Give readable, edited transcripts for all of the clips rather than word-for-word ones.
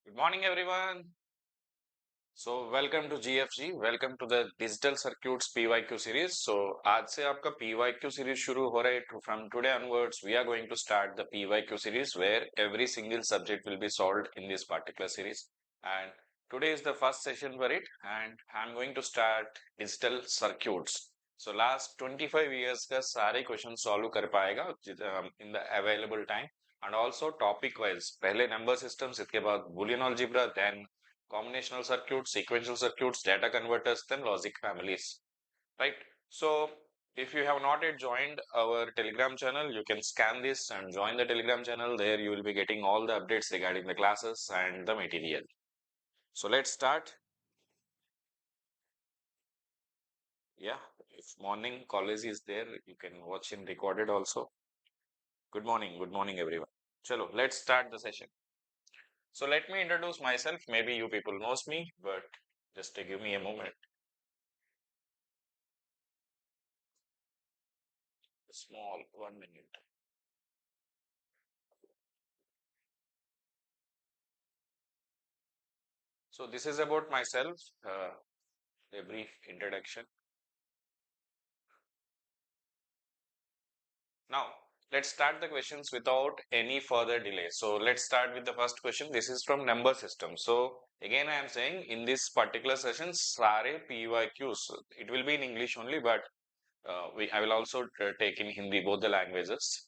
Good morning, everyone. So, welcome to GFG. Welcome to the Digital Circuits PYQ series. So, आज से आपका PYQ series शुरू हो रहा है. From today onwards, we are going to start the PYQ series where every single subject will be solved in this particular series. And today is the first session for it, and I'm going to start digital circuits. So, last 25 years का सारे questions solve कर पाएगा in the available time. And also topic wise, पहले number systems, इसके बाद Boolean algebra, then combinational circuits, sequential circuits, data converters, then logic families, right? So if you have not yet joined our Telegram channel, you can scan this and join the Telegram channel. There you will be getting all the updates regarding the classes and the material. So let's start. Yeah, if morning college is there, you can watch in recorded also. Good morning everyone. Chalo, let's start the session. So let me introduce myself. Maybe you people knows me, but just give me a moment. Small 1 minute. So this is about myself, a brief introduction. Now, let's start the questions without any further delay. So let's start with the first question. This is from number system. So again, I am saying in this particular session, sare PYQs, it will be in English only, but I will also take in Hindi, both the languages.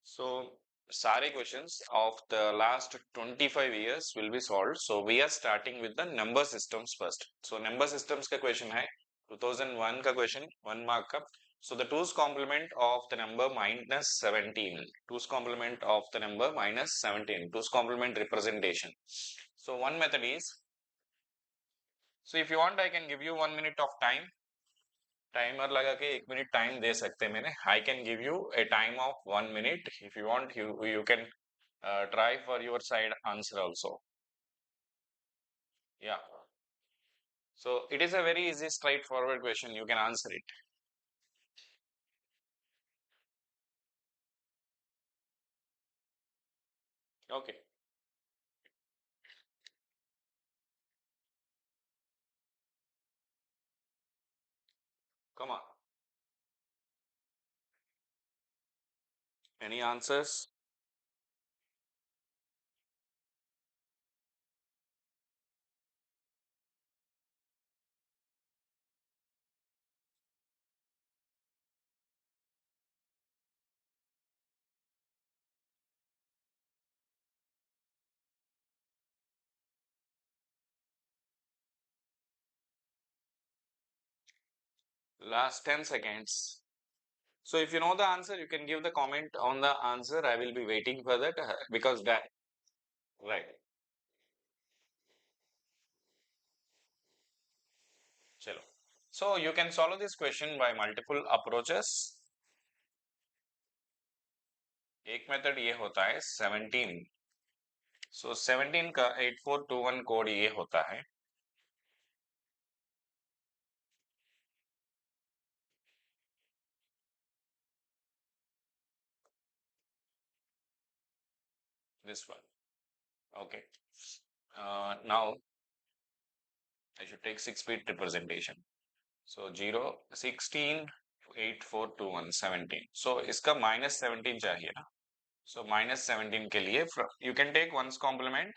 So sare questions of the last 25 years will be solved. So we are starting with the number systems first. So number systems का question है 2001 का question 1 mark का. So the 2's complement of the number minus 17. 2's complement of the number minus 17. 2's complement representation. So one method is, so if you want I can give you 1 minute of time. Timer लगा के 1 minute time दे सकते हैं मैंने. I can give U A time of 1 minute. If you want you can try for your side answer also. Yeah, so it is a very easy straightforward question, you can answer it. Okay, come on, any answers? Last 10 seconds. So if you know the answer, you can give the comment on the answer. I will be waiting for that because that, right. Chalo. So you can solve this question by multiple approaches. एक method ये होता है 17. सो 17 का 8421 code ये होता है. This one. Okay. Now I should take 6-bit representation. So 0, 16, 8421, 17. So इसका minus 17 चाहिए ना. So minus 17 के लिए you can take 1's complement,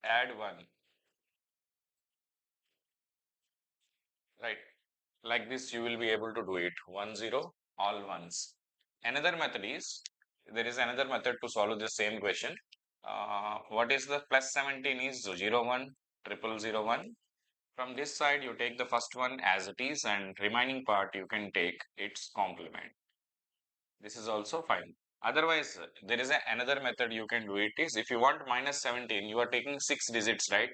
add 1. Right. Like this you will be able to do it. 1, 0, all ones. Another method is, there is another method to solve the same question. What is the plus 17 is 0, 1, 0001. From this side, you take the first one as it is, and remaining part you can take its complement. This is also fine. Otherwise, there is another method you can do it is, if you want minus 17, you are taking 6 digits, right?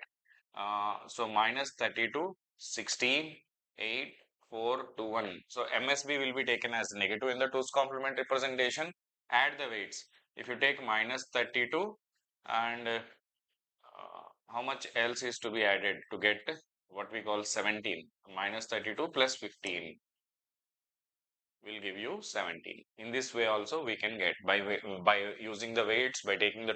So minus 32, 16, 8, 4, 2, 1. So MSB will be taken as negative in the 2's complement representation. Add the weights. If you take minus 32 and how much else is to be added to get what we call 17? Minus 32 plus 15. will give you 17. In this way also we can get by using the weights, by taking the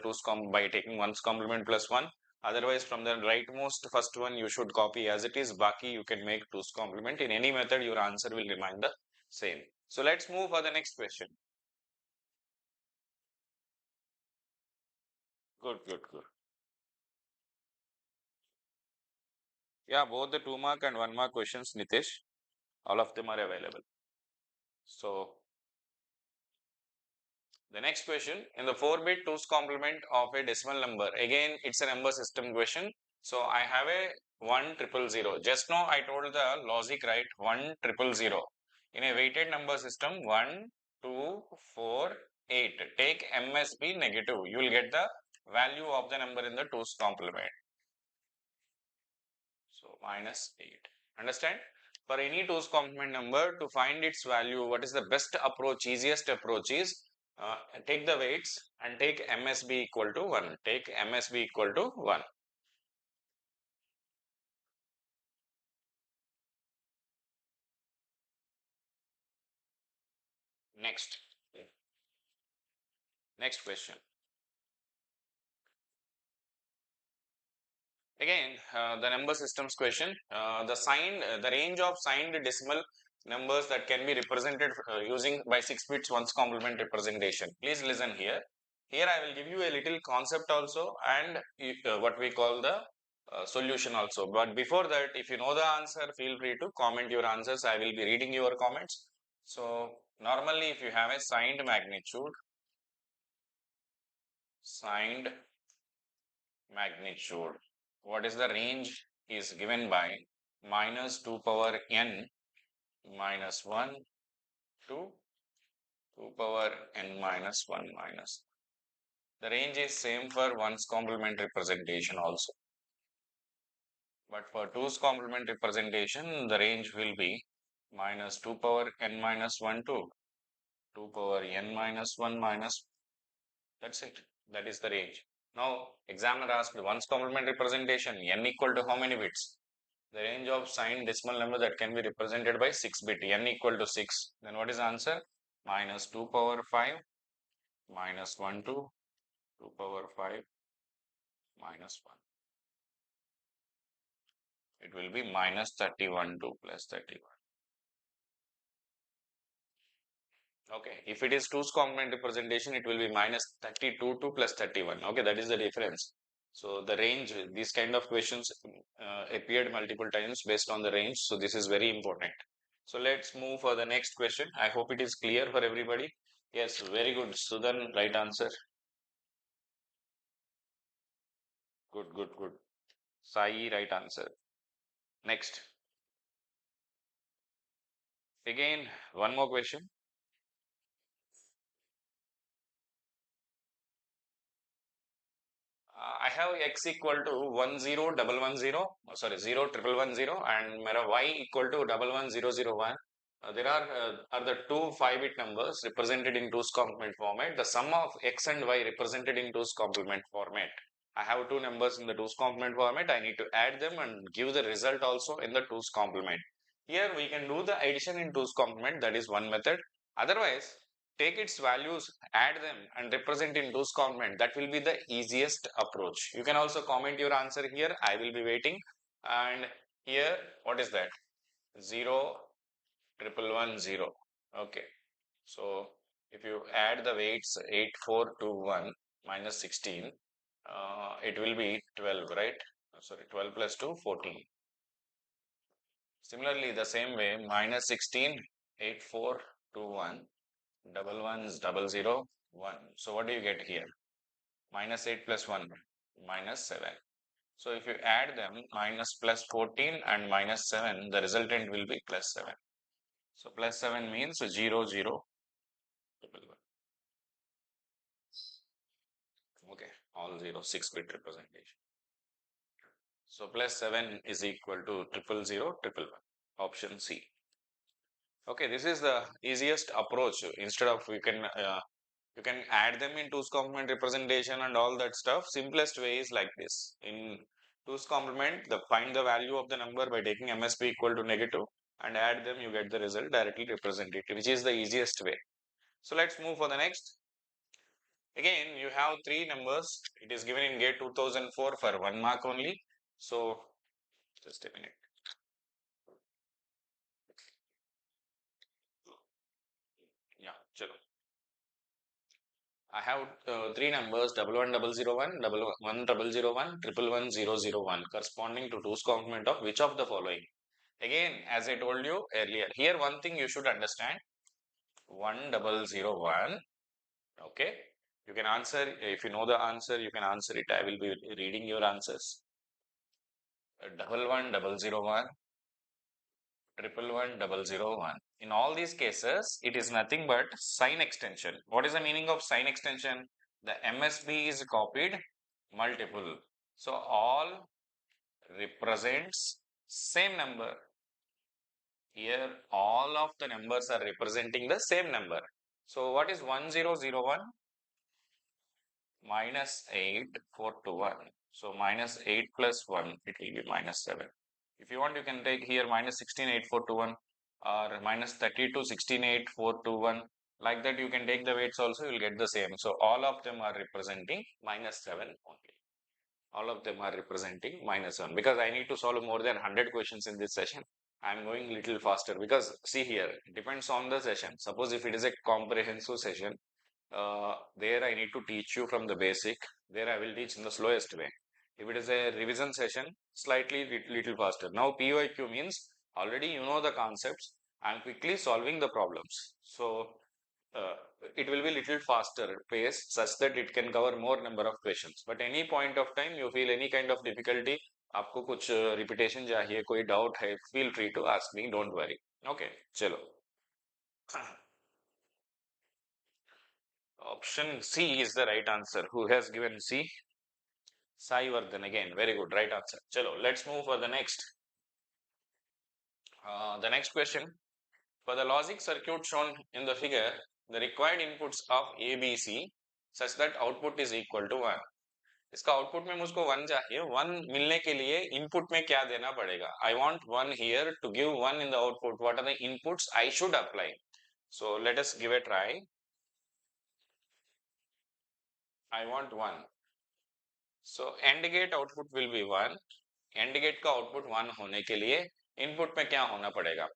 by taking 1's complement plus 1. Otherwise, from the rightmost first one you should copy as it is. Baki you can make 2's complement. In any method your answer will remain the same. So let's move for the next question. Good, good, good. Yeah, both the 2 mark and 1 mark questions, Nitesh, all of them are available. So the next question, in the 4-bit 2's complement of a decimal number, again it's a number system question. So I have a 1,000,000. Just now I told the logic, right? 1,000,000. In a weighted number system, 1, 2, 4, 8. Take MSB negative. You will get the value of the number in the 2's complement. So minus 8. Understand? For any 2's complement number, to find its value, what is the best approach, easiest approach is take the weights and take MSB equal to 1. Take MSB equal to 1. Next. Next question. Again, the number systems question. The range of signed decimal numbers that can be represented using by 6 bits 1's complement representation. Please listen here. Here I will give you a little concept also and what we call the solution also. But before that, if you know the answer, feel free to comment your answers. I will be reading your comments. So normally, if you have a signed magnitude, what is the range is given by minus 2 power n minus 1 to 2 power n minus 1 minus. The range is same for 1's complement representation also. But for 2's complement representation, the range will be minus 2 power n minus 1 to 2 power n minus 1 minus. That's it. That is the range. Now, examiner asked 1's complement representation, n equal to how many bits? The range of signed decimal number that can be represented by 6 bit, n equal to 6. Then what is the answer? Minus 2 power 5 minus 1 to 2 power 5 minus 1. It will be minus 31 to plus 31. Okay, if it is 2's complement representation, it will be minus 32 to plus 31. Okay, that is the difference. So the range, these kind of questions appeared multiple times based on the range. So this is very important. So let's move for the next question. I hope it is clear for everybody. Yes, very good. Sudan, right answer. Good, good, good. Sai, right answer. Next. Again, one more question. I have x equal to 10110, sorry, 01110 and y equal to 11001. There are the two 5-bit numbers represented in 2's complement format. The sum of x and y represented in 2's complement format. I have two numbers in the 2's complement format. I need to add them and give the result also in the 2's complement. Here we can do the addition in 2's complement. That is one method. Otherwise, take its values, add them and represent in 2's complement. That will be the easiest approach. You can also comment your answer here. I will be waiting. And here, what is that? 01110. Okay. So if you add the weights 8421 minus 16, it will be 12, right? Sorry, 12 plus 2, 14. Similarly, the same way, minus 16, 8421. Double ones, 001. So what do you get here? Minus 8 plus 1, minus 7. So if you add them, minus plus 14 and minus 7, the resultant will be plus 7. So plus 7 means 0, 0, 1, 1. Okay, all 0, 6-bit representation. So plus 7 is equal to 000, 111. Option C. Okay, this is the easiest approach. Instead of you can add them in 2's complement representation and all that stuff. Simplest way is like this. In 2's complement, find the value of the number by taking MSB equal to negative. and add them, you get the result, directly represent it, which is the easiest way. So let's move for the next. Again, you have three numbers. It is given in GATE 2004 for 1 mark only. So just a minute. Yeah, chalo. I have three numbers, 11001, 11001, 1111001, corresponding to 2's complement of which of the following? Again, as I told you earlier, here one thing you should understand, 1001, okay? You can answer, if you know the answer, you can answer it. I will be reading your answers. 11001, 1111001. In all these cases, it is nothing but sign extension. What is the meaning of sign extension? The MSB is copied multiple. So all represents same number. Here all of the numbers are representing the same number. So what is 1001? Minus 8, 421. So minus 8 plus 1, it will be minus 7. If you want, you can take here minus 16, 8, 4, 2, 1 or minus 32, 16, 8, 4, 2, 1. Like that, you can take the weights also, you will get the same. So all of them are representing minus 7 only. All of them are representing minus 1 because I need to solve more than 100 questions in this session. I'm going little faster because see here, it depends on the session. Suppose if it is a comprehensive session, there I need to teach you from the basic. There I will teach in the slowest way. If it is a revision session, slightly little faster. Now PYQ means already you know the concepts. I am quickly solving the problems. So uh, it will be little faster pace such that it can cover more number of questions. But any point of time you feel any kind of difficulty, आपको कुछ repetition चाहिए, कोई doubt है, feel free to ask me. Don't worry. Okay, चलो. Option C is the right answer. Who has given C? Sai Vardhan again. Very good. Right answer. Chalo, let's move for the next. The next question. For the logic circuit shown in the figure, the required inputs of A, B, C such that output is equal to 1. इसका output में मुझको 1 चाहिए. 1 मिलने के लिए input में क्या देना पड़ेगा? I want 1 here to give 1 in the output. What are the inputs I should apply? So let us give a try. I want 1. So AND gate output will be 1. AND gate का output 1 होने के लिए input में क्या होना पड़ेगा?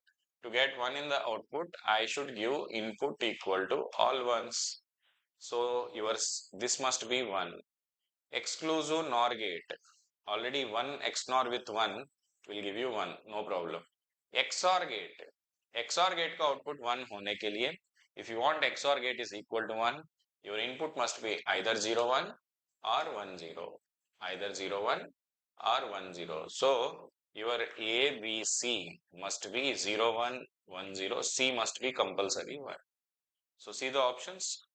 To get 1 in the output, I should give input equal to all ones. So this must be 1. Exclusive NOR gate. Already 1 XNOR with 1 will give you 1. No problem. XOR gate. XOR gate का output 1 होने के लिए, if you want XOR gate is equal to 1, your input must be either 0, 1 or 1, 0. Either 0, 1 or 1, 0. So your A, B, C must be 0, 1, 1, 0. C must be compulsory 1. So see the options.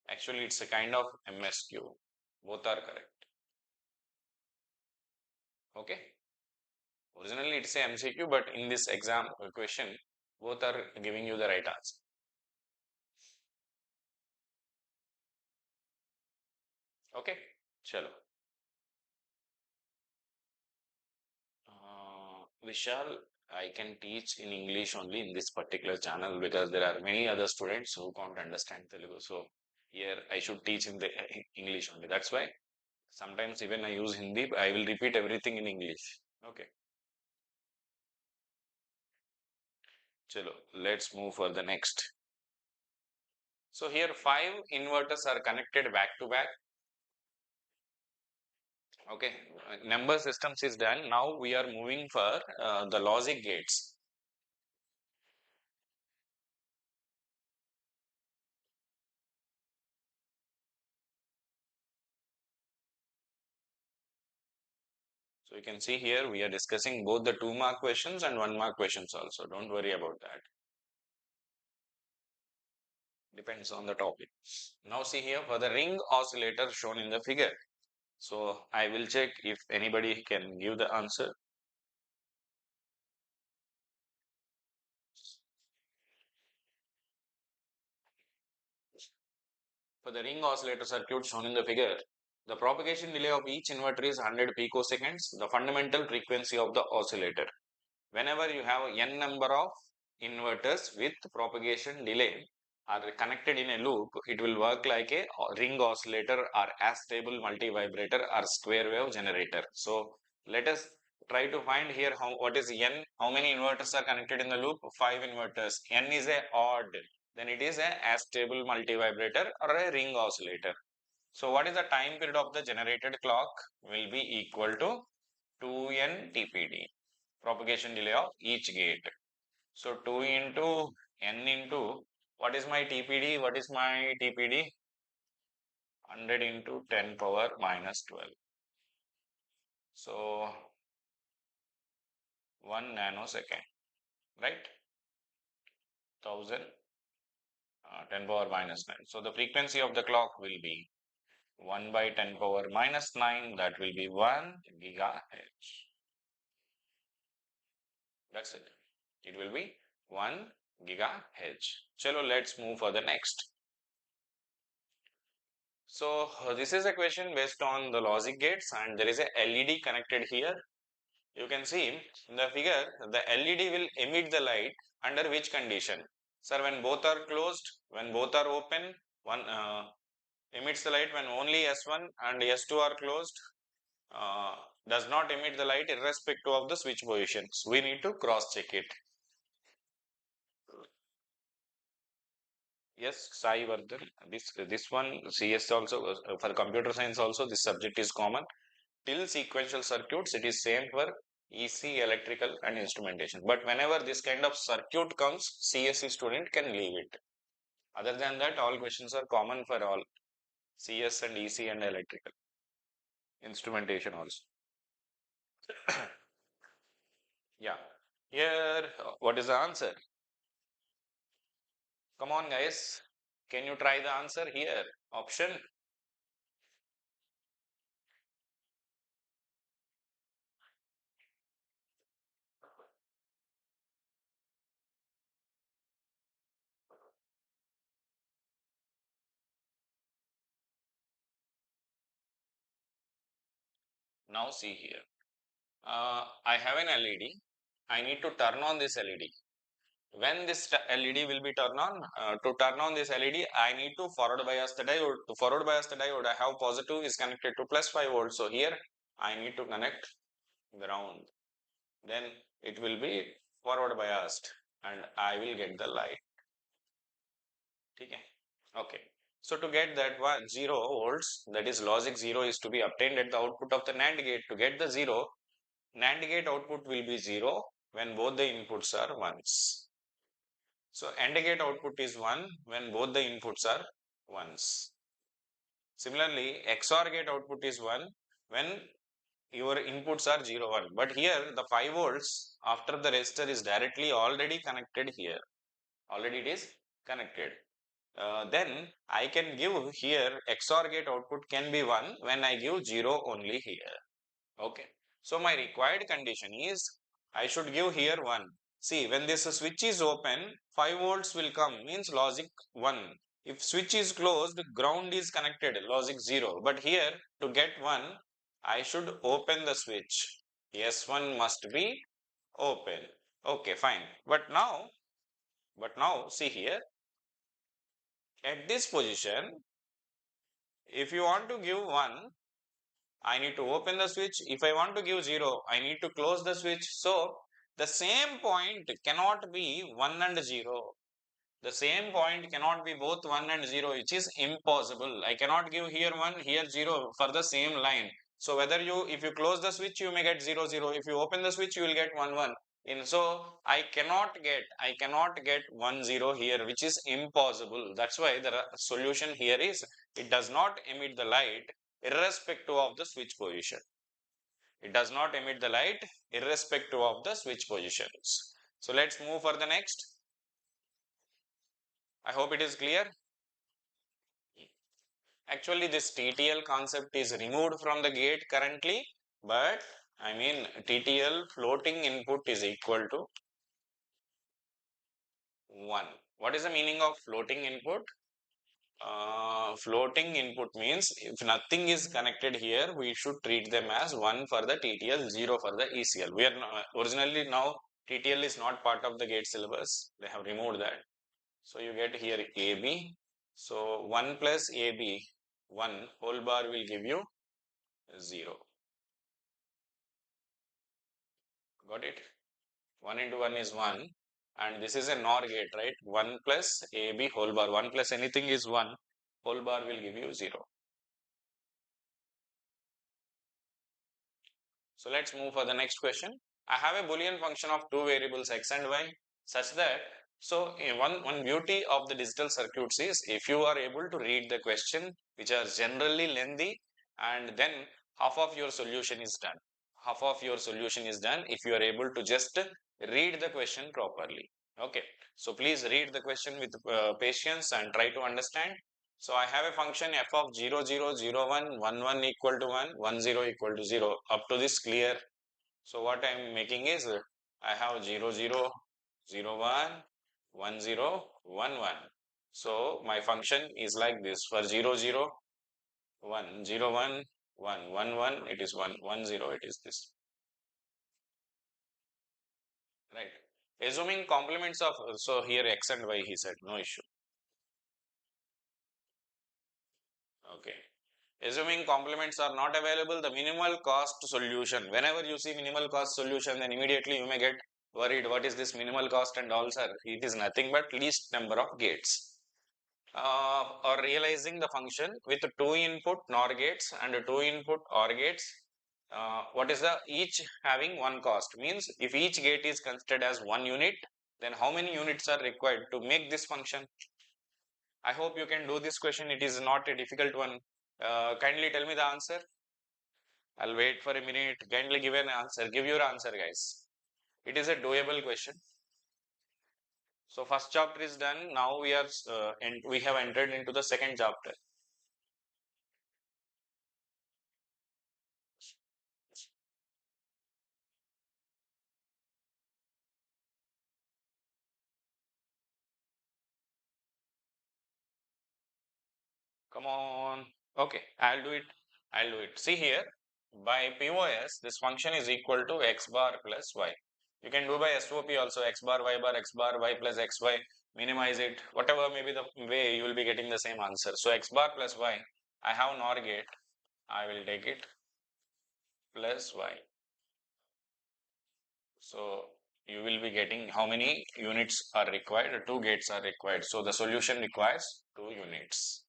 Actually, it's a kind of MSQ. Both are correct. Okay. Originally, it's a MCQ, but in this exam question, both are giving you the right answer. Okay. Chalo. Vishal, I can teach in English only in this particular channel because there are many other students who can't understand Telugu. So here I should teach in the English only. That's why sometimes even I use Hindi, I will repeat everything in English. Okay. Chalo, let's move for the next. So here 5 inverters are connected back to back. Okay, number systems is done. Now we are moving for the logic gates. So you can see here we are discussing both the 2-mark questions and 1-mark questions also. Don't worry about that. Depends on the topic. Now see here for the ring oscillator shown in the figure. So I will check if anybody can give the answer. For the ring oscillator circuit shown in the figure, the propagation delay of each inverter is 100 picoseconds, the fundamental frequency of the oscillator. whenever you have n number of inverters with propagation delay are connected in a loop, it will work like a ring oscillator or astable multivibrator or square wave generator. So let us try to find here what is n, how many inverters are connected in the loop? 5 inverters. N is a odd, then it is a astable multivibrator or a ring oscillator. So what is the time period of the generated clock? Will be equal to 2n TPD, propagation delay of each gate. So 2 into n into, what is my TPD? What is my TPD? 100 into 10 power minus 12. So 1 nanosecond, right? 1000 10 power minus 9. So the frequency of the clock will be 1 by 10 power minus 9. That will be 1 gigahertz. That's it. It will be 1 gigahertz. Chalo, let's move for the next. So this is a question based on the logic gates, and there is a LED connected here. You can see in the figure, the LED will emit the light under which condition? Sir, when both are closed, when both are open, one emits the light when only S1 and S2 are closed, does not emit the light irrespective of the switch positions. We need to cross check it. Yes, Sai Vardhan, this one CS also, for computer science also, this subject is common. Till sequential circuits, it is same for ECE, electrical and instrumentation. But whenever this kind of circuit comes, CSE student can leave it. Other than that, all questions are common for all CS and ECE and electrical. Instrumentation also. Yeah. Here, what is the answer? Come on, guys. Can you try the answer here? Option. Now see here. I have an LED. I need to turn on this LED. When this LED will be turned on, to turn on this LED, I need to forward bias the diode. To forward bias the diode, I have positive is connected to plus 5 volts. So here I need to connect ground. Then it will be forward biased and I will get the light. Okay. So to get that 0 volts, that is logic 0 is to be obtained at the output of the NAND gate. To get the 0, NAND gate output will be 0 when both the inputs are 1s. So AND gate output is 1 when both the inputs are 1s. Similarly, XOR gate output is 1 when your inputs are 0, 1. But here the 5 volts after the resistor is directly already connected here. Already it is connected. Then I can give here XOR gate output can be 1 when I give 0 only here. Okay. So my required condition is I should give here 1. See, when this switch is open, 5 volts will come, means logic 1. If switch is closed, ground is connected, logic 0. But here, to get 1, I should open the switch. S1 must be open. Okay, fine. But now, see here, at this position, if you want to give 1, I need to open the switch. If I want to give 0, I need to close the switch. So, the same point cannot be 1 and 0. The same point cannot be both 1 and 0, which is impossible. I cannot give here 1, here 0 for the same line. So, if you close the switch, you may get 0, 0. If you open the switch, you will get 1, 1. So, I cannot get 1, 0 here, which is impossible. That's why the solution here is, it does not emit the light irrespective of the switch position. It does not emit the light irrespective of the switch positions. So let's move for the next. I hope it is clear. Actually, this TTL concept is removed from the gate currently, but I mean TTL floating input is equal to 1. What is the meaning of floating input? Floating input means if nothing is connected here, we should treat them as 1 for the TTL, 0 for the ECL. We are originally now TTL is not part of the GATE syllabus. They have removed that. So you get here AB. So 1 plus AB, 1 whole bar will give you 0. Got it? 1 into 1 is 1. And this is a NOR gate, right? 1 plus AB whole bar. 1 plus anything is 1. Whole bar will give you 0. So let's move for the next question. I have a Boolean function of two variables x and y such that, so one beauty of the digital circuits is if you are able to read the question which are generally lengthy, and then half of your solution is done. Half of your solution is done if you are able to just read the question properly. Okay, so please read the question with patience and try to understand. So I have a function f of 0, 0, 0, 1, 1, 1 equal to 1, 1, 0 equal to 0. Up to this clear. So what I am making is I have 0, 0, 0, 1, 1, 0, 1, 1. So my function is like this. For 0, 0, 1, 0, 1, 1, 1, 1, it is 1, 1, 0, it is this. Right. Assuming complements of, so here x and y he said, no issue. Okay. Assuming complements are not available, the minimal cost solution. Whenever you see minimal cost solution, then immediately you may get worried. What is this minimal cost and all, sir? It is nothing but least number of gates. Or realizing the function with two input NOR gates and two input OR gates. What is the each having one cost? Means if each gate is considered as 1 unit, then how many units are required to make this function? I hope you can do this question. It is not a difficult one. Kindly tell me the answer. I'll wait for a minute. Kindly give an answer. Give your answer, guys. It is a doable question. So first chapter is done. Now we are and we have entered into the second chapter. Come on. Okay, I'll do it. I'll do it. See here, by POS, this function is equal to x bar plus y. You can do by SOP also, x bar, y plus xy, minimize it, whatever may be the way you will be getting the same answer. So x bar plus y, I have NOR gate, I will take it plus y. So you will be getting how many units are required? 2 gates are required. So the solution requires 2 units.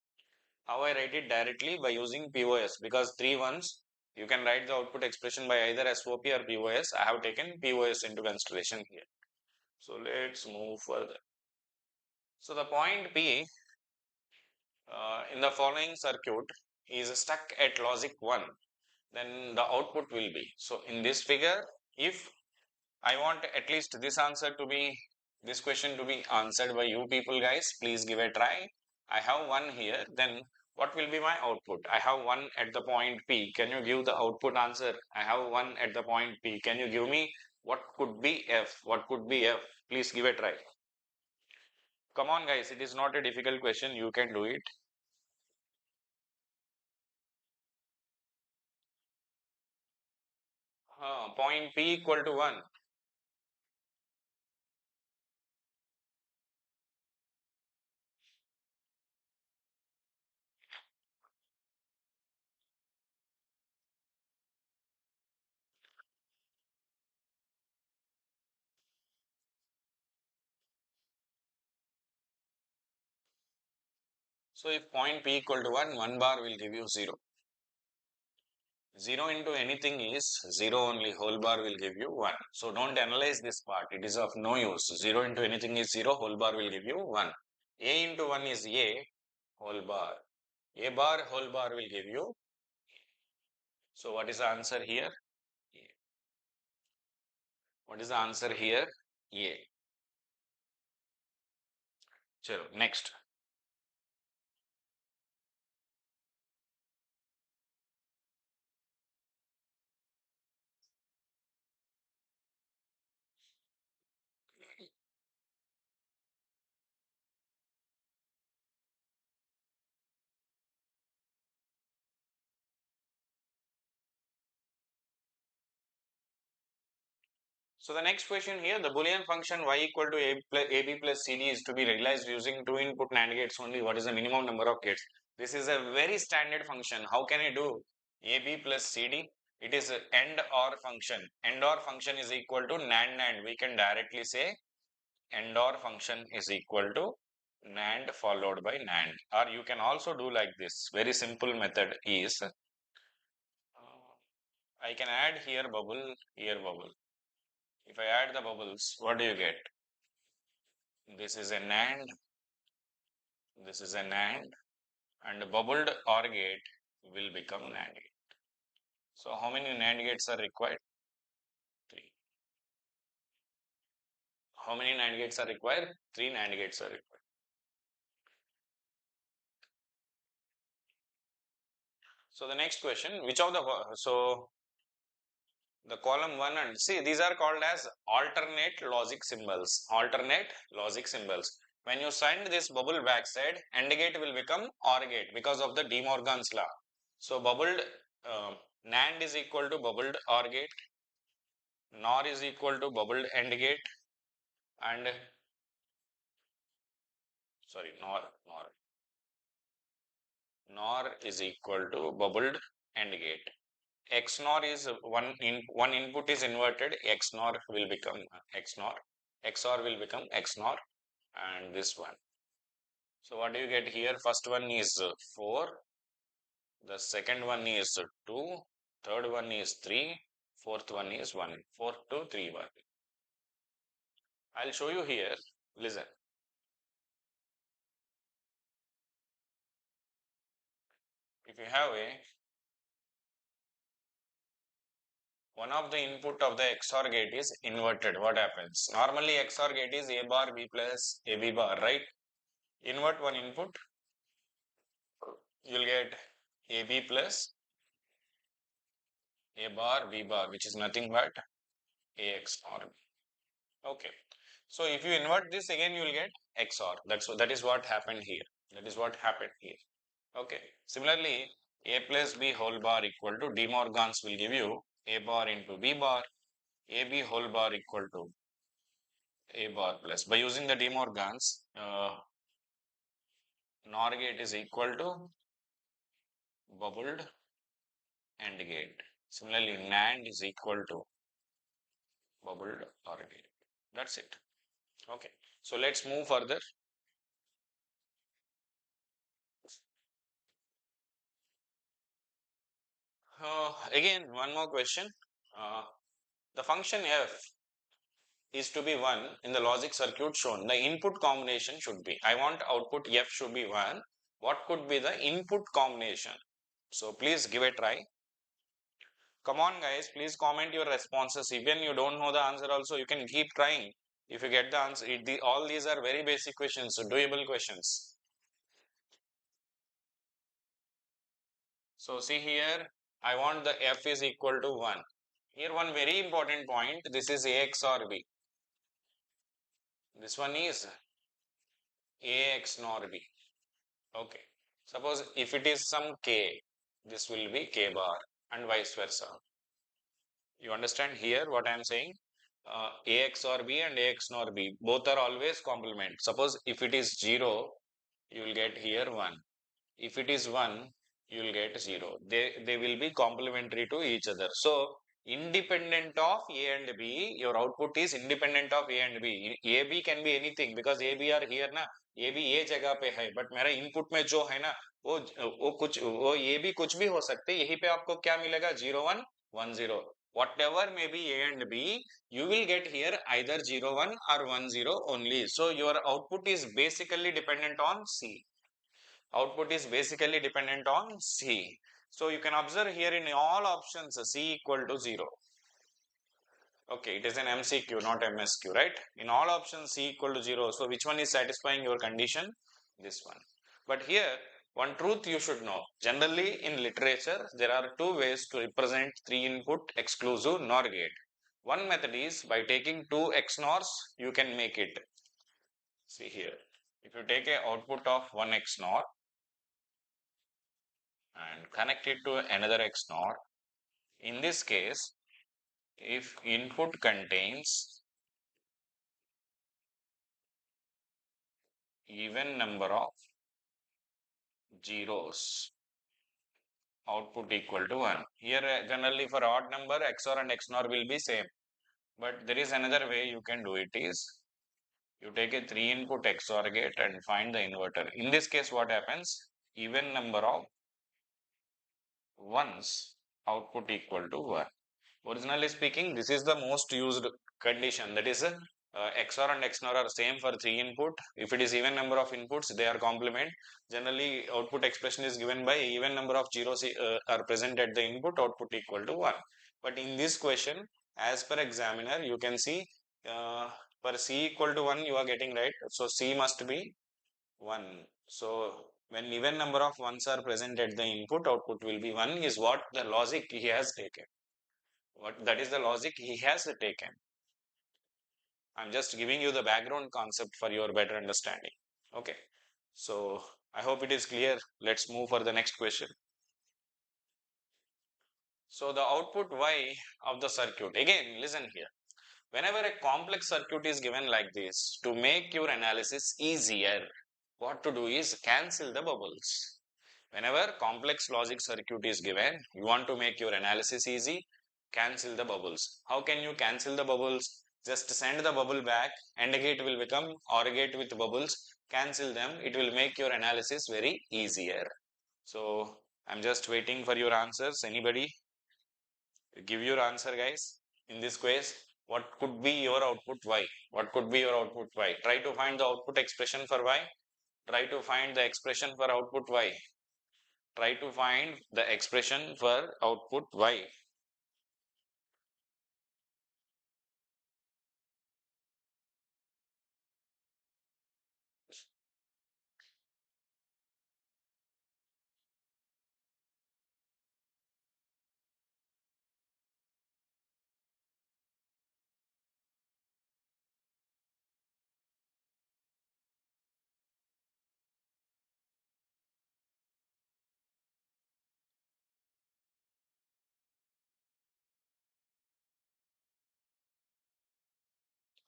How I write it directly? By using POS, because 3 ones you can write the output expression by either SOP or POS. I have taken POS into consideration here. So let's move further. So the point P in the following circuit is stuck at logic 1, then the output will be. So in this figure, if I want at least this answer to be, this question to be answered by you people, guys, please give a try. I have 1 here, then what will be my output? I have 1 at the point P. Can you give the output answer? I have 1 at the point P. Can you give me what could be F? What could be F? Please give a try. Come on, guys, it is not a difficult question. You can do it. Point P equal to 1. So if point P equal to 1, 1 bar will give you 0. 0 into anything is 0 only, whole bar will give you 1. So don't analyze this part, it is of no use. 0 into anything is 0, whole bar will give you 1. A into 1 is A, whole bar. A bar, whole bar will give you. So what is the answer here? A. What is the answer here? A. Chalo, next. So the next question here, the Boolean function y equal to AB plus CD is to be realized using two input NAND gates only. What is the minimum number of gates? This is a very standard function. How can I do AB plus CD? It is an AND OR function. AND OR function is equal to NAND NAND. We can directly say AND OR function is equal to NAND followed by NAND. Or you can also do like this. Very simple method is I can add here bubble, here bubble. If I add the bubbles, what do you get? This is a NAND, this is a NAND, and bubbled OR gate will become NAND gate. So how many NAND gates are required? 3. How many NAND gates are required? 3 NAND gates are required. So the next question, which of the, so the column 1 and, see, these are called as alternate logic symbols, alternate logic symbols. When you send this bubble backside, AND gate will become OR gate because of the De Morgan's law. So bubbled NAND is equal to bubbled OR gate, NOR is equal to bubbled AND gate, and sorry, NOR is equal to bubbled AND gate. XNOR is one input is inverted, XNOR will become XNOR, XOR will become XNOR, and this one. So what do you get here? First one is 4, the second one is 2, third one is 3, fourth one is 1. 4, 2, 3, 1. I'll show you here. Listen. If you have one of the input of the XOR gate is inverted, what happens? Normally XOR gate is A bar B plus AB bar, right? Invert one input, you'll get AB plus A bar B bar, which is nothing but AX OR B. Okay. So if you invert this again, you will get XOR. That is what happened here. That is what happened here. Okay. Similarly, A plus B whole bar equal to De Morgan's will give you A bar into B bar, AB whole bar equal to A bar plus. By using the De Morgan's, NOR gate is equal to bubbled AND gate. Similarly, NAND is equal to bubbled OR gate. That's it. Okay. So let's move further. Again, one more question. The function f is to be 1 in the logic circuit shown. The input combination should be, I want output f should be 1. What could be the input combination? So please give a try. Come on guys, please comment your responses. Even you don't know the answer also, you can keep trying. If you get the answer, all these are very basic questions, doable questions. So see here, I want the f is equal to 1. Here one very important point, this is AX or B. This one is AX nor B. Okay. Suppose if it is some K, this will be K bar and vice versa. You understand here what I am saying? AX or B and AX nor B, both are always complement. Suppose if it is 0, you will get here 1. If it is 1, you will get 0. They will be complementary to each other. So independent of A and B, your output is independent of A and B. AB can be anything because AB are here ना, AB ये जगह पे है, but मेरा input में जो है ना, वो AB कुछ भी हो सकते, यहीं पे आपको क्या मिलेगा? 0 1 1 0. Whatever may be A and B, you will get here either 0 1 or 1 0 only. So your output is basically dependent on C. Output is basically dependent on C. So you can observe here in all options C equal to 0. Okay, it is an MCQ, not MSQ, right? In all options C equal to 0. So which one is satisfying your condition? This one. But here, one truth you should know. Generally in literature, there are two ways to represent 3-input exclusive NOR gate. One method is by taking 2 XNORs, you can make it. See here. If you take a output of 1 XNOR, and connect it to another XNOR. In this case, if input contains even number of zeros, output equal to 1. Here generally for odd number XOR and XNOR will be same. But there is another way you can do it is, you take a 3 input XOR gate and find the inverter. In this case what happens? Even number of ones, output equal to 1. Originally speaking, this is the most used condition. That is XOR and XNOR are same for 3 input. If it is even number of inputs, they are complement. Generally, output expression is given by even number of zeros are present at the input, output equal to 1. But in this question, as per examiner, you can see for C equal to 1, you are getting right. So C must be 1. So when even number of ones are present at the input, output will be 1 is what the logic he has taken. That is the logic he has taken. I'm just giving you the background concept for your better understanding. Okay. So I hope it is clear. Let's move for the next question. So the output Y of the circuit. Again, listen here. Whenever a complex circuit is given like this, to make your analysis easier, what to do is cancel the bubbles. Whenever complex logic circuit is given, you want to make your analysis easy, cancel the bubbles. How can you cancel the bubbles? Just send the bubble back, AND gate will become OR gate with bubbles, cancel them, it will make your analysis very easier. So I'm just waiting for your answers. Anybody? Give your answer, guys. In this quiz, what could be your output Y? What could be your output Y? Try to find the output expression for Y. Try to find the expression for output Y. Try to find the expression for output Y.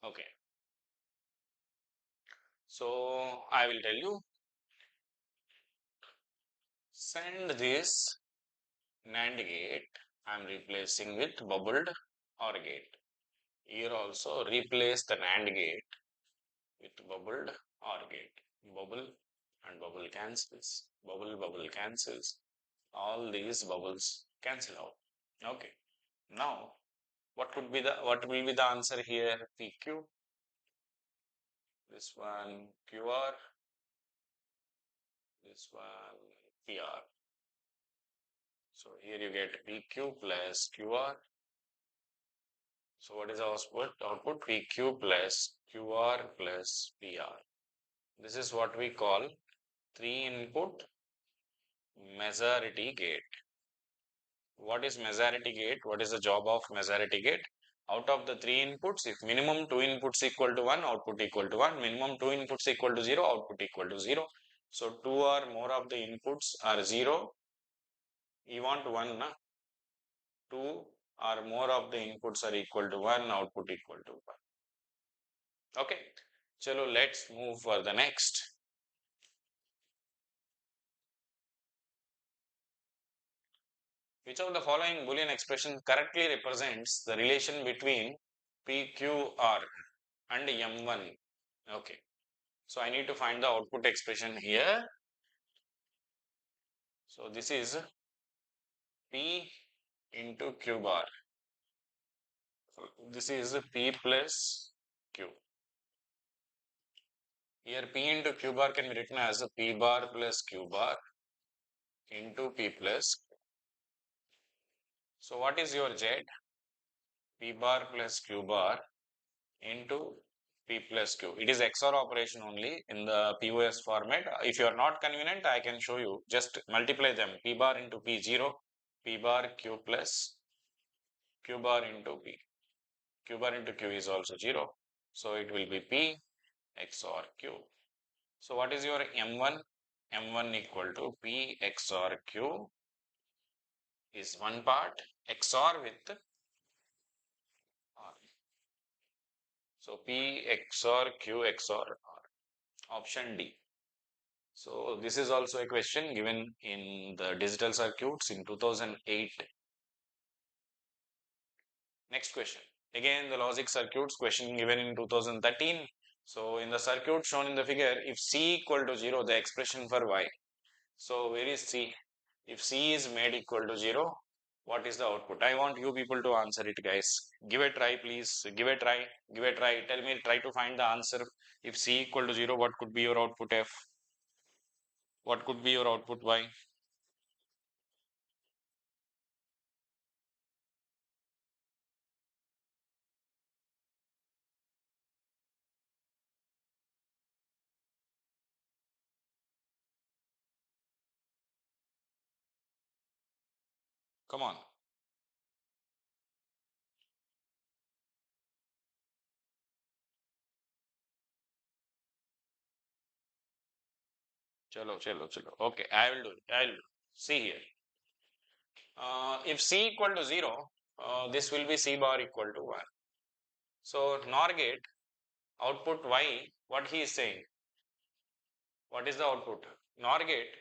Okay. So I will tell you, send this NAND gate. I am replacing with bubbled OR gate. Here also replace the NAND gate with bubbled OR gate. Bubble and bubble cancels. Bubble cancels. All these bubbles cancel out. Okay. Now what will be the answer here? PQ. This one QR. This one PR. So here you get PQ plus QR. So what is our output? Output PQ plus QR plus PR. This is what we call 3-input majority gate. What is majority gate? What is the job of majority gate? Out of the 3 inputs, if minimum 2 inputs equal to 1, output equal to 1. Minimum 2 inputs equal to 0, output equal to 0. So 2 or more of the inputs are 0. You want 1, na? 2 or more of the inputs are equal to 1, output equal to 1. Okay. Chalo, let's move for the next. Which of the following Boolean expression correctly represents the relation between PQR and M1? Okay. So I need to find the output expression here. So this is P into Q bar. So this is P plus Q. Here P into Q bar can be written as P bar plus Q bar into P plus Q. So what is your Z? P bar plus Q bar into P plus Q. It is XOR operation only in the POS format. If you are not convenient, I can show you. Just multiply them. P bar into P0, P bar Q plus Q bar into P. Q bar into Q is also 0. So it will be P XOR Q. So what is your M1? M1 equal to P XOR Q is one part XOR with So P XOR Q XOR R. Option D. So this is also a question given in the digital circuits in 2008. Next question. Again, the logic circuits question given in 2013. So in the circuit shown in the figure, if C equal to 0, the expression for Y. So where is C? If C is made equal to 0, what is the output? I want you people to answer it, guys. Give a try, please. Give a try. Give a try. Tell me, try to find the answer. If C equal to 0, what could be your output F? What could be your output Y? Come on. Chalo, chalo, chalo. Okay, I will do it. I will do it. See here. If C equal to 0, this will be C bar equal to 1. So NOR gate output Y, what he is saying? What is the output? NOR gate.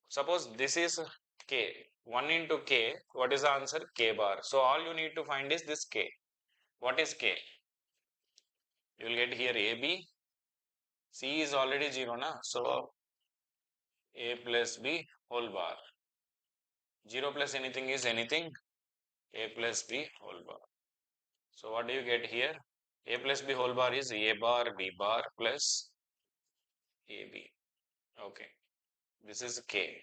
Suppose this is K. 1 into K. What is the answer? K bar. So all you need to find is this K. What is K? You will get here AB. C is already 0, na? So A plus B whole bar. 0 plus anything is anything. A plus B whole bar. So what do you get here? A plus B whole bar is A bar B bar plus AB. Okay. This is K.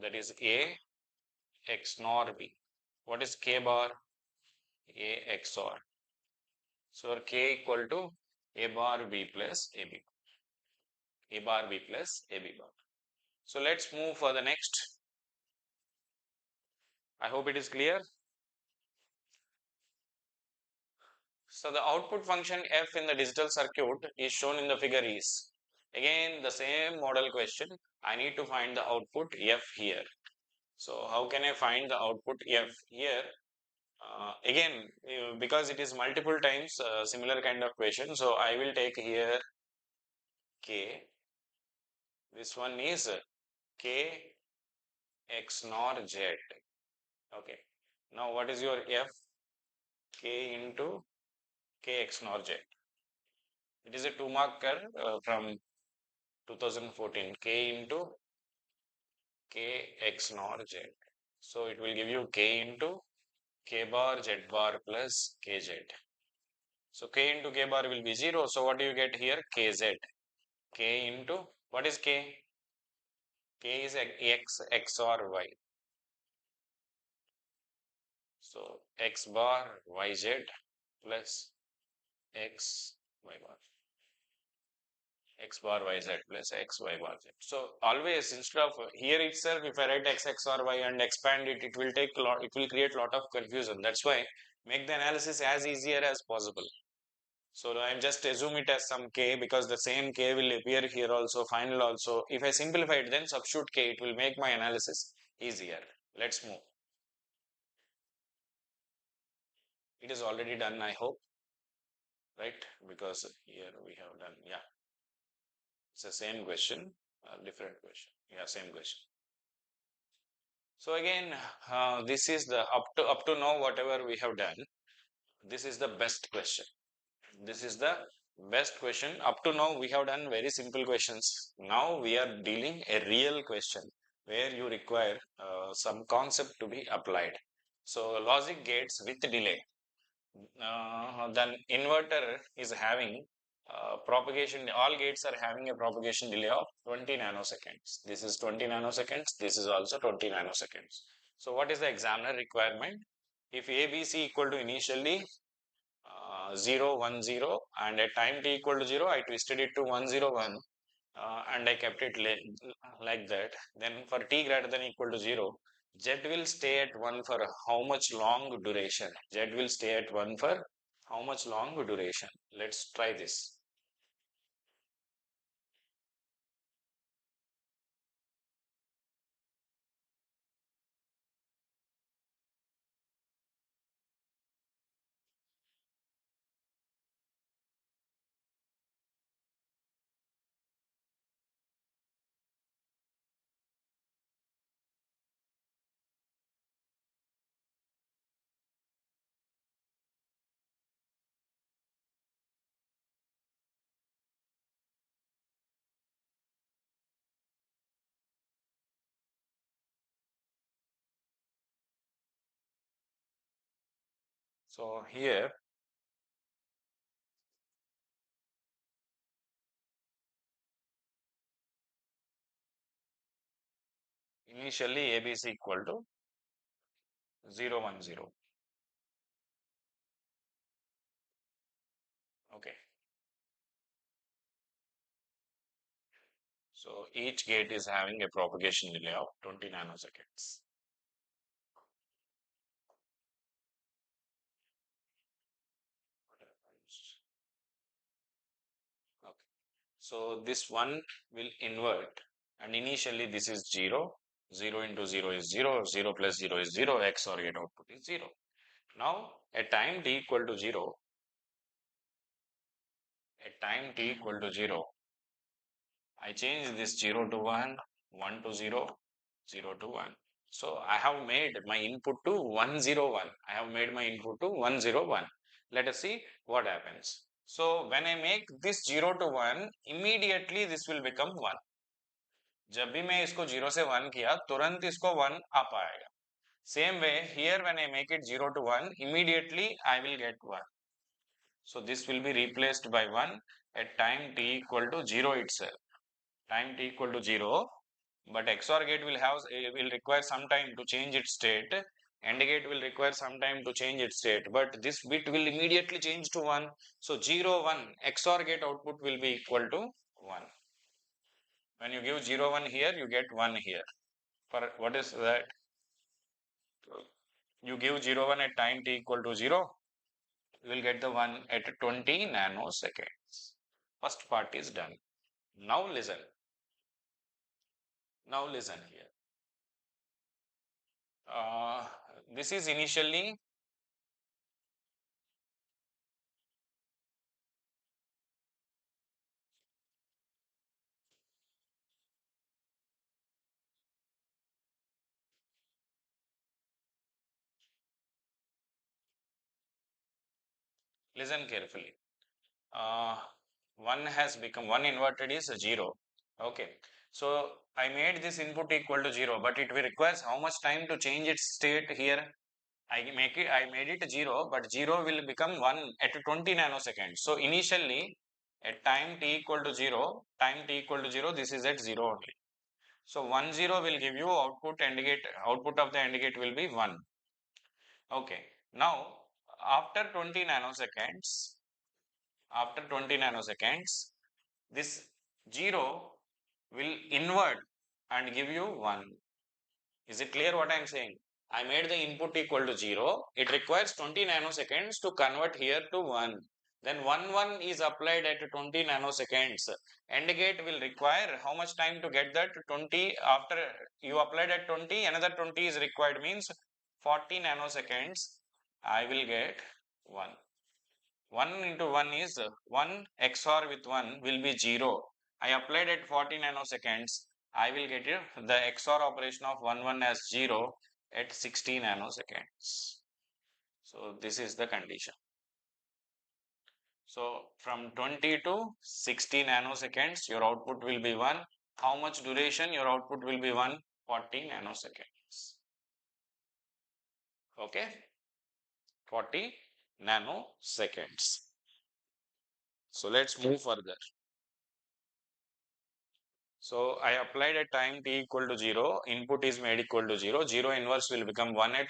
That is A X NOR B. What is K bar? A XOR. So K equal to A bar B plus AB. A bar B plus AB bar. So let's move for the next. I hope it is clear. So the output function F in the digital circuit is shown in the figure is. Again the same model question. I need to find the output F here. So how can I find the output F here? Again, because it is multiple times similar kind of question, so I will take here K. This one is K X NOR Z. Okay. Now what is your F? K into K X NOR Z. It is a 2-marker from 2014. K into K X NOR Z. So it will give you K into K bar Z bar plus KZ. So K into K bar will be 0. So what do you get here? KZ. K into, what is K? K is X XOR Y. So X bar YZ plus X Y bar. X bar YZ plus X Y bar Z. So always instead of here itself, if I write X XOR Y and expand it, it will take a lot, it will create a lot of confusion. That's why make the analysis as easier as possible. So I'm just assume it as some K because the same K will appear here also, final also. If I simplify it, then substitute K, it will make my analysis easier. Let's move. It is already done, I hope, right? Because here we have done, yeah. It's the same question, different question. Yeah, same question. So again, this is the up to now whatever we have done. This is the best question. This is the best question. Up to now we have done very simple questions. Now we are dealing a real question where you require some concept to be applied. So logic gates with delay. Then inverter is having propagation, all gates are having a propagation delay of 20 nanoseconds. This is 20 nanoseconds. This is also 20 nanoseconds. So what is the examiner requirement? If ABC equal to initially 0, 1, 0 and at time t equal to 0, I twisted it to 1, 0, 1 and I kept it like that. Then for t greater than equal to 0, Z will stay at 1 for how much long duration? Z will stay at 1 for how much long duration? Let's try this. So here initially ABC equal to 0 1 0. Okay. So each gate is having a propagation delay of 20 nanoseconds. Okay. So this one will invert, and initially this is 0. 0 into 0 is 0. 0 plus 0 is 0. XOR gate output is 0. Now at time t equal to 0, I change this 0 to 1, 1 to 0, 0 to 1. So I have made my input to 101. I have made my input to 101. Let us see what happens. So when I make this 0 to 1, immediately this will become 1. जब भी मैं इसको 0 से 1 किया, तुरंत इसको 1 आ पाएगा. Same way, here when I make it 0 to 1, immediately I will get 1. So this will be replaced by 1 at time t equal to 0 itself. Time t equal to 0, but XOR gate will require some time to change its state. AND gate will require some time to change its state, but this bit will immediately change to 1. So 0 1 XOR gate output will be equal to 1. When you give 0 1 here, you get 1 here. For what is that? You give 0 1 at time t equal to 0, you will get the 1 at 20 nanoseconds. First part is done. Now listen. Now listen here. This is initially listen carefully. Uh, 1 has become 1 inverted is 0. Okay. So I made this input equal to 0, but it will requires how much time to change its state here? I made it 0, but 0 will become 1 at 20 nanoseconds. So initially at time t equal to 0, this is at 0 only. So 1 0 will give you output of the AND gate will be 1. Okay. Now after 20 nanoseconds, this 0 will invert and give you 1. Is it clear what I am saying? I made the input equal to 0. It requires 20 nanoseconds to convert here to 1. Then 1 is applied at 20 nanoseconds. AND gate will require how much time to get that 20? After you applied at 20, another 20 is required, means 40 nanoseconds. I will get 1. 1 into 1 is 1 XOR with 1 will be 0. I applied at 40 nanoseconds. I will get the XOR operation of 1 as 0 at 60 nanoseconds. So this is the condition. So from 20 to 60 nanoseconds, your output will be 1. How much duration? Your output will be 1, 40 nanoseconds. Okay, 40 nanoseconds. So let's move further. So I applied at time t equal to 0, input is made equal to 0, 0 inverse will become 1 at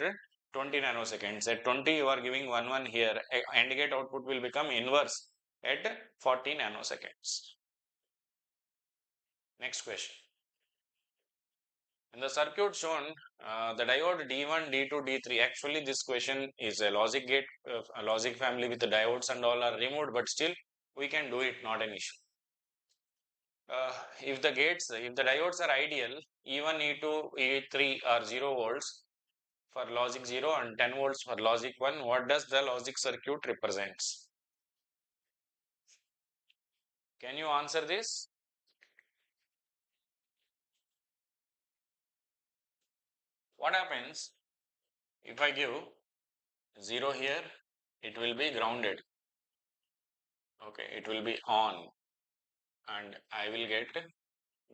20 nanoseconds. At 20 you are giving 1 here, AND gate output will become inverse at 40 nanoseconds. Next question. In the circuit shown, the diode D1, D2, D3, actually this question is a logic gate, a logic family with the diodes and all are removed, but still we can do it, not an issue. If the diodes are ideal, E1, E2, E3 are 0 volts for logic 0 and 10 volts for logic 1, what does the logic circuit represents? Can you answer this? What happens if I give 0 here? It will be grounded. Okay, it will be on and I will get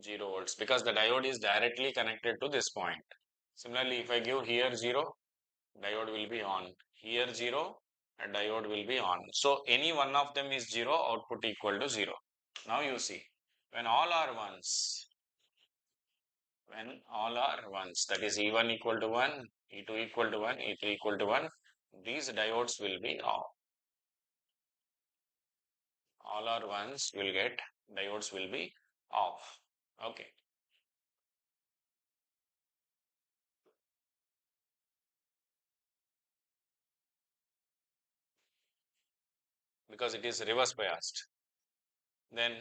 0 volts because the diode is directly connected to this point. Similarly, if I give here 0, diode will be on. Here 0, a diode will be on. So any one of them is 0, output equal to 0. Now you see, when all are ones, that is E1 equal to 1, E2 equal to 1, E3 equal to 1, these diodes will be off. All are ones will get, diodes will be off. Okay. Because it is reverse biased. Then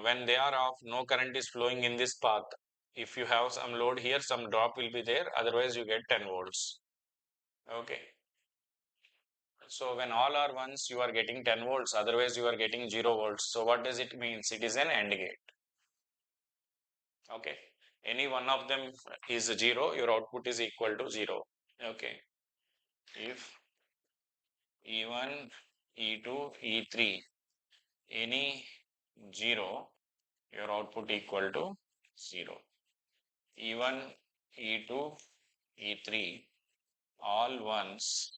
when they are off, no current is flowing in this path. If you have some load here, some drop will be there, otherwise you get 10 volts. Okay. So when all are ones, you are getting 10 volts, otherwise you are getting 0 volts. So what does it mean? It is an AND gate. Okay. Any one of them is 0, your output is equal to 0. Okay. If E1, E2, E3, any 0, your output equal to 0. E1, E2, E3, all ones,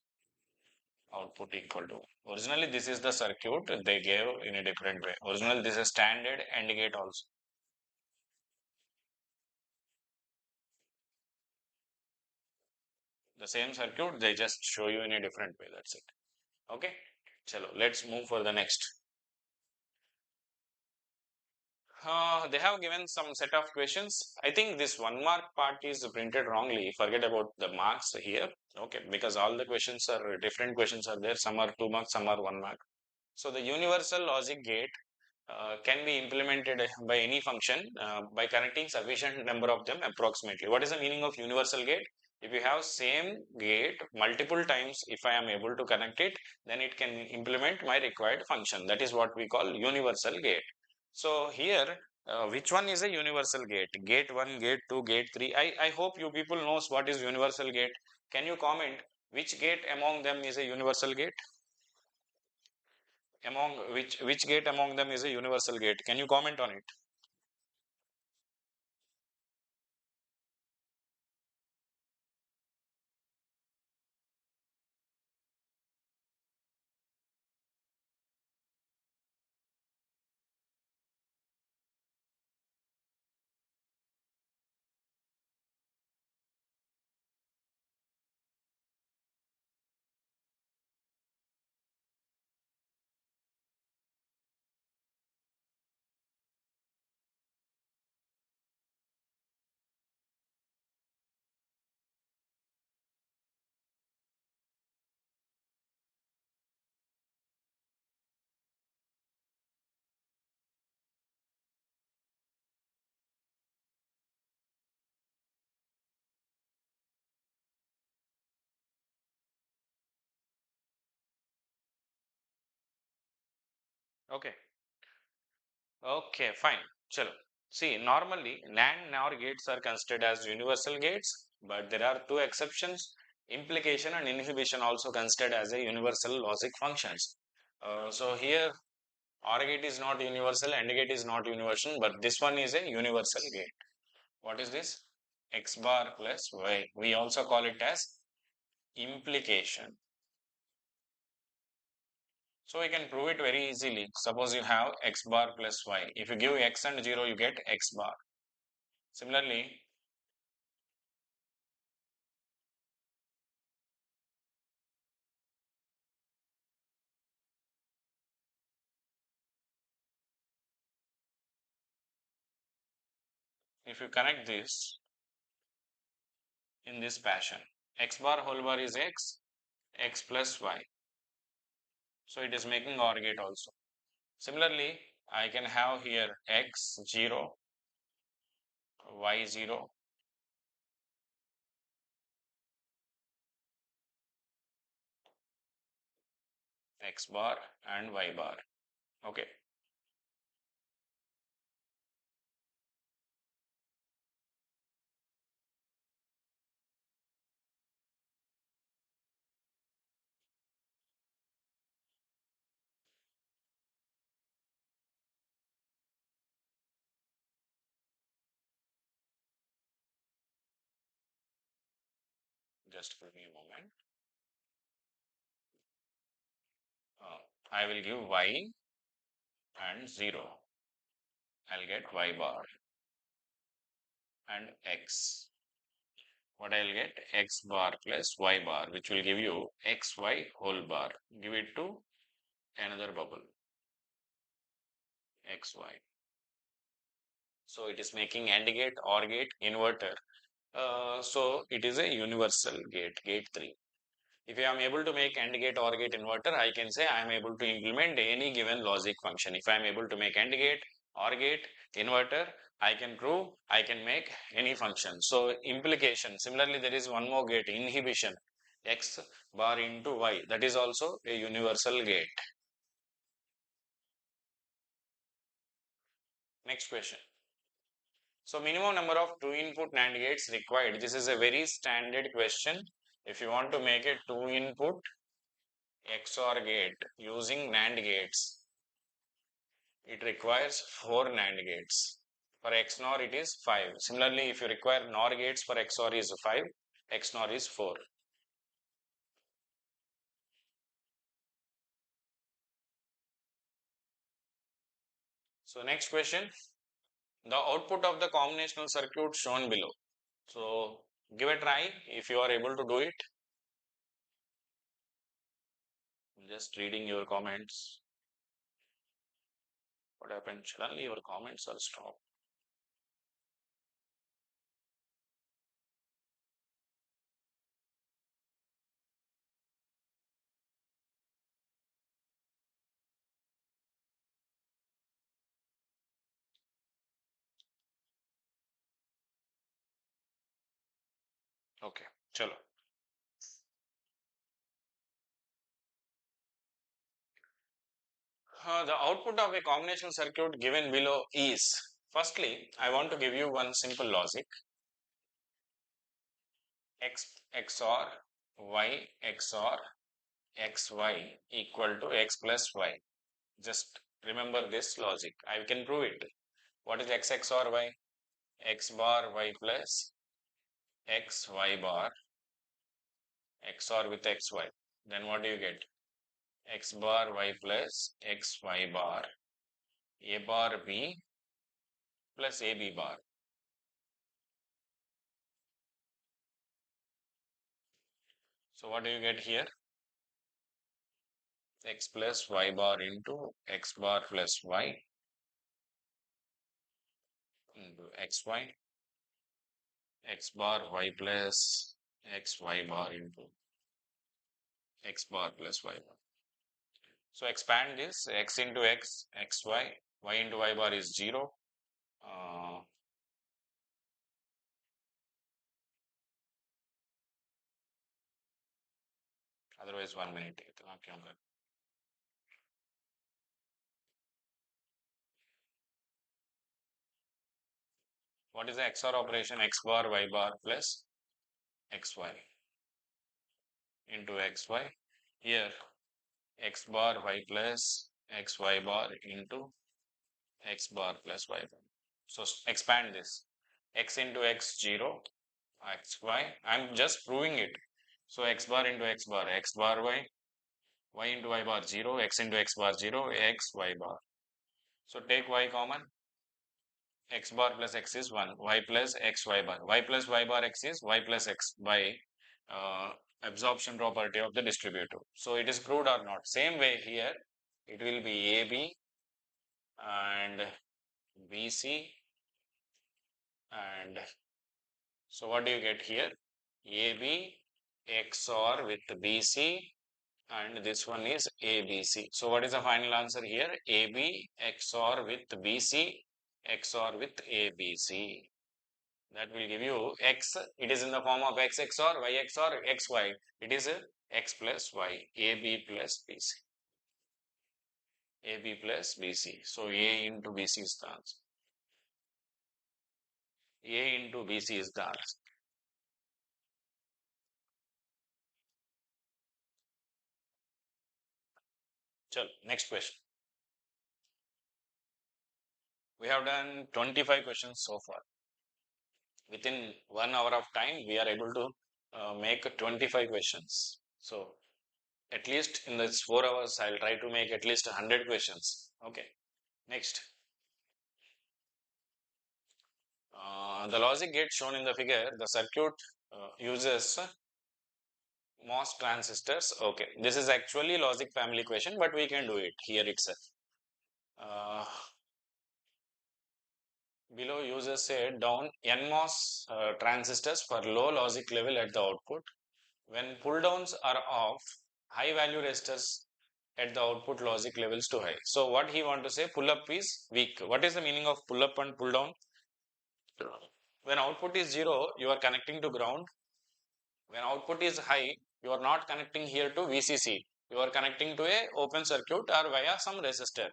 output equal to. Originally, this is the circuit they gave in a different way. Originally, this is standard AND gate also. The same circuit, they just show you in a different way. That's it. Okay. Chalo, let's move for the next. They have given some set of questions. I think this 1 mark part is printed wrongly. Forget about the marks here. Okay, because all the questions are different questions are there. Some are 2 marks, some are 1 mark. So the universal logic gate can be implemented by any function by connecting sufficient number of them approximately. What is the meaning of universal gate? If you have same gate multiple times, if I am able to connect it, then it can implement my required function. That is what we call universal gate. So here, which one is a universal gate? Gate 1, gate 2, gate 3. I hope you people knows what is universal gate. Can you comment which gate among them is a universal gate? Among which gate among them is a universal gate? Can you comment on it? Okay. Okay, fine. Chalo. See, normally NAND and NOR gates are considered as universal gates, but there are two exceptions. Implication and inhibition also considered as a universal logic functions. So here OR gate is not universal, AND gate is not universal, but this one is a universal gate. What is this? X bar plus Y. We also call it as implication. So we can prove it very easily. Suppose you have X bar plus Y. If you give X and 0, you get X bar. Similarly, if you connect this in this fashion, X bar whole bar is X, X plus Y. So it is making OR gate also. Similarly, I can have here X 0, Y 0, X bar and Y bar. Okay. Just give me a moment. I will give y and 0. I'll get y bar and x. What I'll get? X bar plus y bar, which will give you xy whole bar. Give it to another bubble, xy. So it is making AND gate, OR gate, inverter. So it is a universal gate, gate 3. If I am able to make AND gate, OR gate, inverter, I can say I am able to implement any given logic function. If I am able to make AND gate, OR gate, inverter, I can prove I can make any function. So implication. Similarly, there is one more gate, inhibition, x bar into y. That is also a universal gate. Next question. So minimum number of 2-input NAND gates required. This is a very standard question. If you want to make a 2-input XOR gate using NAND gates, it requires 4 NAND gates. For XNOR it is 5. Similarly, if you require NOR gates for XOR is 5, XNOR is 4. So next question, the output of the combinational circuit shown below. So give a try if you are able to do it. I'm just reading your comments. What happened? Suddenly your comments are stopped. Okay, chalo. The output of a combinational circuit given below is, firstly, I want to give you one simple logic. X XOR Y XOR XY equal to X plus Y. Just remember this logic. I can prove it. What is X XOR Y? X bar Y plus X Y bar XOR with XY. Then what do you get? X bar Y plus X Y bar A bar B plus AB bar. So what do you get here? X plus Y bar into X bar plus Y into XY, X bar Y plus X Y bar into X bar plus Y bar. So expand this, X into X, XY, Y into Y bar is 0. Otherwise 1 minute. What is the XOR operation? X bar Y bar plus XY into XY. Here X bar Y plus XY bar into X bar plus Y bar. So expand this. X into X 0, XY. I'm just proving it. So X bar into X bar Y, Y into Y bar 0, X into X bar 0, X Y bar. So take Y common. X bar plus X is 1, Y plus X Y bar. Y plus Y bar X is Y plus X by absorption property of the distributive. So it is proved or not. Same way here, it will be AB and BC, and so what do you get here? AB XOR with BC, and this one is ABC. So what is the final answer here? AB XOR with BC XOR with ABC. That will give you X. It is in the form of X XOR Y XOR XY. It is X plus Y, AB plus BC. AB plus BC. So A into BC is the answer. A into BC is the answer. Chalo, next question. We have done 25 questions so far. Within 1 hour of time, we are able to make 25 questions. So At least in this 4 hours, I'll try to make at least 100 questions. Okay. Next. The logic gate shown in the figure, the circuit uses MOS transistors. Okay. This is actually logic family question, but we can do it here itself. Below uses a down NMOS transistors for low logic level at the output. When pull downs are off, high value resistors at the output logic levels to high. So what he want to say, pull up is weak. What is the meaning of pull up and pull down? When output is 0, you are connecting to ground. When output is high, you are not connecting here to VCC. You are connecting to a open circuit or via some resistor.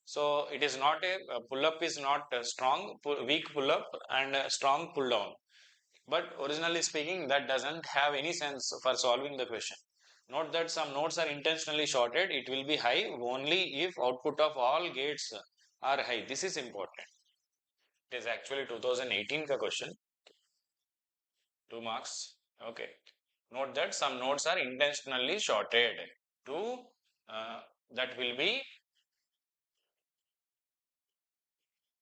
So it is not a pull up is not a strong, weak pull up and a strong pull down. But originally speaking, that doesn't have any sense for solving the question. Note that some nodes are intentionally shorted. It will be high only if output of all gates are high. This is important. It is actually 2018 ka question. 2 marks. Okay. Note that some nodes are intentionally shorted to that will be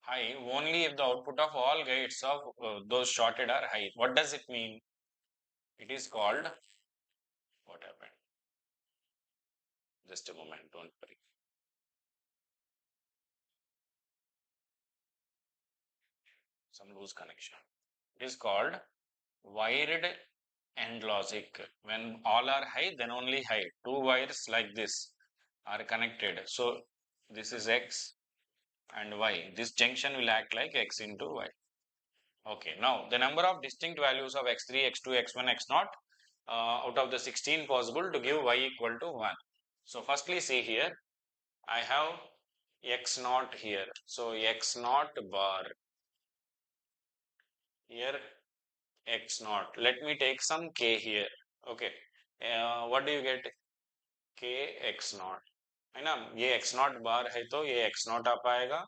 high only if the output of all gates of those shorted are high. What does it mean? It is called, what happened? Just a moment, don't worry. Some loose connection. It is called wired end logic. When all are high, then only high. Two wires like this are connected. So this is X and Y. This junction will act like X into Y. Okay, now the number of distinct values of X3, X2, X1, X0 out of the 16 possible to give Y equal to 1. So firstly see here, I have X0 here. So X0 bar here, X0. Let me take some K here. Okay, what do you get? K X0 है ना, ये X0 बार है तो ये X0 आ पाएगा.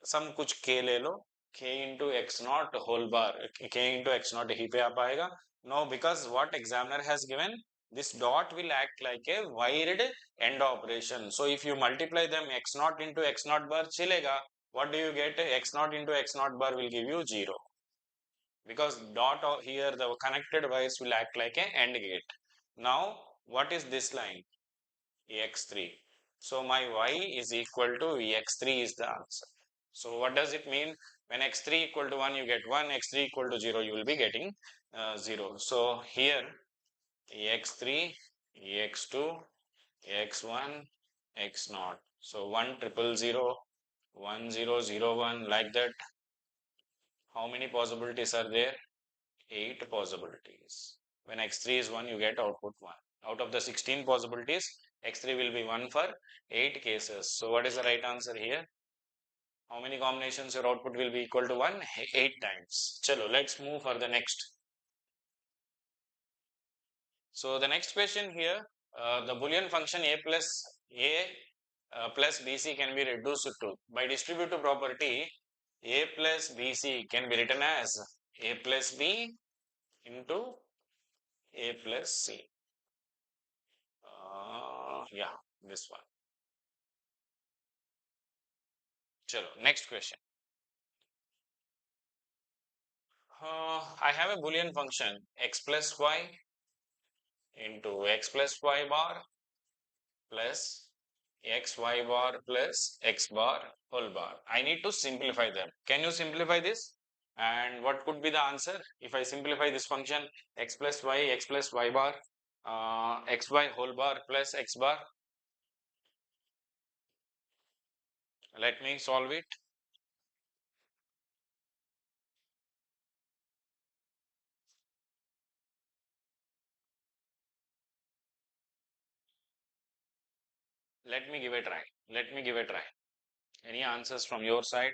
सम कुछ K ले लो, K into X0 whole bar, K into X0 ही पे आ पाएगा. Now because what examiner has given, this dot will act like a wired end operation. So if you multiply them X0 into X0 bar चलेगा. What do you get? X0 into X0 bar will give you 0. Because dot here the connected wires will act like an AND gate. Now what is this line? X3. So my Y is equal to X3 is the answer. So what does it mean? When X3 equal to 1 you get 1, X3 equal to 0 you will be getting 0. So here X3, X2, X1, X0. So 1 triple 0, 1 0 0 1 like that. How many possibilities are there? 8 possibilities. When X3 is 1, you get output 1. Out of the 16 possibilities, X3 will be 1 for 8 cases. So what is the right answer here? How many combinations your output will be equal to 1? 8 times. Chalo, let's move for the next. So the next question here, the Boolean function a plus bc can be reduced to, by distributive property, a plus bc can be written as a plus b into a plus c. Yeah, this one. Chalo, next question. I have a Boolean function x plus y into x plus y bar plus xy bar plus x bar whole bar. I need to simplify them. Can you simplify this? And what could be the answer if I simplify this function x plus y bar, xy whole bar plus x bar? Let me solve it. Let me give a try. Let me give a try. Any answers from your side?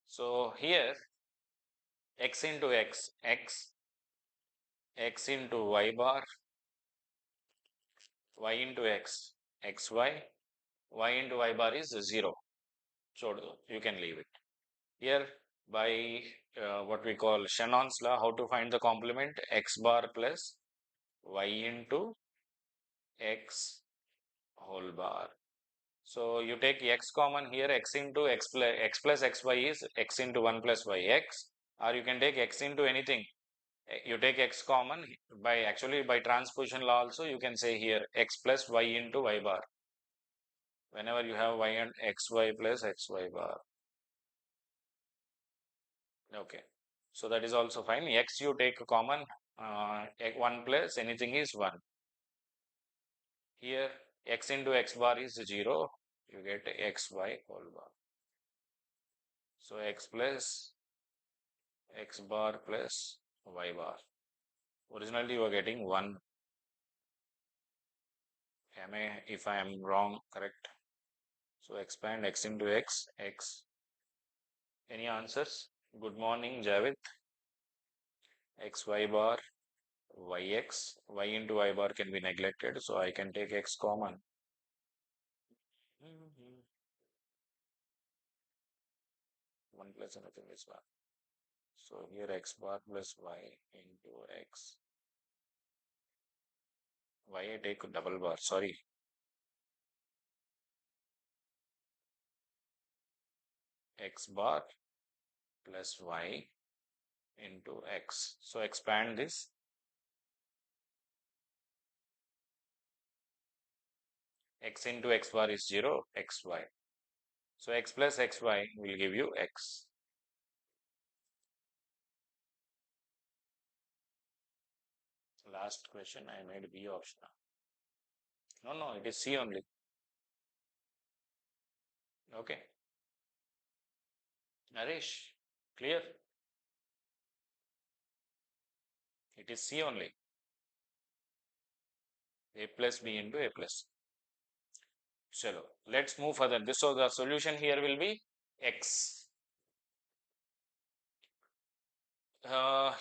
So here x into x, x into y bar, y into x, xy, y into y bar is 0. So you can leave it. Here by what we call Shannon's law, how to find the complement? X bar plus y into x whole bar. So you take x common here, x into x plus xy is x into 1 plus yx, or you can take x into anything. You take x common by actually by transposition law also you can say here x plus y into y bar. Whenever you have y and xy plus xy bar. Okay. So that is also fine. X you take common, 1 plus anything is 1. Here x into x bar is 0. You get xy whole bar. So x plus x bar plus y bar. Originally you are getting 1. If I am wrong, correct. So expand x into x. Any answers? Good morning, Javed. Xy bar, yx, y into y bar can be neglected, so I can take x common. 1 plus anything is 1. So here x bar plus y into x. Y I take double bar, sorry. X bar plus y into x. So expand this. X into x bar is 0, xy. So x plus xy will give you x. Last question I made B option. No, it is C only. Okay. Naresh, clear? It is C only. A plus B into A plus. Chalo, let's move further. So the solution here will be X.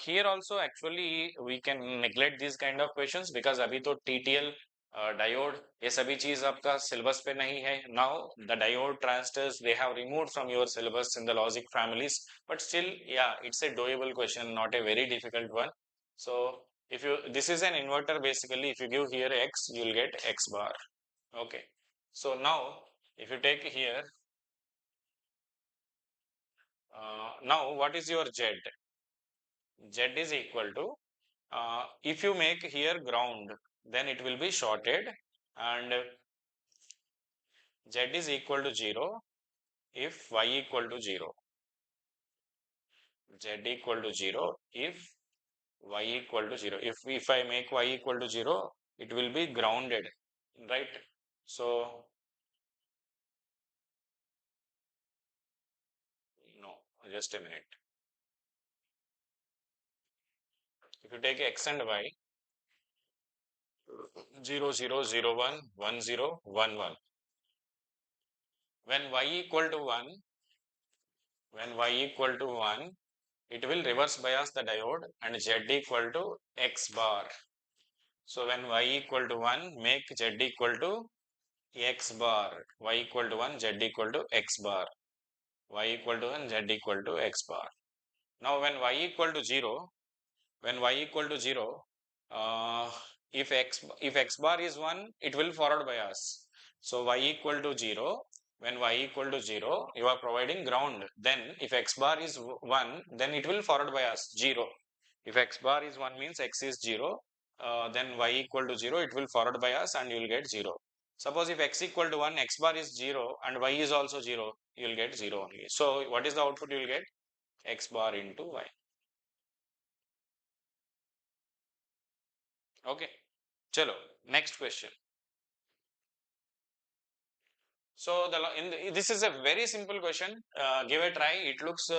Here also actually we can neglect these kind of questions because अभी तो TTL diode ये सभी चीज आपका syllabus पे नहीं है. Now the diode transistors they have removed from your syllabus in the logic families, but still yeah it's a doable question, not a very difficult one. So if you this is an inverter basically, if you give here X you will get X bar. Okay. So now if you take here now what is your Z? Z is equal to if you make here ground, then it will be shorted, and Z is equal to 0 if Y equal to 0. Z equal to 0 if Y equal to 0. If I make Y equal to 0, it will be grounded, right? So, no, just a minute. If you take X and Y, 0, 0, 0, 1, 1, 0, 1, 1. When Y equal to 1, when Y equal to 1, it will reverse bias the diode and Z equal to X bar. So when Y equal to 1, make Z equal to X bar. Y equal to 1, Z equal to X bar. Y equal to 1, Z equal to X bar. Now when Y equal to 0, when Y equal to 0, uh, if X bar is 1, it will forward bias. So Y equal to 0, when Y equal to 0, you are providing ground. Then if X bar is 1, then it will forward bias 0. If X bar is 1 means X is 0, then Y equal to 0, it will forward bias and you will get 0. Suppose if X equal to 1, X bar is 0 and Y is also 0, you will get 0 only. So what is the output you will get? X bar into Y. Okay. Chalo, next question. So this is a very simple question. Give a try. It looks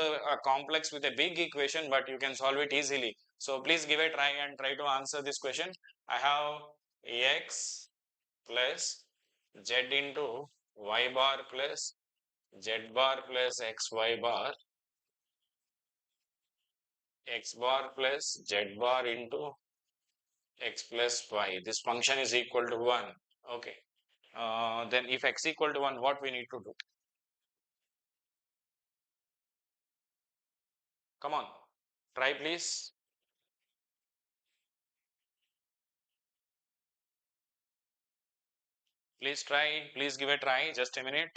complex with a big equation, but you can solve it easily. So please give a try and try to answer this question. I have X plus Z into Y bar plus Z bar plus XY bar, X bar plus Z bar into X plus Y. This function is equal to 1. Okay. Then if X equal to 1, what we need to do? Come on, try please. Please try, please give a try, just a minute.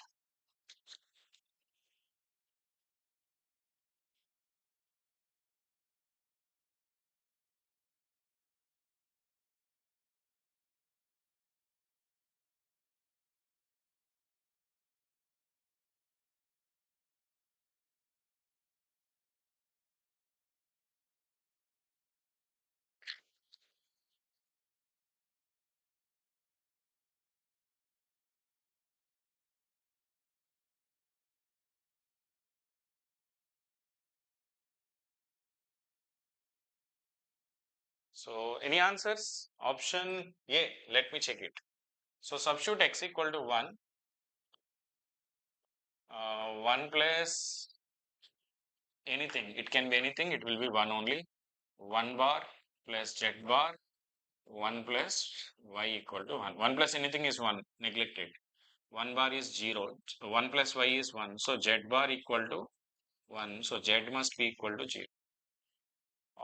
So any answers? Option A, let me check it. So substitute x equal to 1, 1 plus anything, it can be anything, it will be 1 only. 1 bar plus z bar, 1 plus y equal to 1. 1 plus anything is 1, neglected. 1 bar is 0, 1 plus y is 1, so z bar equal to 1, so z must be equal to 0.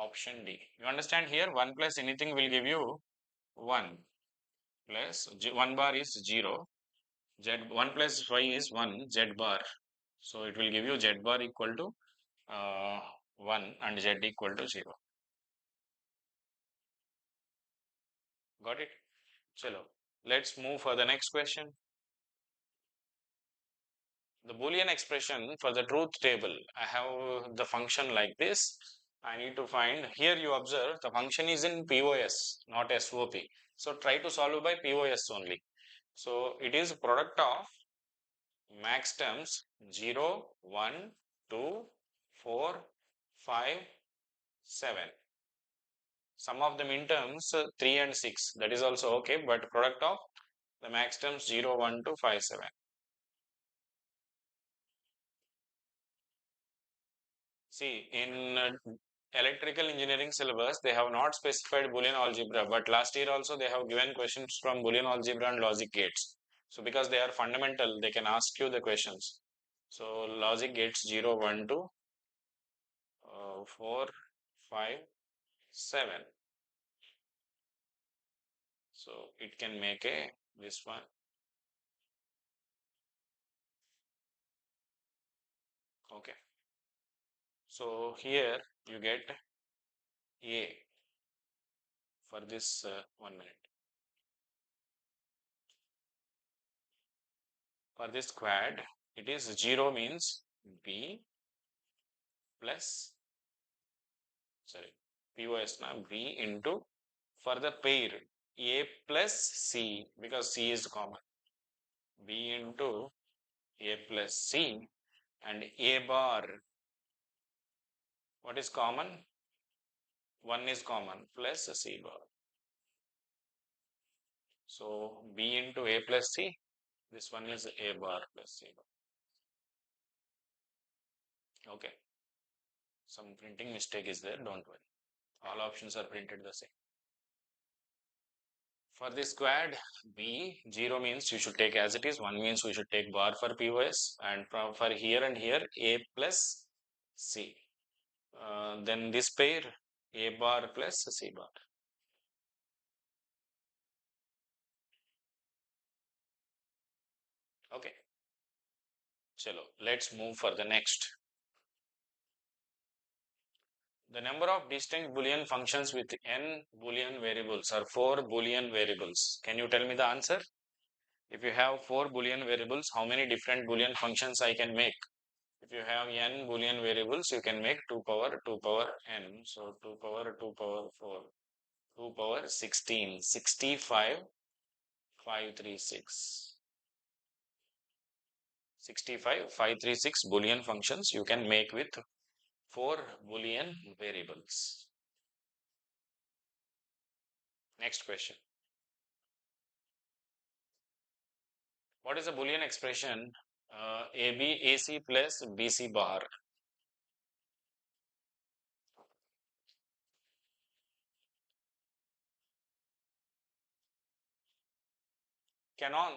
Option D. You understand here, 1 plus anything will give you 1 plus 1 bar is 0, z 1 plus y is 1, z bar, so it will give you z bar equal to 1 and z equal to 0. Got it? Chalo. Let's move for the next question. The Boolean expression for the truth table, I have the function like this. I need to find, here you observe the function is in POS, not SOP. So try to solve by POS only. So it is product of max terms 0, 1, 2, 4, 5, 7. Some of the min terms 3 and 6, that is also okay, but product of the max terms 0, 1, 2, 5, 7. See, in electrical engineering syllabus, they have not specified Boolean algebra, but last year also they have given questions from Boolean algebra and logic gates. So because they are fundamental, they can ask you the questions. So logic gates 0, 1, 2, 4, 5, 7. So it can make a this one. Okay. So here you get A for this 1 minute. For this quad, it is 0 means B plus, sorry, POS now B into, for the pair A plus C, because C is common, B into A plus C, and A bar, what is common? 1 is common, plus C bar. So B into A plus C, this one is A bar plus C bar. Okay. Some printing mistake is there, don't worry. All options are printed the same. For this quad, B, 0 means you should take as it is, 1 means we should take bar for POS, and for here and here, A plus C. Then this pair, A bar plus C bar. Okay. Chalo, let's move for the next. The number of distinct Boolean functions with n Boolean variables are 4 Boolean variables. Can you tell me the answer? If you have 4 Boolean variables, how many different Boolean functions I can make? If you have n Boolean variables, you can make 2 power n. So 2 power 2 power 4, 2 power 16, 65, 536. 65, 536 Boolean functions you can make with 4 Boolean variables. Next question. What is a Boolean expression AB AC plus BC bar?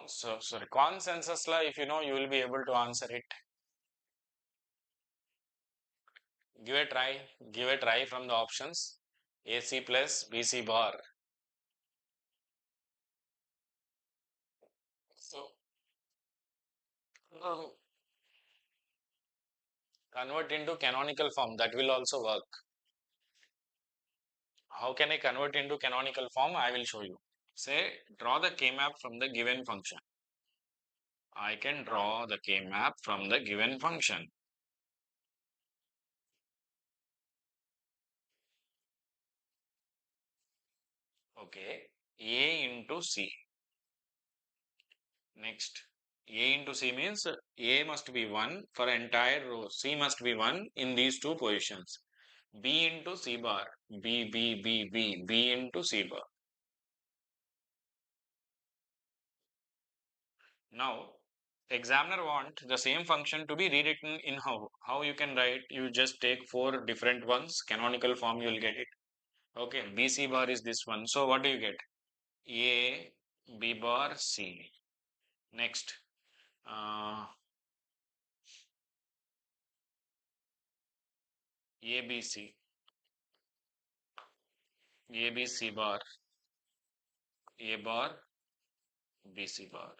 Sorry, consensus la, if you know, you will be able to answer it. Give a try. Give a try from the options. AC plus BC bar. So convert into canonical form. That will also work. How can I convert into canonical form? I will show you. Say, draw the K-map from the given function. I can draw the K-map from the given function. Okay. A into C. Next. A into C means A must be 1 for entire row. C must be 1 in these two positions. B into C bar. B into C bar. Now, examiner want the same function to be rewritten in how you can write. You just take 4 different ones, canonical form, you will get it. Okay, BC bar is this one. So what do you get? A, B bar, C. Next, ABC, ABC bar, A bar, BC bar.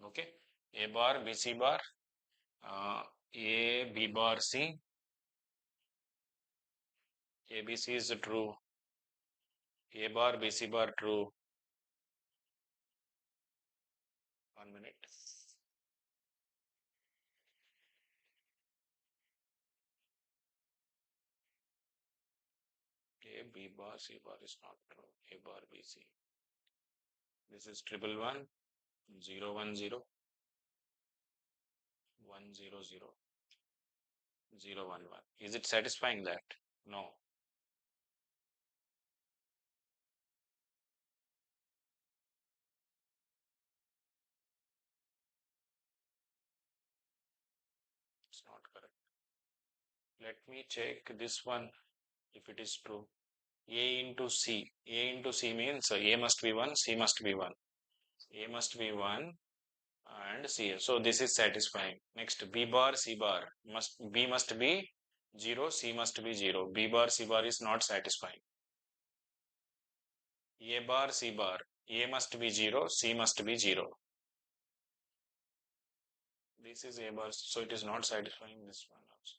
Okay, A bar, BC bar, A, B bar, C. ABC is true. A bar, BC bar, true. 1 minute. A, B bar, C bar is not true. A bar, B, C. This is 111, 010, 100, 011. Is it satisfying that? No. It's not correct. Let me check this one if it is true. A into C. A into C means A must be 1, C must be 1. A must be 1 and C. So this is satisfying. Next, B bar, C bar. B must be 0, C must be 0. B bar, C bar is not satisfying. A bar, C bar. A must be 0, C must be 0. This is A bar, so it is not satisfying this one also.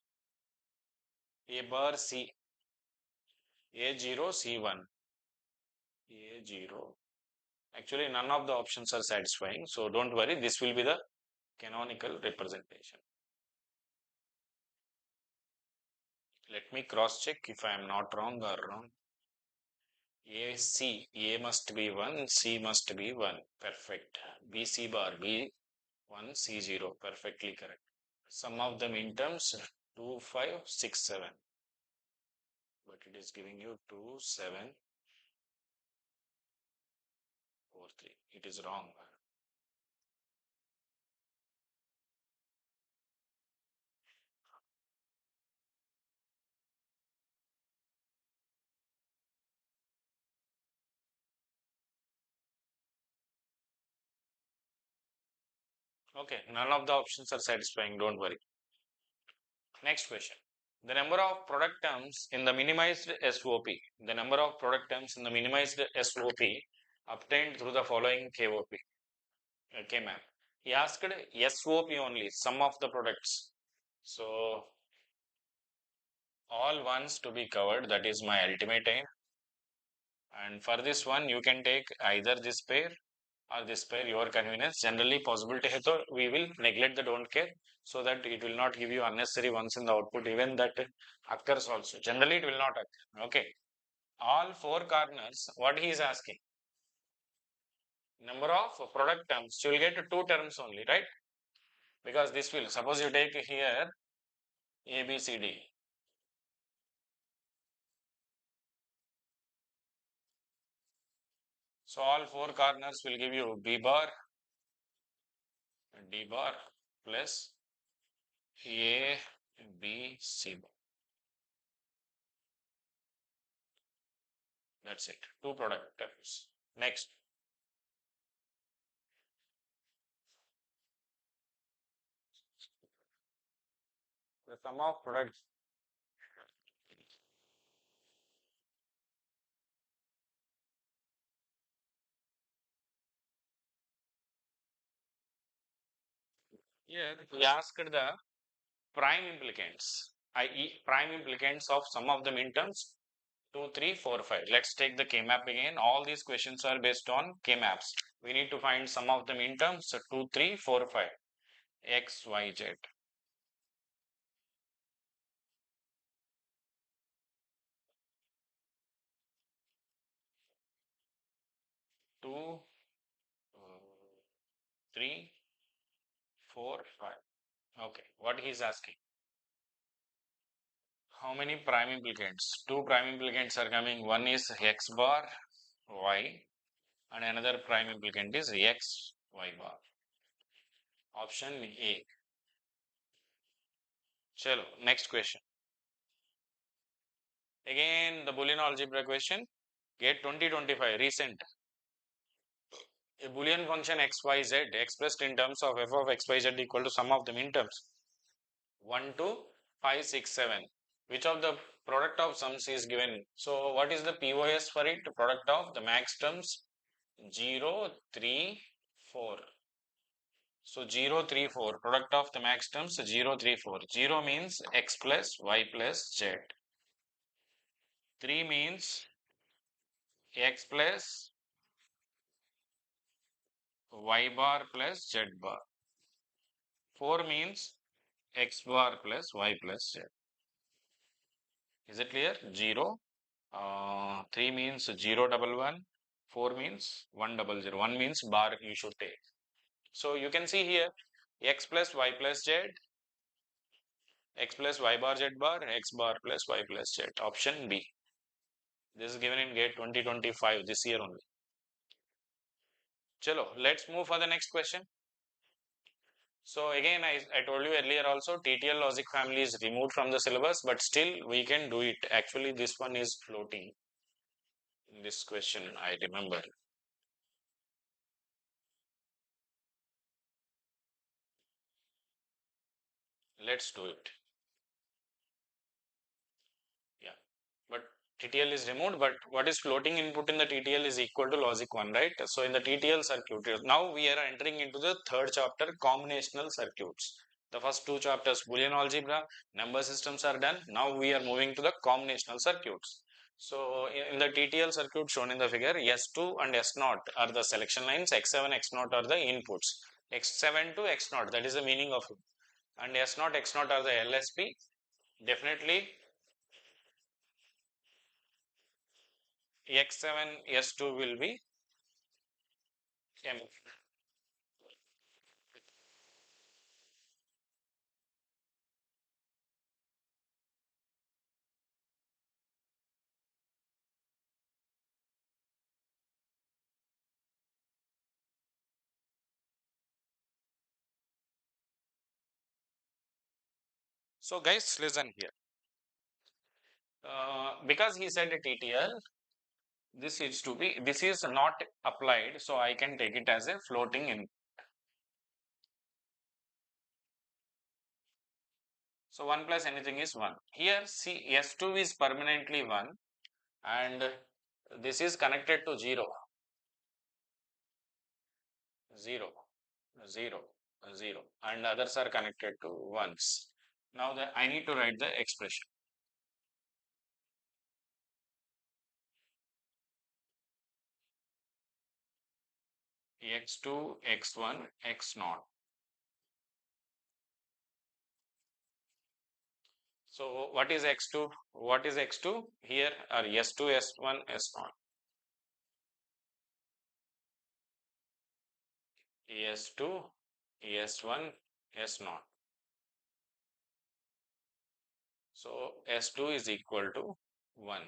A bar, C. A0, C1. A0. Actually, none of the options are satisfying. So don't worry, this will be the canonical representation. Let me cross check if I am not wrong or wrong. AC, A must be 1, C must be 1. Perfect. BC bar, B1, C0. Perfectly correct. Sum of the min terms 2, 5, 6, 7. But it is giving you 2, 7, 4, 3. It is wrong. Okay, none of the options are satisfying. Don't worry. Next question. The number of product terms in the minimized SOP. The number of product terms in the minimized SOP obtained through the following KOP. K-map. He asked SOP only, sum of the products. So, all ones to be covered, that is my ultimate aim. And for this one, you can take either this pair or this pair, your convenience. Generally, possibility hai to we will neglect the don't care so that it will not give you unnecessary ones in the output. Even that occurs also. Generally, it will not occur. Okay. All 4 corners, what he is asking? Number of product terms. You will get 2 terms only, right? Because this will, suppose you take here A, B, C, D. So all 4 corners will give you B bar, D bar plus A, B, C bar. That's it. 2 product terms. Next. The sum of products. Here we asked the prime implicants, i.e. prime implicants of some of the midterms 2, 3, 4, 5. Let's take the K-map again. All these questions are based on K-maps. We need to find some of the midterms 2, 3, 4, 5. X, Y, Z. 2, 3, 4, 5. Okay, what he is asking? How many prime implicants? Two prime implicants are coming. One is X bar Y and another prime implicant is X Y bar. Option A. Chalo, next question. Again, the Boolean algebra question. Get 2025 recent. A Boolean function xyz expressed in terms of f of xyz equal to sum of the minterms 1 to 5, 6, 7. Which of the product of sums is given? So, what is the POS for it? Product of the max terms 0, 3, 4. So 0, 3, 4. Product of the max terms 0, 3, 4. 0 means x plus y plus z. 3 means x plus y bar plus z bar. 4 means x bar plus y plus z. Is it clear? 0. 3 means 0, 1, 4 means 1, 0. 1 means bar you should take. So you can see here x plus y plus z, x plus y bar z bar, x bar plus y plus z. Option B. This is given in GATE 2025 this year only. Chalo, let's move for the next question. So again, I told you earlier also TTL logic family is removed from the syllabus, but still we can do it. Actually, this one is floating. This question I remember. Let's do it. Yeah, but TTL is removed, but what is floating input in the TTL is equal to logic 1, right? So in the TTL circuit, now we are entering into the third chapter, combinational circuits. The first two chapters, Boolean algebra, number systems are done. Now we are moving to the combinational circuits. So in the TTL circuit shown in the figure, S2 and S0 are the selection lines, X7, X0 are the inputs. X7 to X0, that is the meaning of it. And S0, X0 are the LSP. Definitely X7, S2 will be M. So guys, listen here. Because he said TTL, this is to be, this is not applied, so I can take it as a floating in. So 1 plus anything is 1. Here see S2 is permanently 1 and this is connected to 0, 0, 0, 0 and others are connected to 1s. Now I need to write the expression. X2, X1, X0. So what is X2? What is X2? Here are S2, S1, S0. S2, S1, S0. So S2 is equal to 1.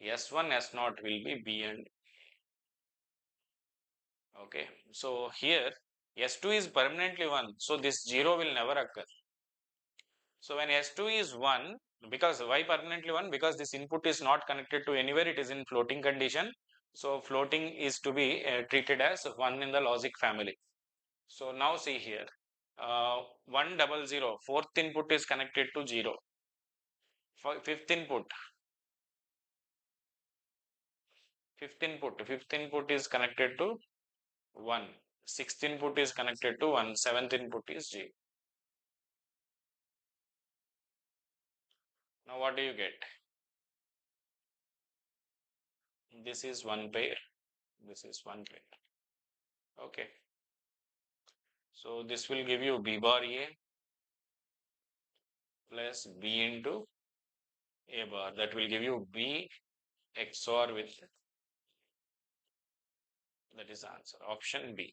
S1, S0 will be B and okay. So here S2 is permanently 1. So this 0 will never occur. So when S2 is 1, because why permanently 1? Because this input is not connected to anywhere, it is in floating condition. So floating is to be treated as 1 in the logic family. So now see here, 100, fourth input is connected to 0. Fifth input, fifth input is connected to 1. Sixth input is connected to 1, seventh input is G. Now what do you get? This is one pair, this is one pair. Okay. So this will give you B bar A plus B into A bar. That will give you B XOR with, that is the answer. Option B.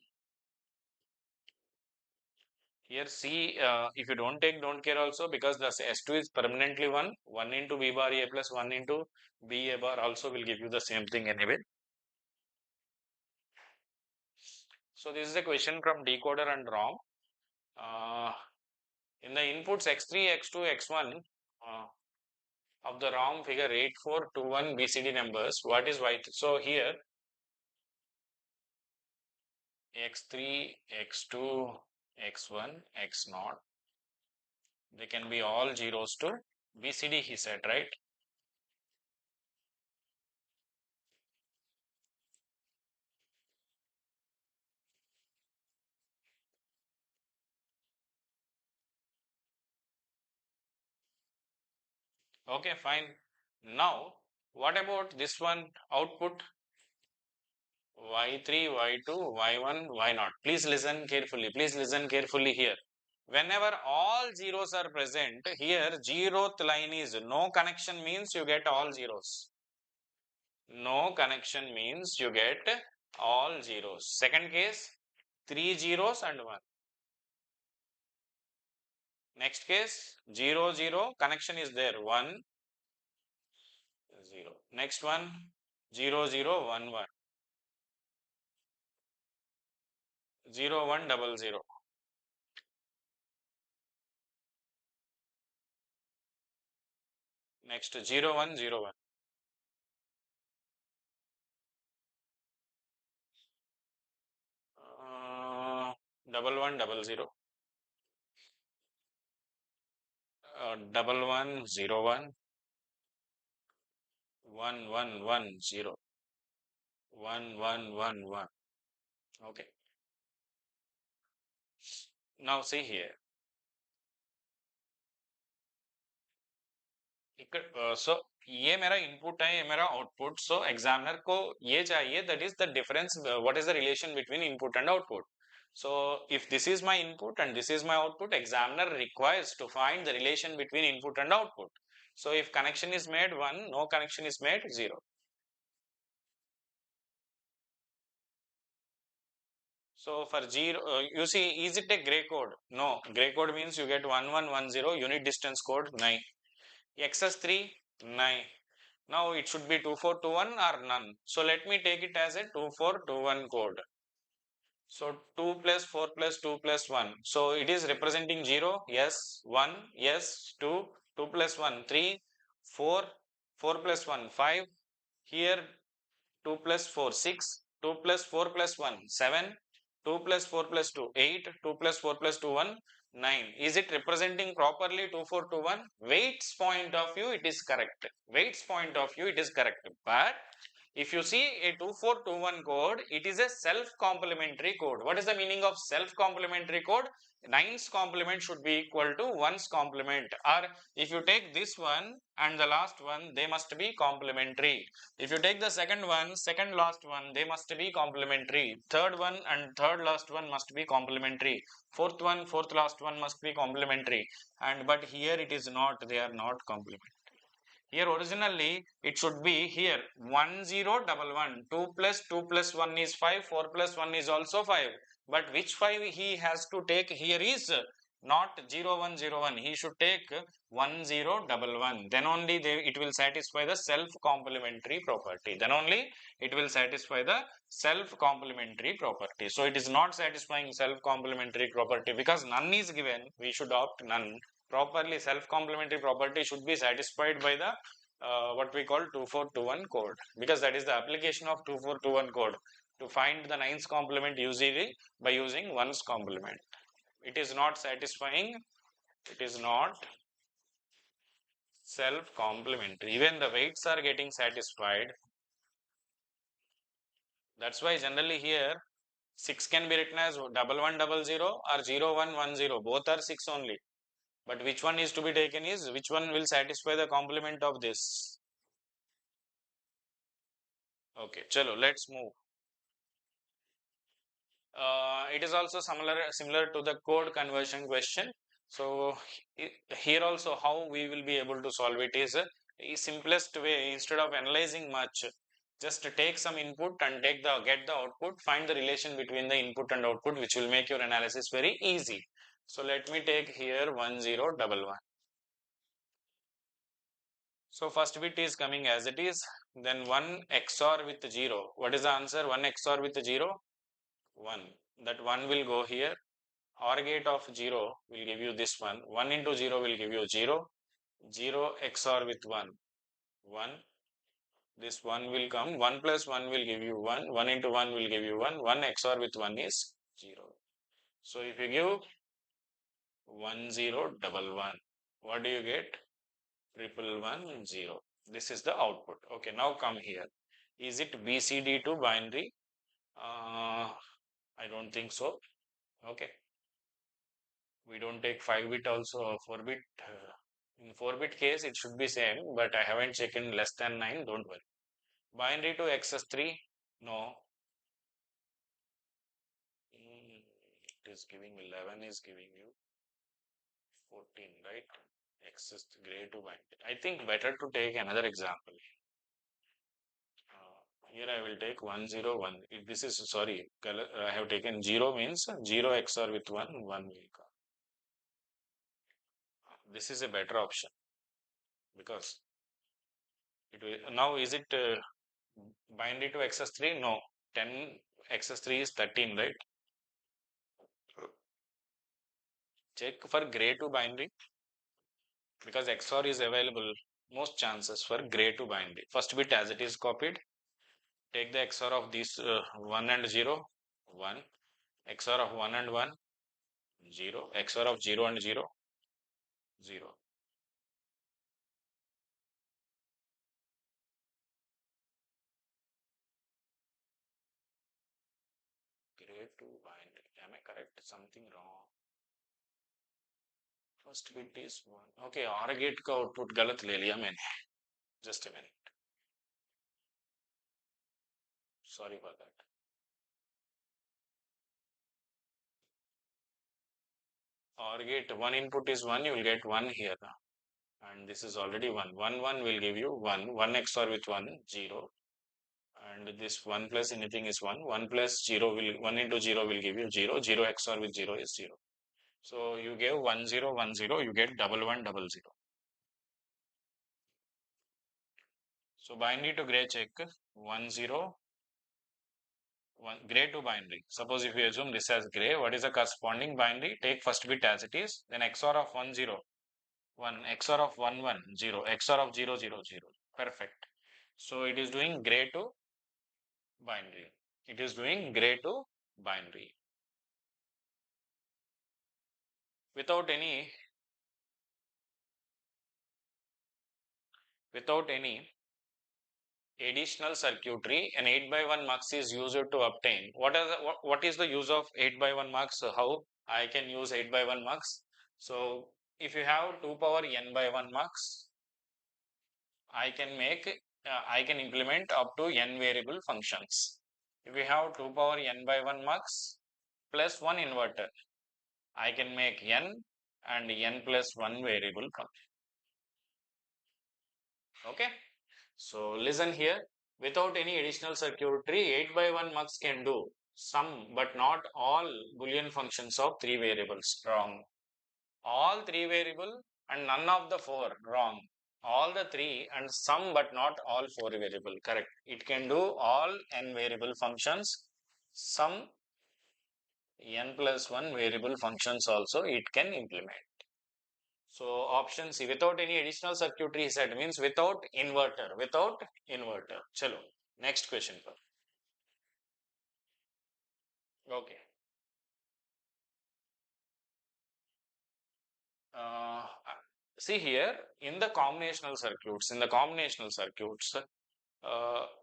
Here C, if you don't take, don't care also, because the S2 is permanently 1. 1 into B bar A plus 1 into B A bar also will give you the same thing anyway. So this is a question from decoder and ROM. In the inputs X3, X2, X1 of the ROM figure 8421 BCD numbers, what is Y3? So here X3, X2, X1, X0, they can be all zeros to BCD, he said, right? Okay, fine. Now, what about this one output? Y3, Y2, Y1, Y0. Please listen carefully. Please listen carefully here. Whenever all zeros are present, here zeroth line is no connection means you get all zeros. No connection means you get all zeros. Second case, 3 zeros and 1. Next case, 0, 0, connection is there, 1, 0. Next one, 0, 0, 1, 1. 0, 1, 0, 0. Next 0, 1, 0, 1. 1, 1, 0, 0. 1, 1, 0, 1. 1, 1, 1, 0. 1, 1, 1, 1. Okay. Now see here. So ये मेरा input है, ये मेरा output. सो examiner को ये चाहिए, that is the difference, what is the relation between input and output. So if this is my input and this is my output, examiner requires to find the relation between input and output. So if connection is made 1, no connection is made 0. So for 0, you see, is it a gray code? No, gray code means you get 1, 1, 1, 0, unit distance code 9. XS3, 9. Now it should be 2421 or none. So let me take it as a 2421 code. So 2 plus 4 plus 2 plus 1. So it is representing 0, yes, 1, yes, 2, 2 plus 1, 3, 4, 4 plus 1, 5. Here 2 plus 4, 6, 2 plus 4 plus 1, 7, 2 plus 4 plus 2, 8, 2 plus 4 plus 2, 1, 9. Is it representing properly 2421? Weights point of view, it is correct. Weights point of view, it is correct. But if you see a 2421 code, it is a self-complementary code. What is the meaning of self-complementary code? 9's complement should be equal to 1's complement. Or if you take this one and the last one, they must be complementary. If you take the second one, second last one, they must be complementary. Third one and third last one must be complementary. Fourth one, fourth last one must be complementary. But here it is not, they are not complementary. Here originally it should be here 1011. 2 plus 2 plus 1 is 5. 4 plus 1 is also 5. But which 5 he has to take here is not 0101. He should take 1011. Then only it will satisfy the self-complementary property. Then only it will satisfy the self-complementary property. So it is not satisfying self-complementary property because none is given. We should opt none. Properly self-complementary property should be satisfied by the what we call 2421 code, because that is the application of 2421 code to find the 9's complement usually by using 1's complement. It is not satisfying, it is not self-complementary. Even the weights are getting satisfied. That's why generally here 6 can be written as 1100 or 0110. Both are 6 only. But which one is to be taken is, which one will satisfy the complement of this? Okay, chalo, let's move. It is also similar to the code conversion question. So here also how we will be able to solve it is simplest way. Instead of analyzing much, just take some input and get the output, find the relation between the input and output, which will make your analysis very easy. So let me take here 1011. So first bit is coming as it is, then 1 XOR with 0. What is the answer? 1 XOR with 0? 1. That 1 will go here. OR gate of 0 will give you this one. 1 into 0 will give you 0. 0 XOR with 1. 1. This 1 will come. 1 plus 1 will give you 1. 1 into 1 will give you 1. 1 XOR with 1 is 0. So if you give 1011, what do you get? 1110. This is the output. Okay, now come here. Is it BCD to binary? I don't think so. Okay. We don't take 5-bit also, 4-bit. In 4-bit case, it should be same, but I haven't checked in less than 9, don't worry. Binary to XS3, no. It is giving 11 is giving you 14, right? XS gray to binary. I think better to take another example. Here I will take 101. If this is, sorry, I have taken 0 means 0 XOR with 1, 1 will come. This is a better option because it will, now is it binary to XS3? No, 10 XS3 is 13, right? Check for gray to binary because XOR is available. Most chances for gray to binary. First bit as it is copied. Take the XOR of these 1 and 0, 1. XOR of 1 and 1, 0. XOR of 0 and 0, 0. Gray to binary. Am I correct? Something wrong. First bit is 1. Okay, OR gate का output गलत ले लिया मैंने. Just a minute. Sorry for that. OR gate, one input is 1, you will get 1 here. And this is already 1. 1, 1 will give you 1. 1 XOR with 1, 0. And this 1 plus anything is 1. 1 plus 0 will, 1 into 0 will give you 0. 0 XOR with 0 is 0. So you gave 1010, you get 1100. So binary to gray check 10 1 gray to binary. Suppose if you assume this as gray, what is the corresponding binary? Take first bit as it is, then XOR of 1 0 1, XOR of 1 1 0, XOR of 0 0 0. Perfect. So it is doing gray to binary. It is doing gray to binary without any additional circuitry. An 8x1 mux is used to obtain. What is the use of 8x1 mux? How I can use 8x1 mux? So if you have 2 power n by 1 mux, I can implement up to n variable functions. If we have 2 power n by 1 mux plus 1 inverter, I can make n and n plus 1 variable function. Okay. So listen here, without any additional circuitry, 8x1 mux can do some but not all Boolean functions of 3 variables. Wrong. All 3 variable and none of the 4. Wrong. All the 3 and some but not all 4 variable. Correct. It can do all n variable functions, some n plus 1 variable functions also it can implement. So option C, without any additional circuitry, he said, means without inverter. Without inverter. Chalo. Next question. Okay. See here in the combinational circuits,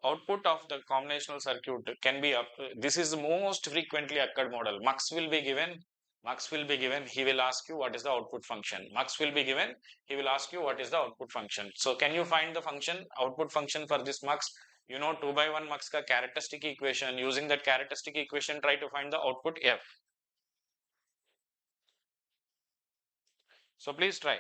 output of the combinational circuit can be up. This is the most frequently occurred model. Mux will be given. Mux will be given. He will ask you what is the output function. Mux will be given. He will ask you what is the output function. So can you find the function, output function for this mux? You know 2 by 1 mux ka characteristic equation. Using that characteristic equation, try to find the output f. So please try.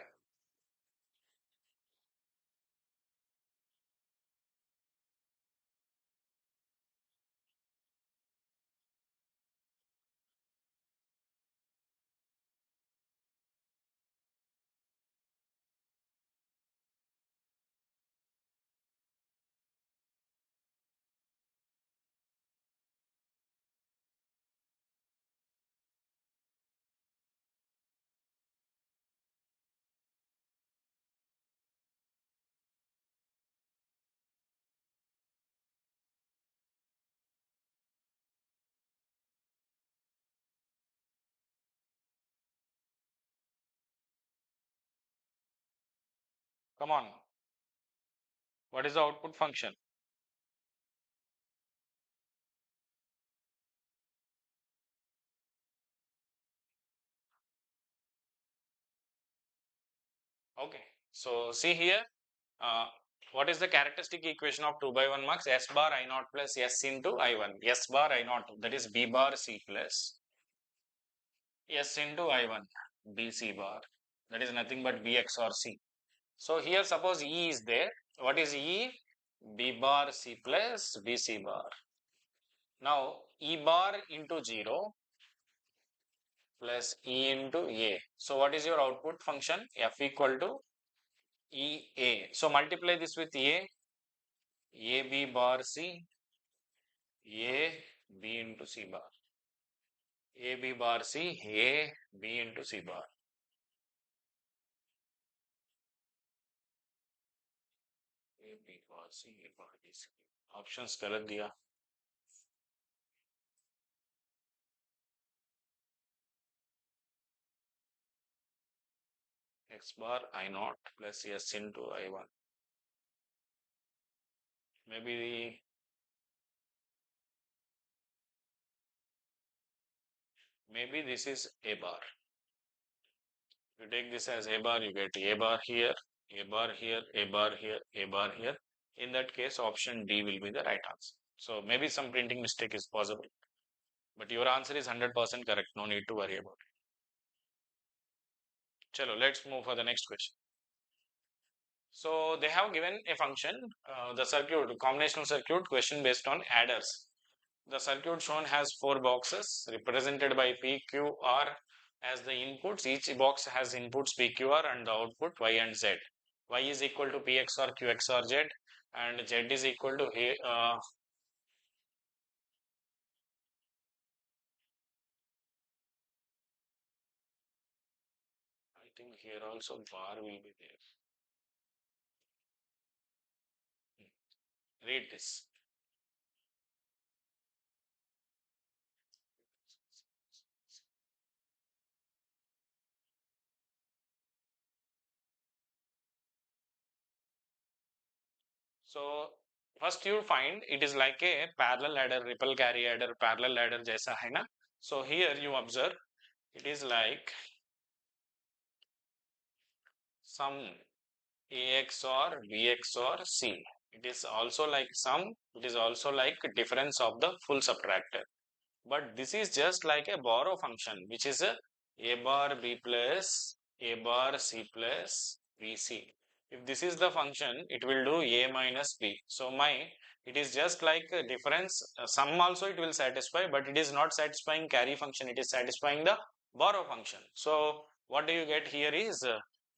Come on. What is the output function? Okay. So see here. Uh, what is the characteristic equation of 2 by 1 mux? S bar I naught plus S into I1. S bar I naught, that is B bar C plus S into I1. B C bar. That is nothing but Bx or C. So here suppose E is there. What is E? B bar C plus BC bar. Now E bar into 0 plus E into A. So what is your output function? F equal to EA. So multiply this with AB bar C, A B into C bar. AB bar C, A B into C bar. AB bar C, A bar B C. Options गलत दिया. X bar I naught plus S into I1. Maybe this is A bar. You take this as A bar, you get A bar here, A bar here, A bar here, A bar here. In that case, option D will be the right answer. So maybe some printing mistake is possible, but your answer is 100% correct. No need to worry about it. Chalo, let's move for the next question. So they have given a function, the circuit, combinational circuit question based on adders. The circuit shown has 4 boxes represented by P, Q, R as the inputs. Each box has inputs P, Q, R and the output Y and Z. Y is equal to P XOR Q XOR Z and Z is equal to I think here also bar will be there. Read this. So first you find it is like a parallel ladder, ripple carry adder, parallel ladder jaisa hai na. So here you observe it is like some AX or BX or C. It is also like sum, it is also like difference of the full subtractor. But this is just like a borrow function, which is a bar B plus A bar C plus BC. If this is the function, it will do A minus B. So it is just like a difference. Sum also it will satisfy, but it is not satisfying carry function. It is satisfying the borrow function. So what do you get here is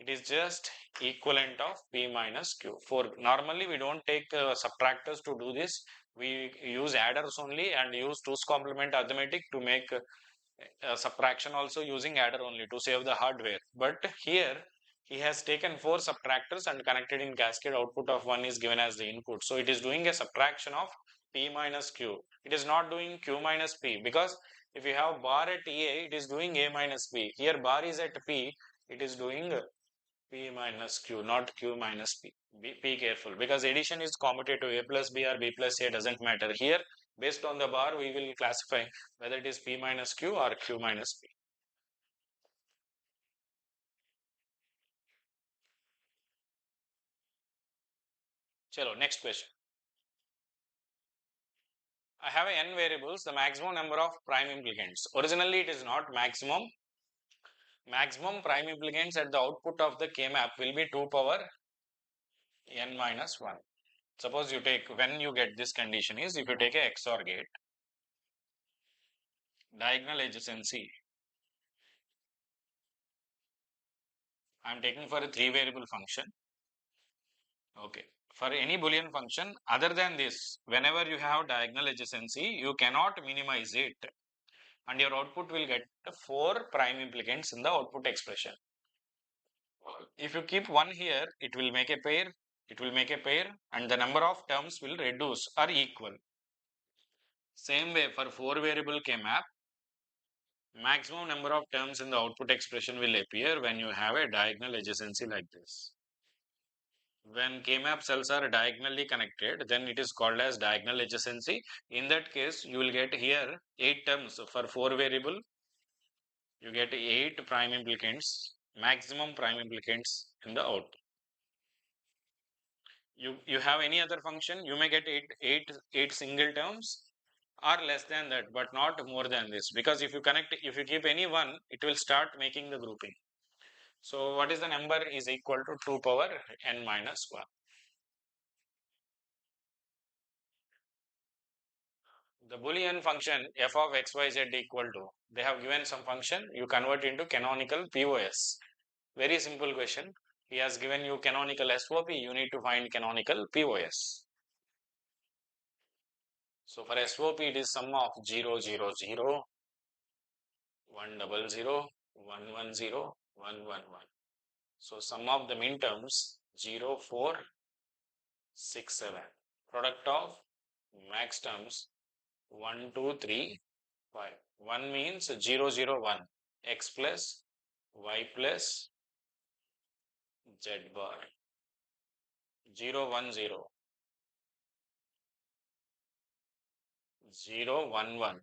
it is just equivalent of P minus Q. For normally we don't take subtractors to do this. We use adders only and use 2's complement arithmetic to make subtraction also using adder only to save the hardware. But here he has taken 4 subtractors and connected in cascade. Output of 1 is given as the input. So it is doing a subtraction of P minus Q. It is not doing Q minus P, because if you have bar at A, it is doing A minus B. Here bar is at P, it is doing P minus Q, not Q minus P. Be careful, because addition is commutative. A plus B or B plus A doesn't matter. Here, based on the bar, we will classify whether it is P minus Q or Q minus P. Chalo, next question. I have n variables, the maximum number of prime implicants. Originally, it is not maximum. Maximum prime implicants at the output of the K-map will be 2 power n minus 1. Suppose you take, when you get this condition is, if you take a XOR gate, diagonal adjacency, I am taking for a 3 variable function. Okay. For any Boolean function other than this, whenever you have diagonal adjacency, you cannot minimize it, and your output will get 4 prime implicants in the output expression. If you keep 1 here, it will make a pair, and the number of terms will reduce or equal. Same way for 4 variable K-map, maximum number of terms in the output expression will appear when you have a diagonal adjacency like this. When K-map cells are diagonally connected, then it is called as diagonal adjacency. In that case, you will get here 8 terms for 4 variable. You get 8 prime implicants, maximum prime implicants in the output. You have any other function, you may get 8 single terms or less than that, but not more than this, because if you keep any one, it will start making the grouping. So what is the number is equal to 2 power n minus 1. The Boolean function f of xyz equal to, they have given some function, you convert into canonical POS. Very simple question. He has given you canonical SOP, you need to find canonical POS. So for SOP, it is sum of 0, 0, 0, 1, 0, 0, 1, 1, 0, 1, 1, 1. So sum of the min terms 0, 4, 6, 7. Product of max terms 1, 2, 3, 5. 1 means 0, 0, 1. X plus Y plus Z bar. 0, 1, 0. 0, 1, 1.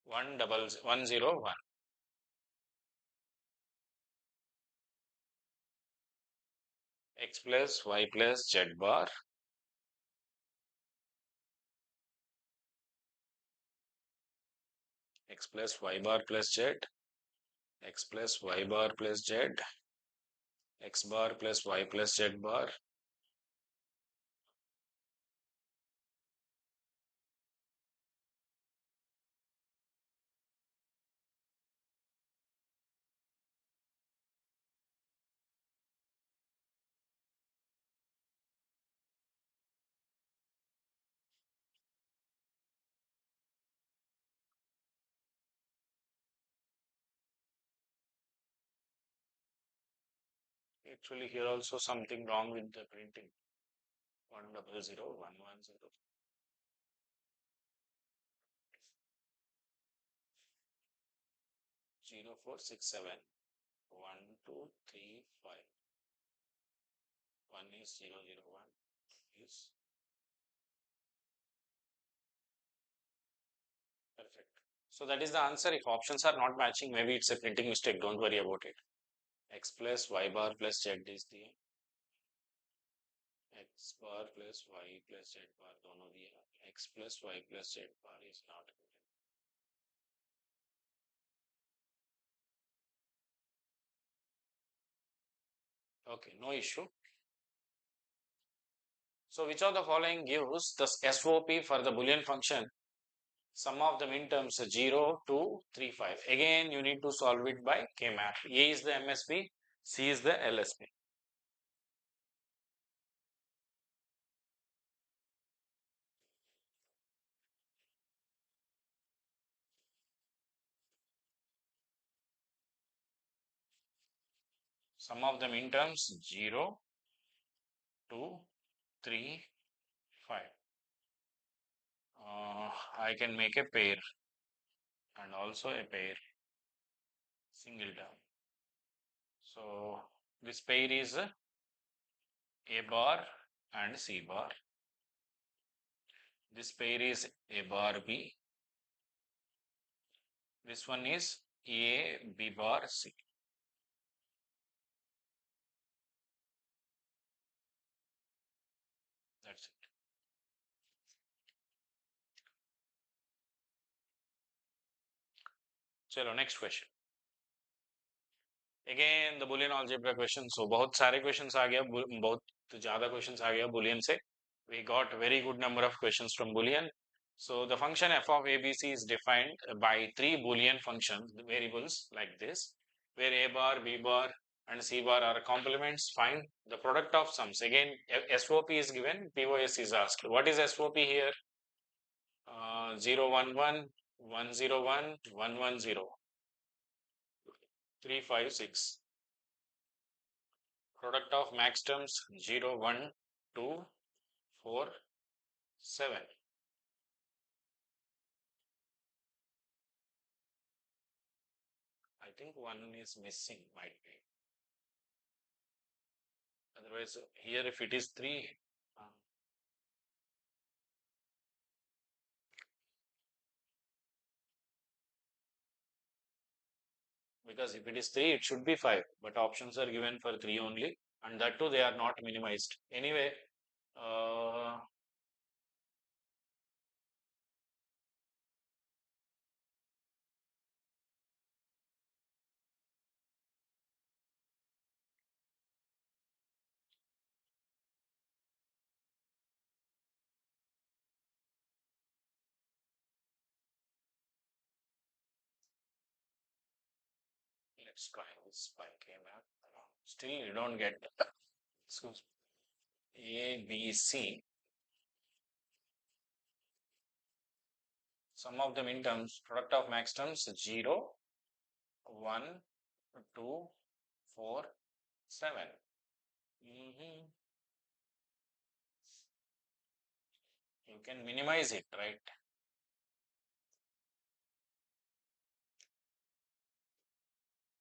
1, 1, 0, 1. X plus Y plus Z bar. X plus Y bar plus Z. X plus Y bar plus Z. X bar plus Y plus Z bar. Actually, here also something wrong with the printing. 1, 0, 0, 1, 1, 0. 0, 4, 6, 7. 1, 2, 3, 5. 1 is 0, 0, 1 is perfect. So that is the answer. If options are not matching, maybe it's a printing mistake. Don't worry about it. X plus Y bar plus Z is the X bar plus Y plus Z bar. दोनों दिया. X plus Y plus Z bar is not given. Okay, no issue. So which of the following gives the SOP for the Boolean function? Sum of the min terms 0, 2, 3, 5. Again, you need to solve it by K-map. A is the MSB, C is the LSB. Sum of the min terms 0, 2, 3, 5. I can make a pair and also a pair. single term. So this pair is A bar and C bar. This pair is A bar B. This one is A B bar C. That's it. चलो next question. Again the Boolean algebra question. So बहुत सारे questions आ गया, बहुत ज़्यादा questions आ गया Boolean से. We got very good number of questions from Boolean. So the function f of ABC is defined by three Boolean functions variables like this, where A bar, B bar, and C bar are complements. Find the product of sums. Again, SOP is given, POS is asked. What is SOP here? 0, 1, 1, 1, 0, 1, 1, 1, 0, 3, 5, 6. Product of max terms 0, 1, 2, 4, 7. I think one is missing, might be. Otherwise, here if it is 3, because if it is 3, it should be 5, but options are given for 3 only, and that too they are not minimized. Anyway, let's try this PYQ map. Still you don't get, excuse me, A, B, C. Sum of the min terms, product of max terms 0, 1, 2, 4, 7. You can minimize it, right?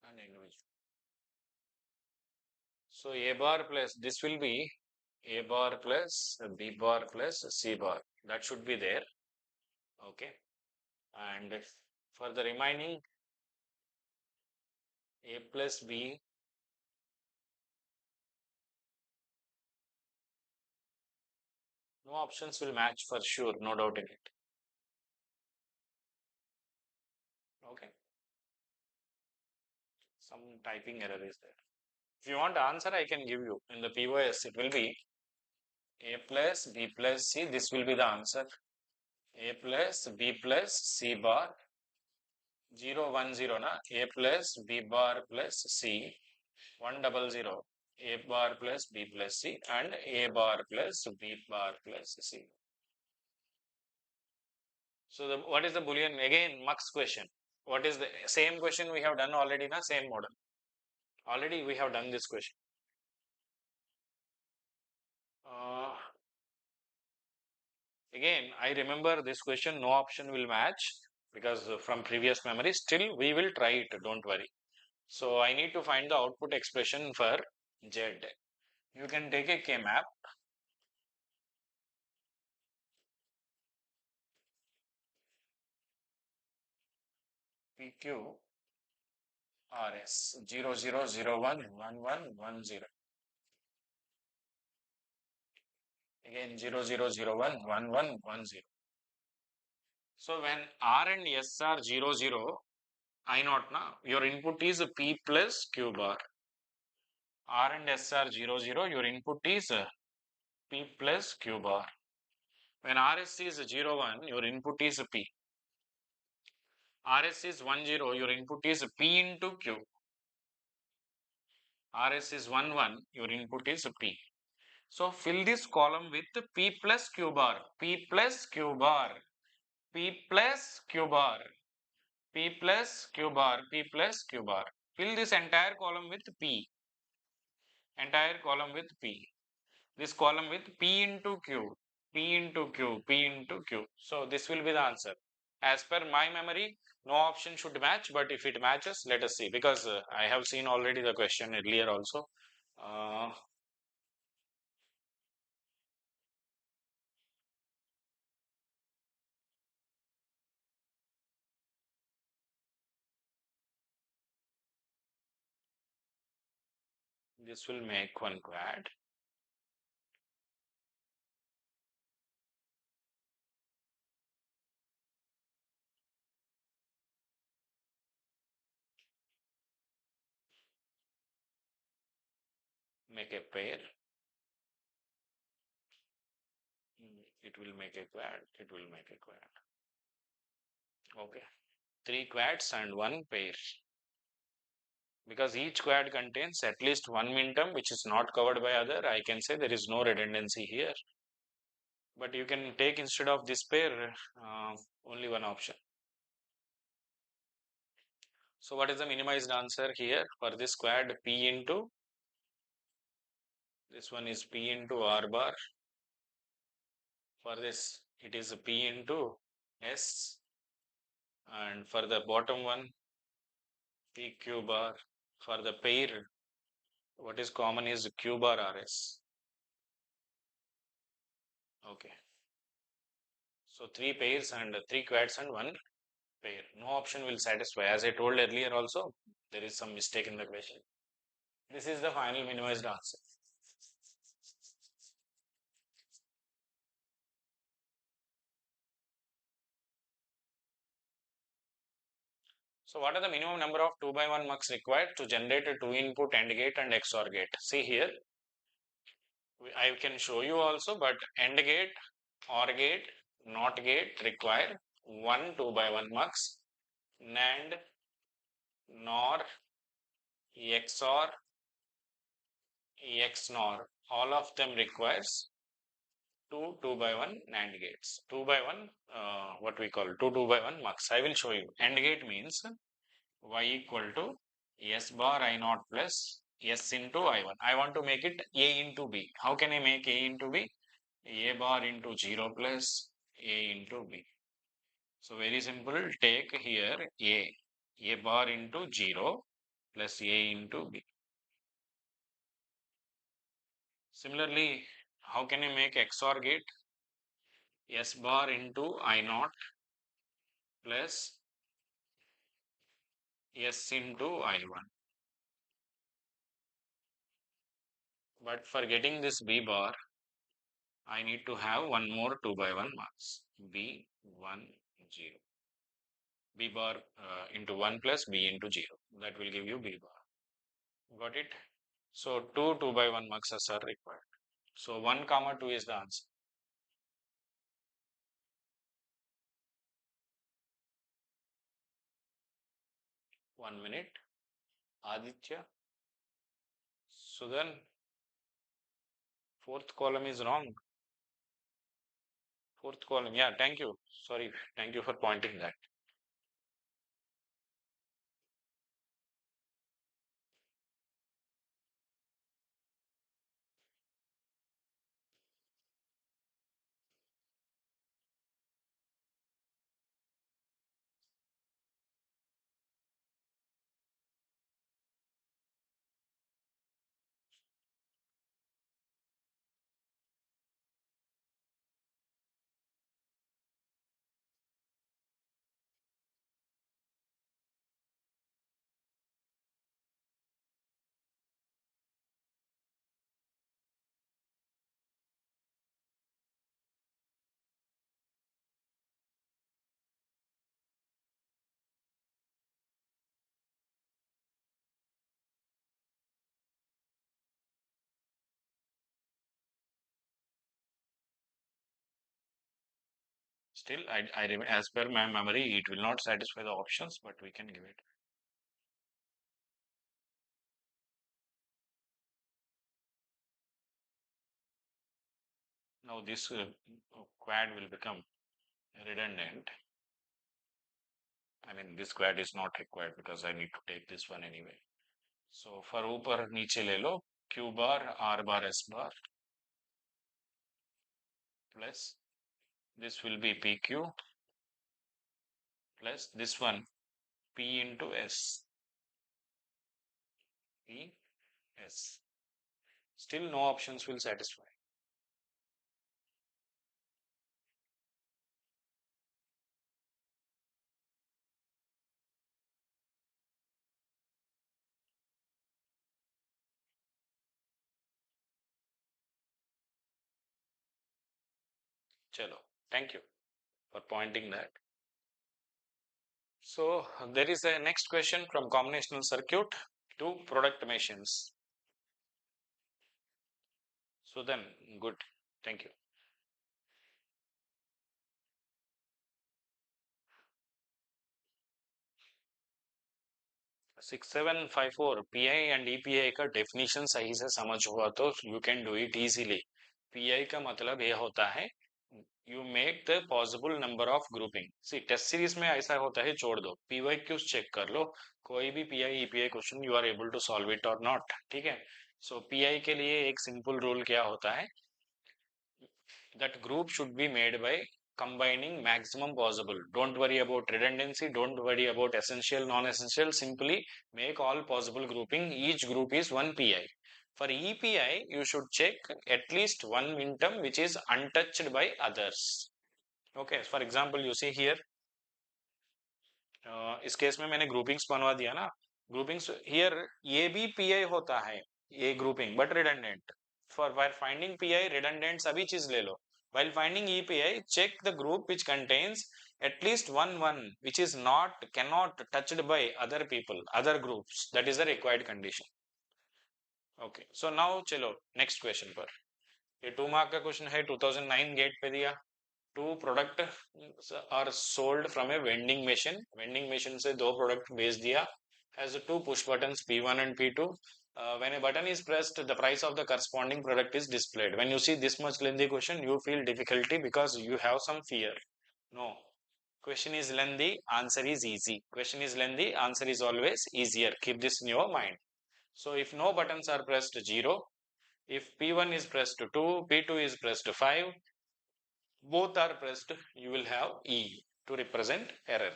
And individual. So A bar plus, this will be A bar plus B bar plus C bar. That should be there. Okay. And for the remaining A plus B, no options will match for sure, no doubt in it. Okay. Some typing error is there. If you want the answer, I can give you. In the POS, it will be A plus B plus C. This will be the answer. A plus B plus C bar 0, 1, 0 na. A plus B bar plus C 100, A bar plus B plus C and A bar plus B bar plus C. So what is the Boolean? Again, Mux question. What is the same question we have done already na? Same model. Already we have done this question. Again, I remember this question, no option will match because from previous memory. Still, we will try it, don't worry. So I need to find the output expression for Z. You can take a K-map. PQ RS 0, 0, 0, 1, 1, 1, 1, 0. Again 0, 0, 0, 1, 1, 1, 1, 0. So when R and S are 0, 0, I naught na, your input is P plus Q bar. R and S are 0, 0, your input is P plus Q bar. When RS is 0, 1, your input is P. RS is 1, 0, your input is P into Q. RS is 1, 1, your input is P. So fill this column with P plus Q bar, P plus Q bar, P plus Q bar, P plus Q bar, P plus Q bar. Fill this entire column with P. Entire column with P. This column with P into Q, P into Q, P into Q. So this will be the answer. As per my memory, No option should match, but if it matches, let us see, because I have seen already the question earlier also. Uh, this will make one quad. Make a pair. It will make a quad. It will make a quad. Okay. 3 quads and 1 pair. Because each quad contains at least one minterm which is not covered by other, I can say there is no redundancy here. But you can take instead of this pair only one option. So what is the minimized answer here for this quad? P into, this one is P into R bar. For this it is P into S, and for the bottom one PQ bar. For the pair, what is common is Q bar RS. Okay. So 3 pairs and 3 quads and 1 pair. No option will satisfy. As I told earlier also, there is some mistake in the question. This is the final minimized answer. So what are the minimum number of 2 by 1 mux required to generate a 2-input AND gate and XOR gate? See here, I can show you also, but AND gate, OR gate, NOT gate require one 2 by 1 mux. NAND, NOR, XOR, XNOR, all of them requires two 2 by 1 NAND gates. 2 by 1, what we call 2 by 1 mux. I will show you. AND gate means y equal to S bar I naught plus S into I1. I want to make it A into B. How can I make A into B? A bar into 0 plus A into B. So very simple, take here A bar into 0 plus A into B. Similarly, how can I make XOR gate? S bar into I naught plus S into I1. But for getting this B bar, I need to have one more 2 by 1 marks. B1 0. B bar into 1 plus B into 0. That will give you B bar. Got it? So two 2 by 1 marks are required. So 1 comma 2 is the answer. 1 minute. Aditya. So then fourth column is wrong. Fourth column. Yeah, thank you. Sorry. Thank you for pointing that. Still, as per my memory, it will not satisfy the options, but we can give it. Now this quad will become redundant. I mean, this quad is not required because I need to take this one anyway. So for ऊपर नीचे ले लो Q bar R bar S bar plus this will be PQ plus this one P into S. P, S. Still no options will satisfy. Chalo. Thank you for pointing that. So there is a next question from combinational circuit to product machines. So then, good. Thank you. 6754 PI and EPI का definition सही से समझ हुआ तो you can do it easily. PI का मतलब ये होता है you make the possible number of grouping. See test series में ऐसा होता है छोड़ दो PYQs check कर लो कोई भी PI EPI question you are able to solve it or not. ठीक है. So PI के लिए एक simple rule क्या होता है that group should be made by combining maximum possible. Don't worry about redundancy, don't worry about essential, non-essential, simply make all possible grouping. Each group is one PI. For EPI, you should check at least one minterm which is untouched by others. Okay, for example, you see here, इस case में मैंने groupings बनवा दिया ना, groupings here ये भी PI होता है, ये grouping, but redundant. For while finding PI, redundant सभी चीज ले लो. While finding EPI, check the group which contains at least one which is cannot touched by other people, other groups. That is the required condition. Okay. So now चलो next question पर. ये 2 mark का question है 2009 gate पे दिया. Two product are sold from a vending machine. Vending machine से दो product बेच दिया. Has two push buttons P1 and P2. When a button is pressed, the price of the corresponding product is displayed. When you see this much lengthy question, you feel difficulty because you have some fear. No. Question is lengthy, answer is easy. Question is lengthy, answer is always easier. Keep this in your mind. So if no buttons are pressed 0, if P1 is pressed 2, P2 is pressed 5, both are pressed, you will have E to represent error.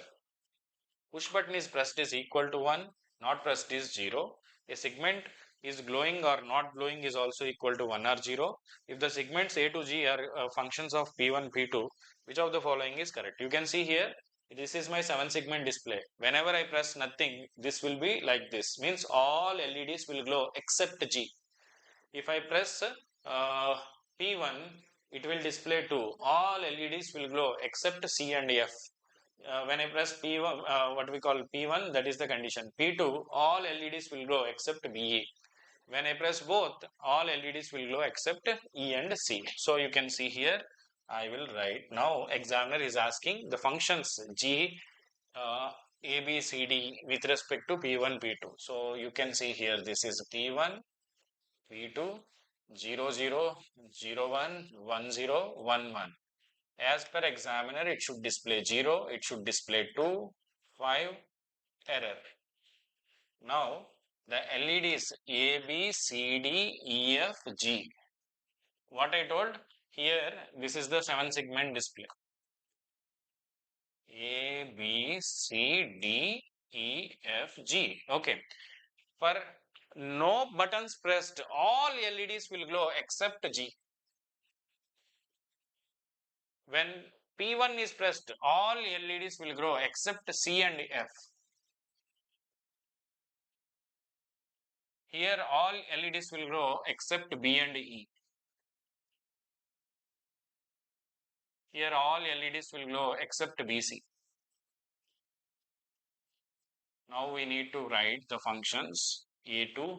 Push button is pressed is equal to 1, not pressed is 0. A segment is glowing or not glowing is also equal to 1 or 0. If the segments A to G are functions of P1, P2, which of the following is correct? You can see here, this is my 7 segment display. Whenever I press nothing, this will be like this. Means all LEDs will glow except G. If I press P1, it will display 2. All LEDs will glow except C and F. When I press P1, what we call P1, that is the condition. P2, all LEDs will glow except BE. When I press both, all LEDs will glow except E and C. So you can see here, I will write. Now, examiner is asking the functions G, A, B, C, D with respect to P1, P2. So you can see here, this is P1, P2, 0, 0, 0, 1, 1, 0, 1, 1. As per examiner, it should display 0, it should display 2, 5, error. Now, the LEDs A, B, C, D, E, F, G. What I told here, this is the 7 segment display. A, B, C, D, E, F, G. Okay. For no buttons pressed, all LEDs will glow except G. When P1 is pressed, all LEDs will glow except C and F. Here all LEDs will glow except B and E. Here all LEDs will glow except BC. Now we need to write the functions A2,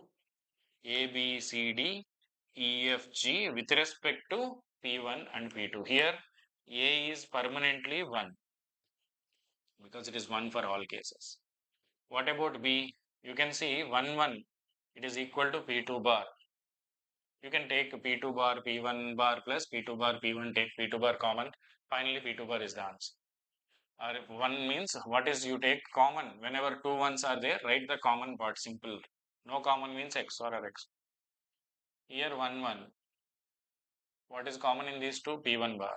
A, B, C, D, E, F, G with respect to P1 and P2. Here A is permanently 1 because it is 1 for all cases. What about B? You can see 1, 1. It is equal to P2 bar. You can take P2 bar, P1 bar plus P2 bar, P1, take P2 bar common. Finally, P2 bar is the answer. Or if 1 means what is you take common. Whenever two ones are there, write the common part, simple. No common means X or X. Here 1, 1. What is common in these two? P1 bar.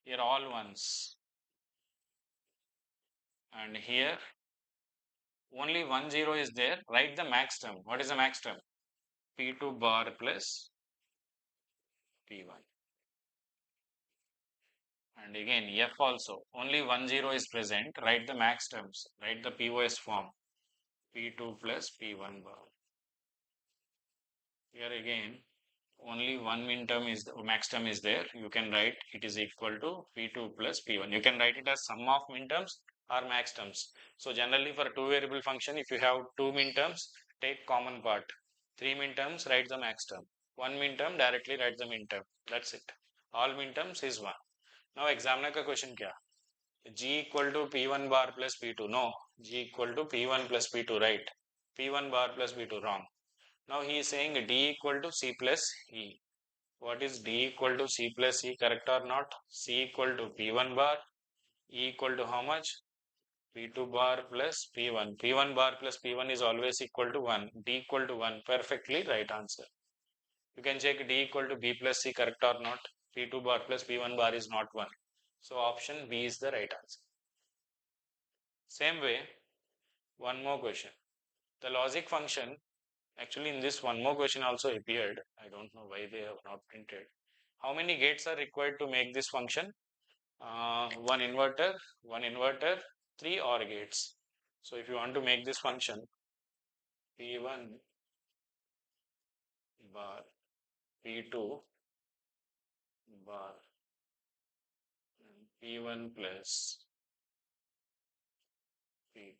Here all ones. and here only one zero is there. Write the max term. What is the max term? P2 bar plus P1. And again F also only one zero is present. Write the max terms. Write the POS form. P2 plus P1 bar. Here again only one min term is max term is there. You can write it is equal to P2 plus P1. You can write it as sum of min terms or max terms. So generally for a two variable function, if you have two min terms, take common part. Three min terms, write the max term. One min term, directly write the min term. That's it. All min terms is one. Now examiner ka question kya? G equal to P1 bar plus P2. No, G equal to P1 plus P2, right? P1 bar plus P2, wrong. Now he is saying D equal to C plus E. What is D equal to C plus E, correct or not? C equal to P1 bar, E equal to how much? P2 bar plus P1. P1 bar plus P1 is always equal to 1. D equal to 1. Perfectly right answer. You can check D equal to B plus C, correct or not? P2 bar plus P1 bar is not 1. So option B is the right answer. Same way, one more question. The logic function, actually in this one more question also appeared. I don't know why they have not printed. How many gates are required to make this function? One inverter, three OR gates. So if you want to make this function P1 bar, P2 bar, and P1 plus P2.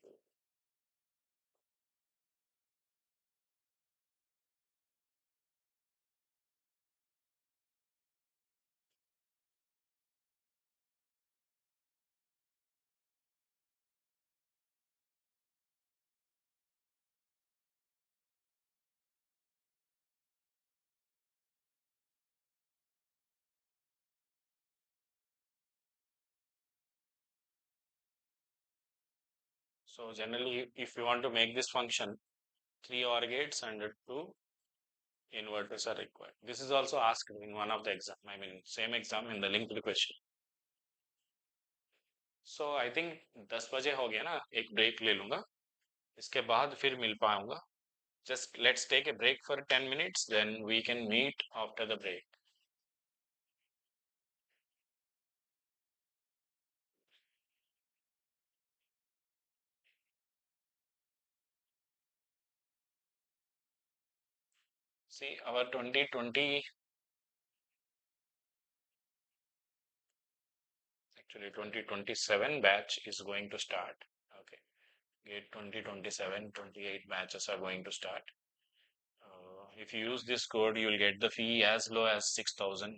So generally, if you want to make this function, three OR gates and two inverters are required. This is also asked in one of the exam. I mean, same exam in the linked question. So I think 10 बजे हो गया ना, एक break ले लूंगा, इसके बाद फिर मिल पाऊंगा. Just let's take a break for 10 minutes, then we can meet after the break. See, our 2020, actually 2027 batch is going to start. Okay, Gate 2027, 28 batches are going to start. If you use this code, you will get the fee as low as 6,001.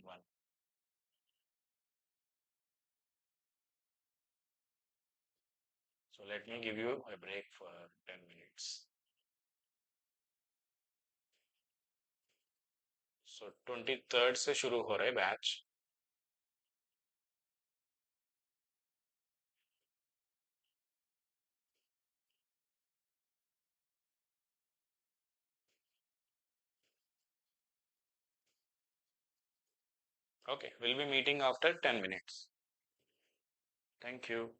So let me give you a break for 10 minutes. So 23rd से शुरू हो रहा है batch. Okay, we'll be meeting after 10 minutes. Thank you.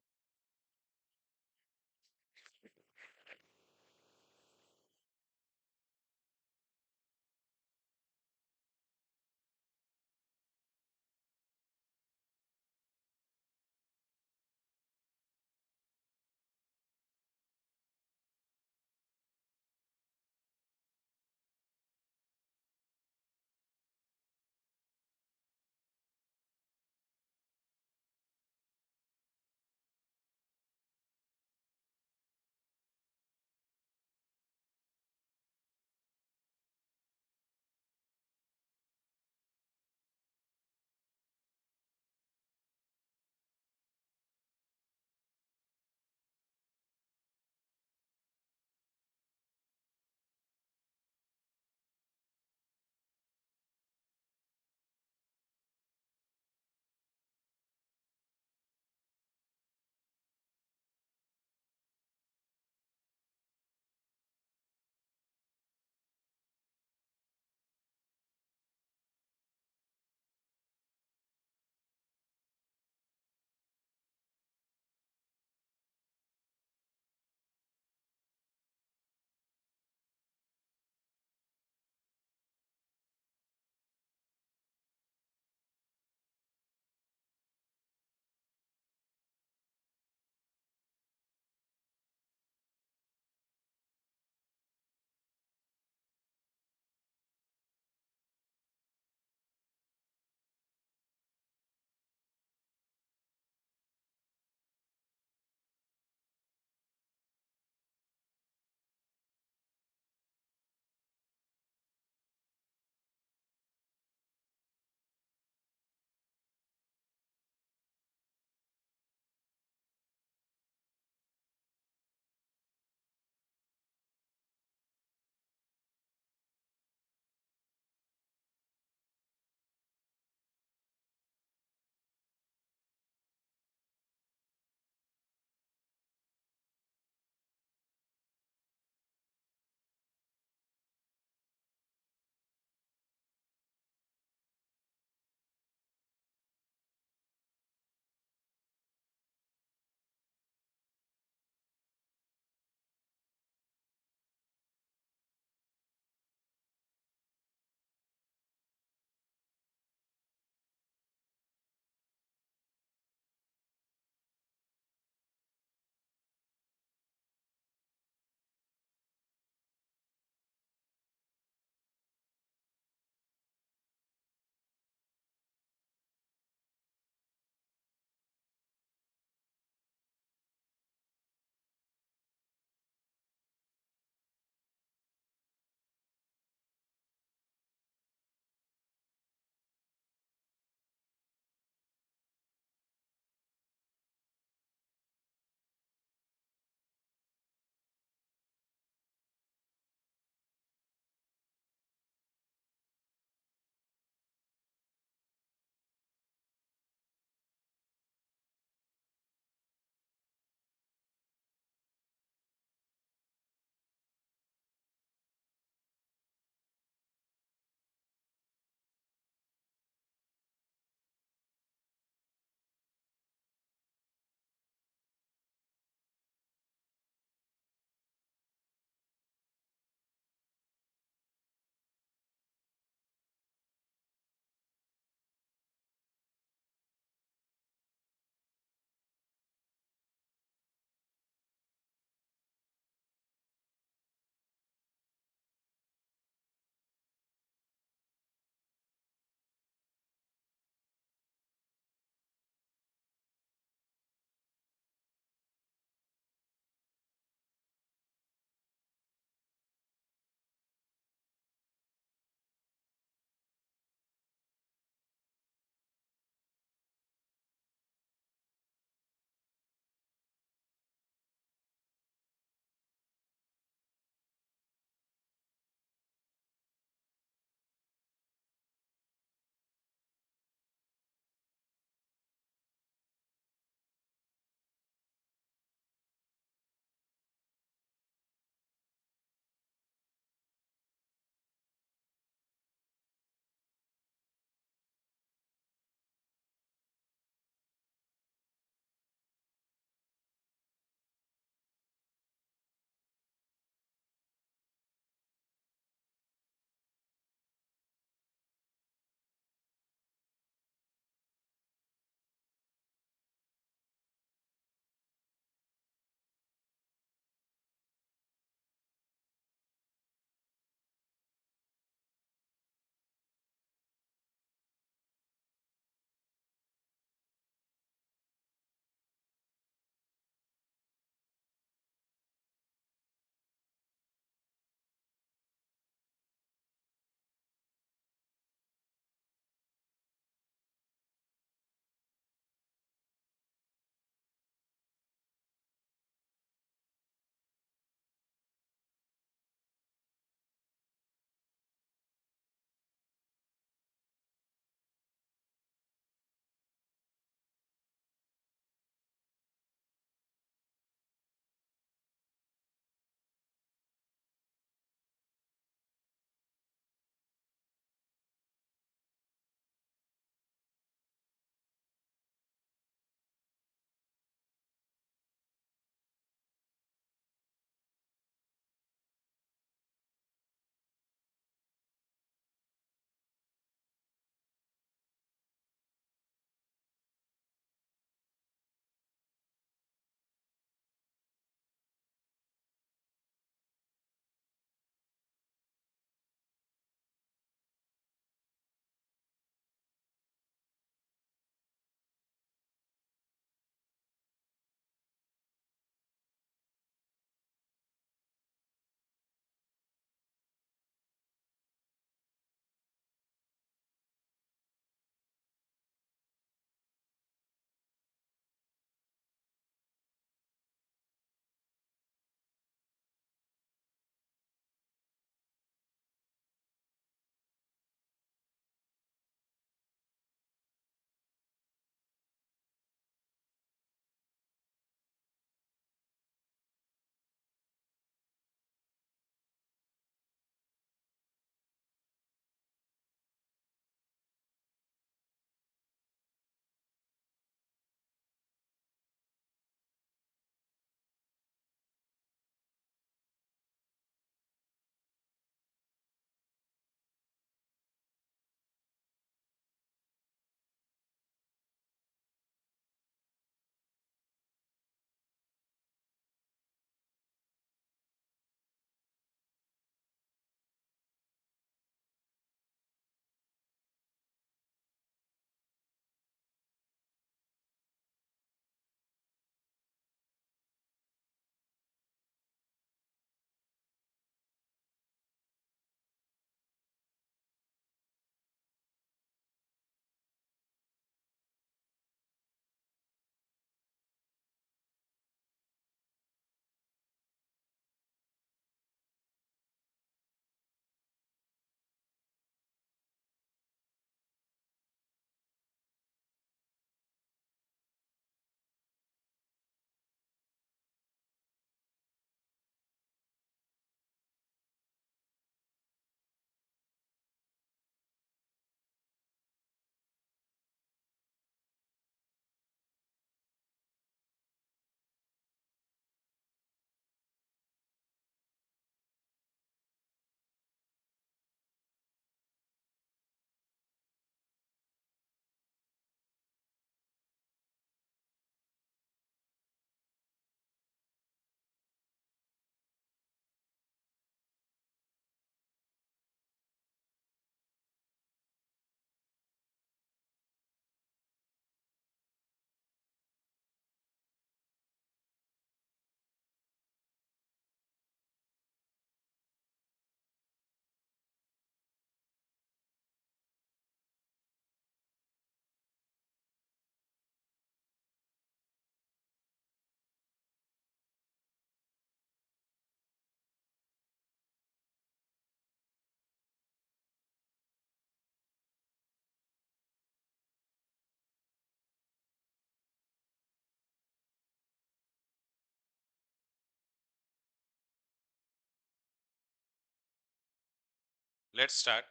let's start.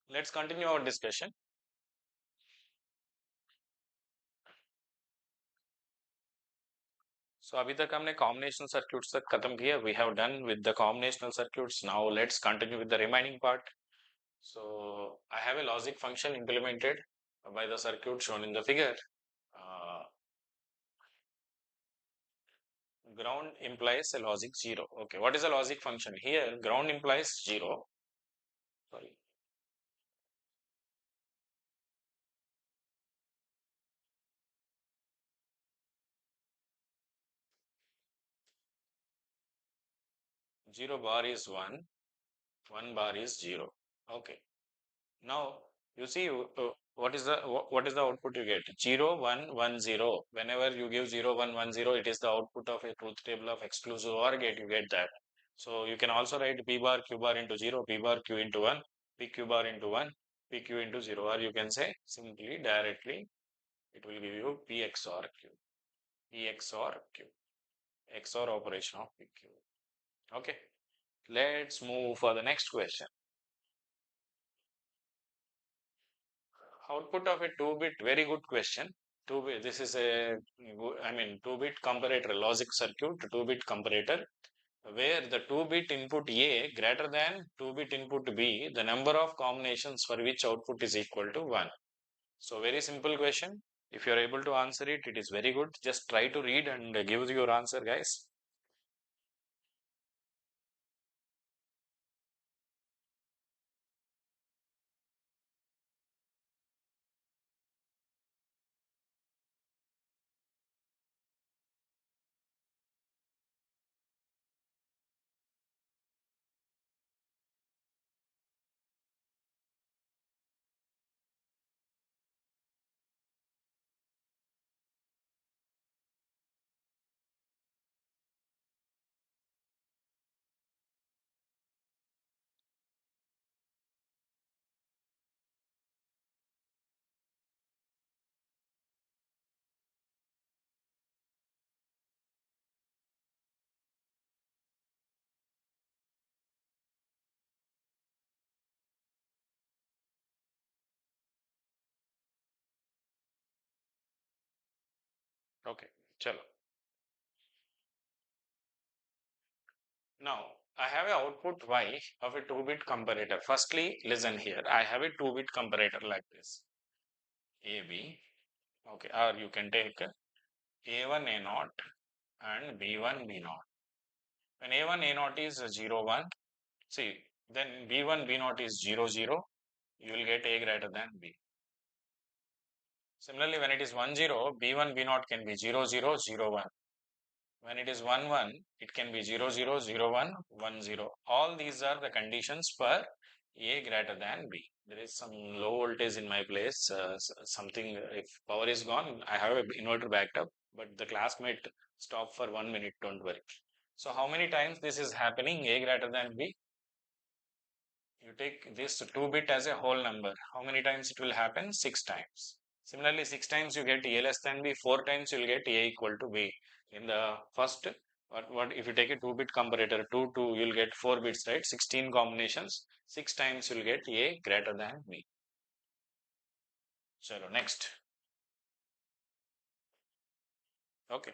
Let's continue our discussion. So अभी तक हमने combinational circuits तक खत्म किया. We have done with the combinational circuits. Now let's continue with the remaining part. So I have a logic function implemented by the circuit shown in the figure. Uh, Ground implies a logic 0. Okay, what is a logic function? Here ground implies 0. Sorry. 0 bar is 1, 1 bar is 0. Okay. Now you see what is the output you get? 0 1 1 0. Whenever you give 0 1 1 0, it is the output of a truth table of exclusive OR gate. You get that. So you can also write P bar Q bar into 0, P bar Q into 1, PQ bar into 1, PQ into 0, or you can say simply directly it will give you P XOR Q, P XOR Q, XOR operation of PQ. Okay, let's move for the next question. Output of a 2-bit, very good question. 2-bit, this is a, I mean, 2-bit comparator, logic circuit, 2-bit comparator, where the 2-bit input A greater than 2-bit input B, the number of combinations for which output is equal to 1. So very simple question. If you are able to answer it, it is very good. Just try to read and give your answer, guys. Okay, chalo. Now, I have an output Y of a 2-bit comparator. Firstly, listen here. I have a 2-bit comparator like this. AB, okay, or you can take A1 A0 and B1 B0. When A1 A0 is 0 1, see, then B1 B0 is 0 0, you will get A greater than B. Similarly, when it is 1 0, B1 B0 can be 0 0 0 1. When it is 1 1, it can be 0 0 0 1 1 0. All these are the conditions for A greater than B. There is some low voltage in my place. Something, if power is gone, I have an inverter backed up, but the classmate stop for 1 minute. Don't worry. So how many times this is happening? A greater than B. You take this 2-bit as a whole number. How many times it will happen? 6 times. Similarly, 6 times you get A less than B, 4 times you will get A equal to B. In the first, what if you take a 2-bit comparator, 2, 2, you'll get 4 bits, right? 16 combinations. 6 times you'll get A greater than B. So next. Okay.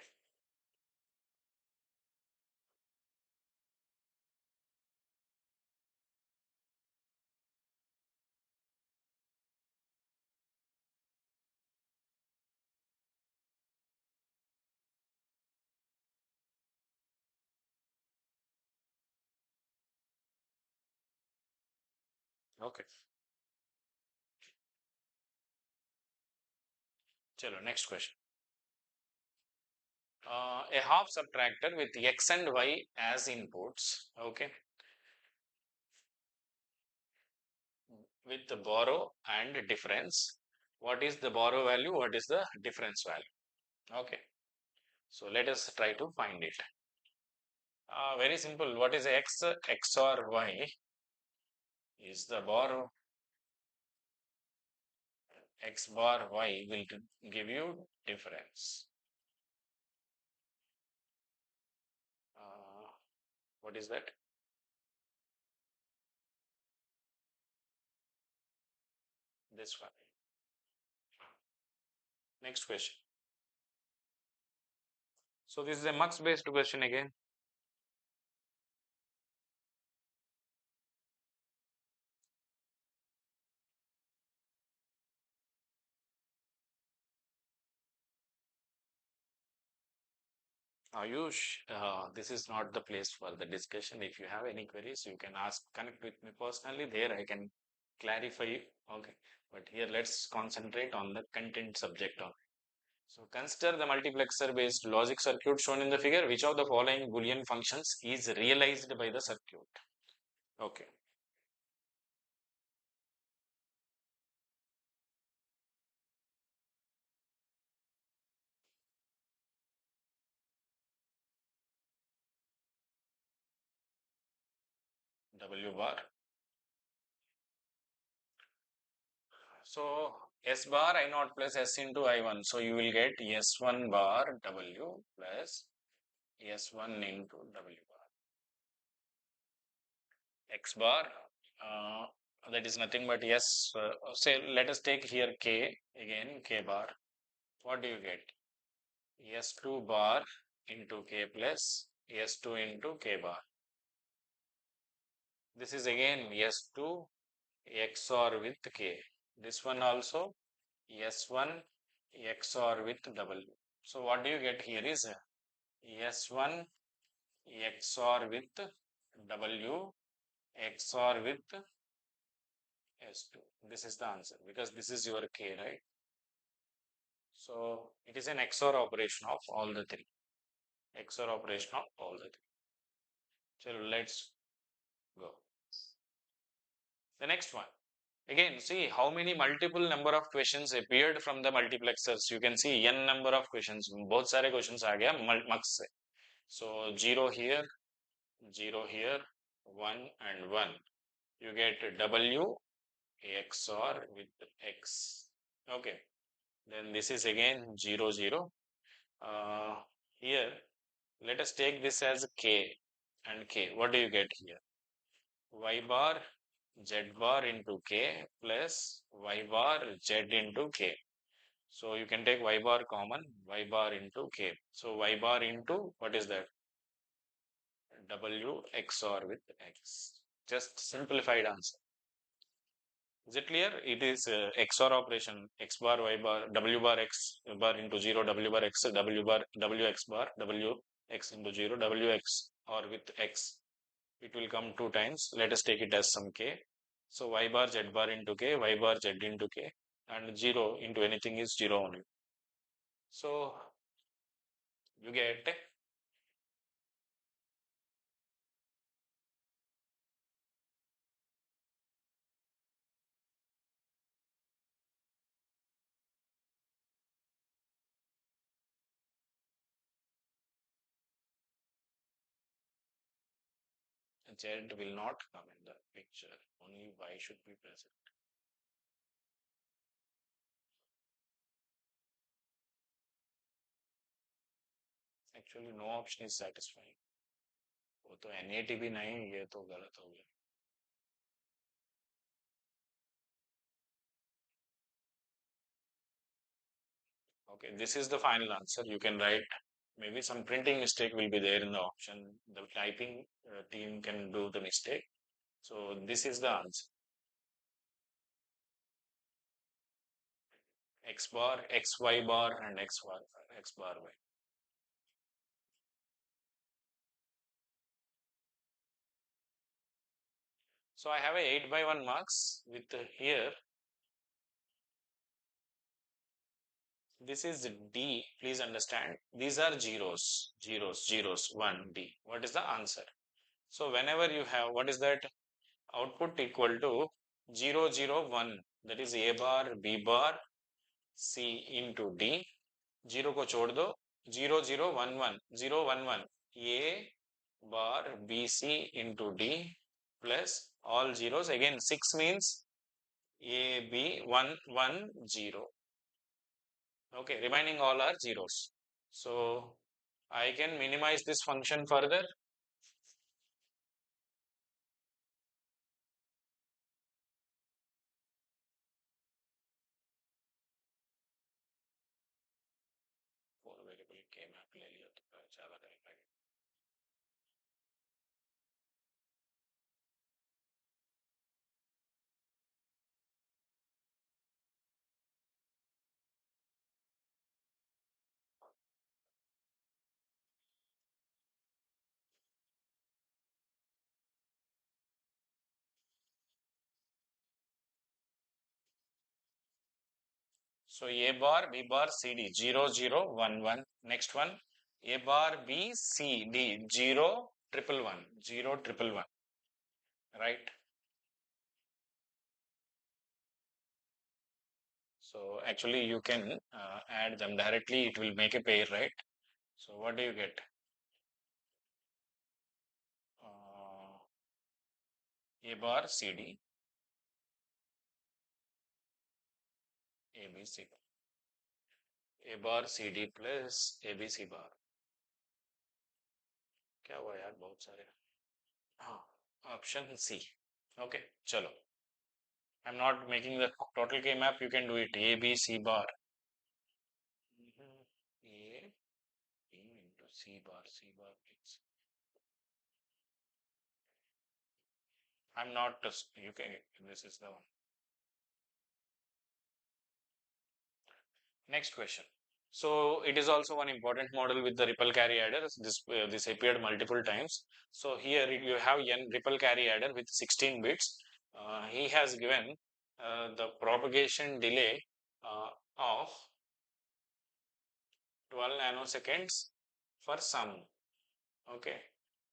Okay. Chalo, next question. A half subtractor with X and Y as inputs. Okay. With the borrow and difference. What is the borrow value? What is the difference value? Okay. So let us try to find it. Very simple. What is X? X or Y is the borrow. X bar Y will give you difference. What is that? This one. Next question. So this is a mux based question again. Ayush, this is not the place for the discussion. If you have any queries, you can ask, connect with me personally. There I can clarify. Okay, but here let's concentrate on the content subject on. So consider the multiplexer based logic circuit shown in the figure. Which of the following Boolean functions is realized by the circuit? Okay. W bar. So S bar I naught plus S into I1. So you will get S1 bar W plus S1 into W bar. X bar, that is nothing but S. Say, let us take here K again, K bar. What do you get? S2 bar into K plus S2 into K bar. This is again S2 XOR with K. This one also S1 XOR with W. So what do you get here is S1 XOR with W XOR with S2. This is the answer because this is your K, right? So it is an XOR operation of all the three. XOR operation of all the three. So let's go. The next one. Again, see how many multiple number of questions appeared from the multiplexers. You can see n number of questions. Both सारे questions आ गया mux से. So 0 here, 1 and 1. You get W XOR with X. Okay. Then this is again 0, 0. Here, let us take this as K and K. What do you get here? Y bar Z bar into K plus Y bar Z into K. So you can take Y bar common, Y bar into K. So Y bar into, what is that? W XOR with X. Just simplified answer. Is it clear? It is XOR operation. X bar, Y bar, W bar X bar into 0, W bar X, W bar, W X bar, W X into 0, W X or with X. It will come 2 times. Let us take it as some K. So Y bar Z bar into K, Y bar Z into K, and 0 into anything is 0 only. So you get Z will not come in the picture. Only Y should be present. Actually, no option is satisfying. वो तो NAT भी नहीं, ये तो गलत हो गया. Okay, this is the final answer. You can write. Maybe some printing mistake will be there in the option. The typing team can do the mistake. So this is the answer. X bar, X, Y bar, and X bar, Y. So I have a 8 by 1 marks with here. This is D. Please understand. These are zeros, 1, D. What is the answer? So whenever you have, what is that? Output equal to 0, 0, 1. That is A bar, B bar, C into D. 0 को छोड़ दो. 0, 0, 1, 1. 0, 1, 1. A bar BC into D plus all zeros. Again, 6 means AB 1, 1, 0. Okay, remaining all are zeros. So I can minimize this function further. So A bar, B bar, C, D, 0, 0, 1, 1. Next one, A bar, B, C, D, 0, 1, 1, 0, 1, 1. Right? So actually you can add them directly. It will make a pair, right? So what do you get? A bar, C, D, A, B, C. A bar, C, D plus A, B, C bar. क्या हुआ यार बहुत सारे हाँ option C okay चलो I'm not making the total K map. You can do it. A, B, C bar. A, B into C bar. C bar, please. I'm not. You can. This is the one. Next question. So it is also one important model with the ripple carry adder. This appeared multiple times. So here you have n ripple carry adder with 16 bits. He has given the propagation delay of 12 nanoseconds for sum. Okay.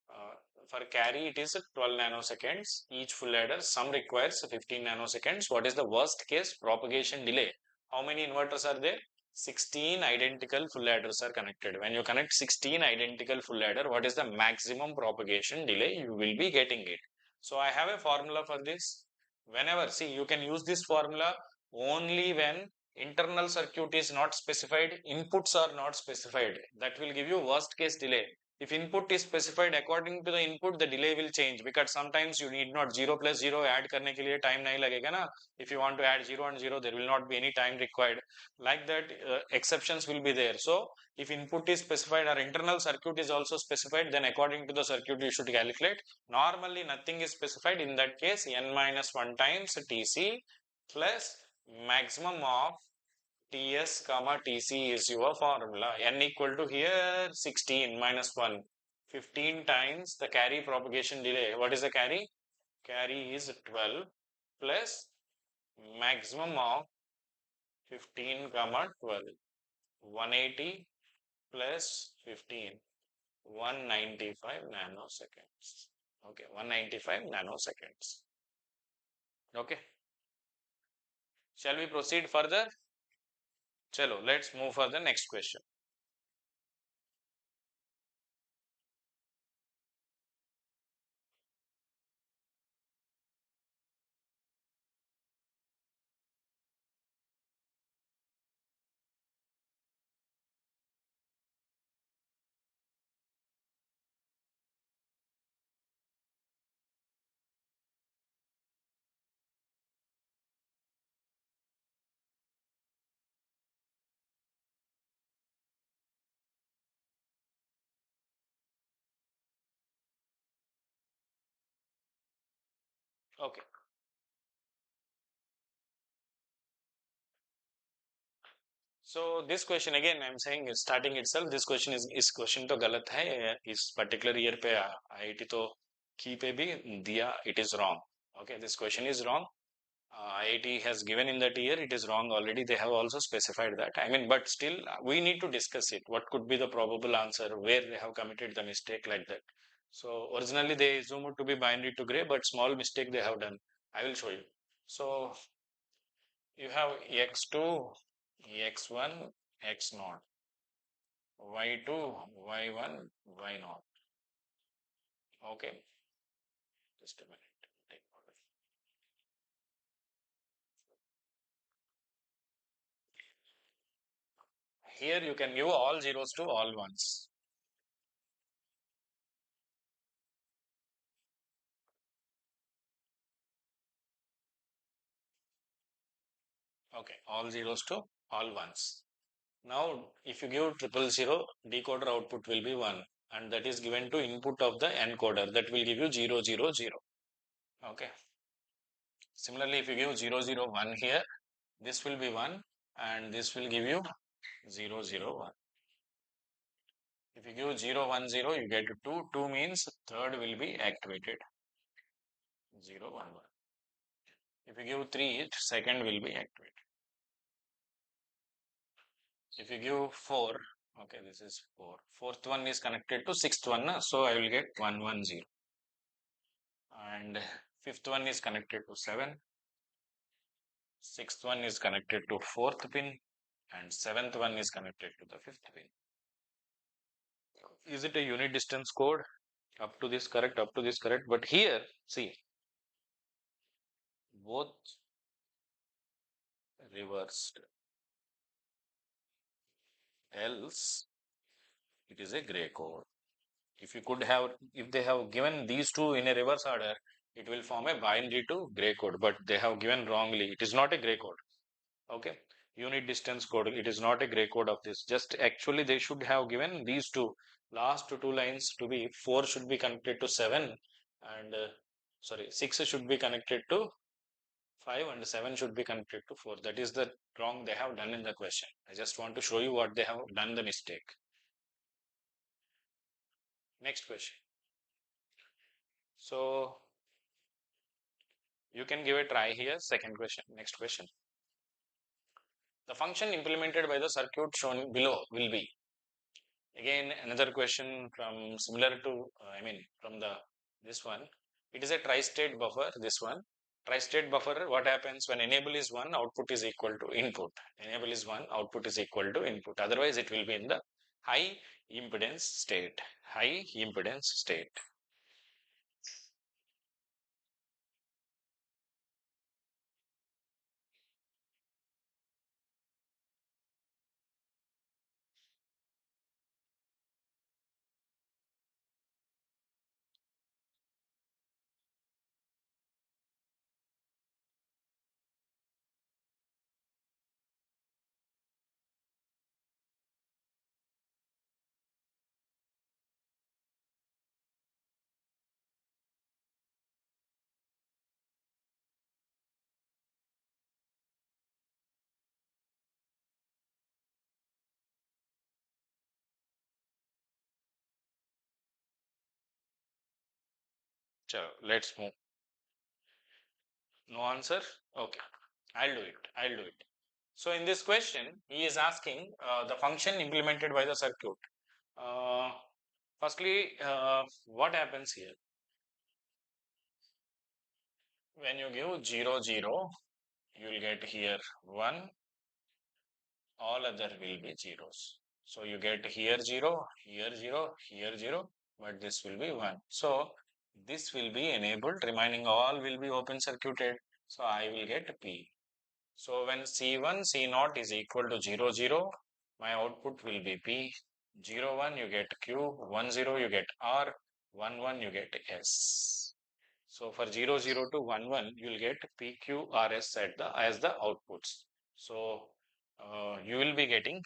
Uh, for carry, it is 12 nanoseconds. Each full adder, sum requires 15 nanoseconds. What is the worst case propagation delay? How many inverters are there? 16 identical full adders are connected. When you connect 16 identical full adder, what is the maximum propagation delay? You will be getting it. So I have a formula for this. Whenever, see, you can use this formula only when internal circuit is not specified, inputs are not specified. That will give you worst case delay. If input is specified according to the input, the delay will change because sometimes you need not 0 plus 0 add करने के लिए time नहीं लगेगा ना. If you want to add 0 and 0, there will not be any time required. Like that, exceptions will be there. So if input is specified or internal circuit is also specified, then according to the circuit you should calculate. Normally nothing is specified. In that case, n minus 1 times Tc plus maximum of Ts comma Tc is your formula. N equal to here 16 minus 1. 15 times the carry propagation delay. What is the carry? Carry is 12 plus maximum of 15 comma 12. 180 plus 15. 195 nanoseconds. Okay, 195 nanoseconds. Okay. Shall we proceed further? Chalo, let's move for the next question. Okay. So this question again, I'm saying starting itself, this question is question तो गलत है इस particular year पे IIT तो की पे भी दिया it is wrong. Okay, this question is wrong. IIT has given in that year, it is wrong already. They have also specified that. I mean, but still, we need to discuss it. What could be the probable answer? Where they have committed the mistake like that? So originally they assumed it to be binary to gray, but small mistake they have done. I will show you. So you have x2, x1, x0, y2, y1, y0. Okay, just a minute. Take note. Here you can give all zeros to all ones. Okay, all zeros to all ones. Now, if you give 000, decoder output will be 1, and that is given to input of the encoder, that will give you 000. Okay. Similarly, if you give 001 here, this will be 1, and this will give you 001. If you give 010, you get 2. 2 means third will be activated. 011. If you give 3, second will be activated. If you give 4, okay, this is 4. Fourth one is connected to sixth one, so I will get 1, 1, 0. And fifth one is connected to 7. Sixth one is connected to fourth pin, and seventh one is connected to the fifth pin. Is it a unit distance code? Up to this correct, up to this correct. But here, see, both reversed. Else, it is a gray code. If they have given these two in a reverse order, it will form a binary to gray code. But they have given wrongly. It is not a gray code. Okay. Unit distance code. It is not a gray code of this. Just actually, they should have given these two last two lines to be 4 should be connected to 7 and sorry 6 should be connected to 5 and 7 should be connected to 4. That is the wrong they have done in the question. I just want to show you what they have done the mistake. Next question. So you can give a try here. Second question. Next question. The function implemented by the circuit shown below will be. Again, another question from similar to, from this one. It is a tri-state buffer, this one. Tri-state buffer, what happens when enable is 1, output is equal to input. Enable is 1, output is equal to input. Otherwise, it will be in the high impedance state. High impedance state. So let's move. No answer? Okay. I'll do it. I'll do it. So in this question, he is asking the function implemented by the circuit. Firstly, what happens here? When you give 0, 0, you will get here 1, all other will be zeros. So you get here 0, here 0, here 0, but this will be 1. So this will be enabled, remaining all will be open circuited. So I will get P. So when C1, C0 is equal to 0, 0, my output will be P. 0, 1, you get Q. 1, 0, you get R. 1, 1, you get S. So for 0, 0 to 1, 1, you will get PQRS as the outputs. So you will be getting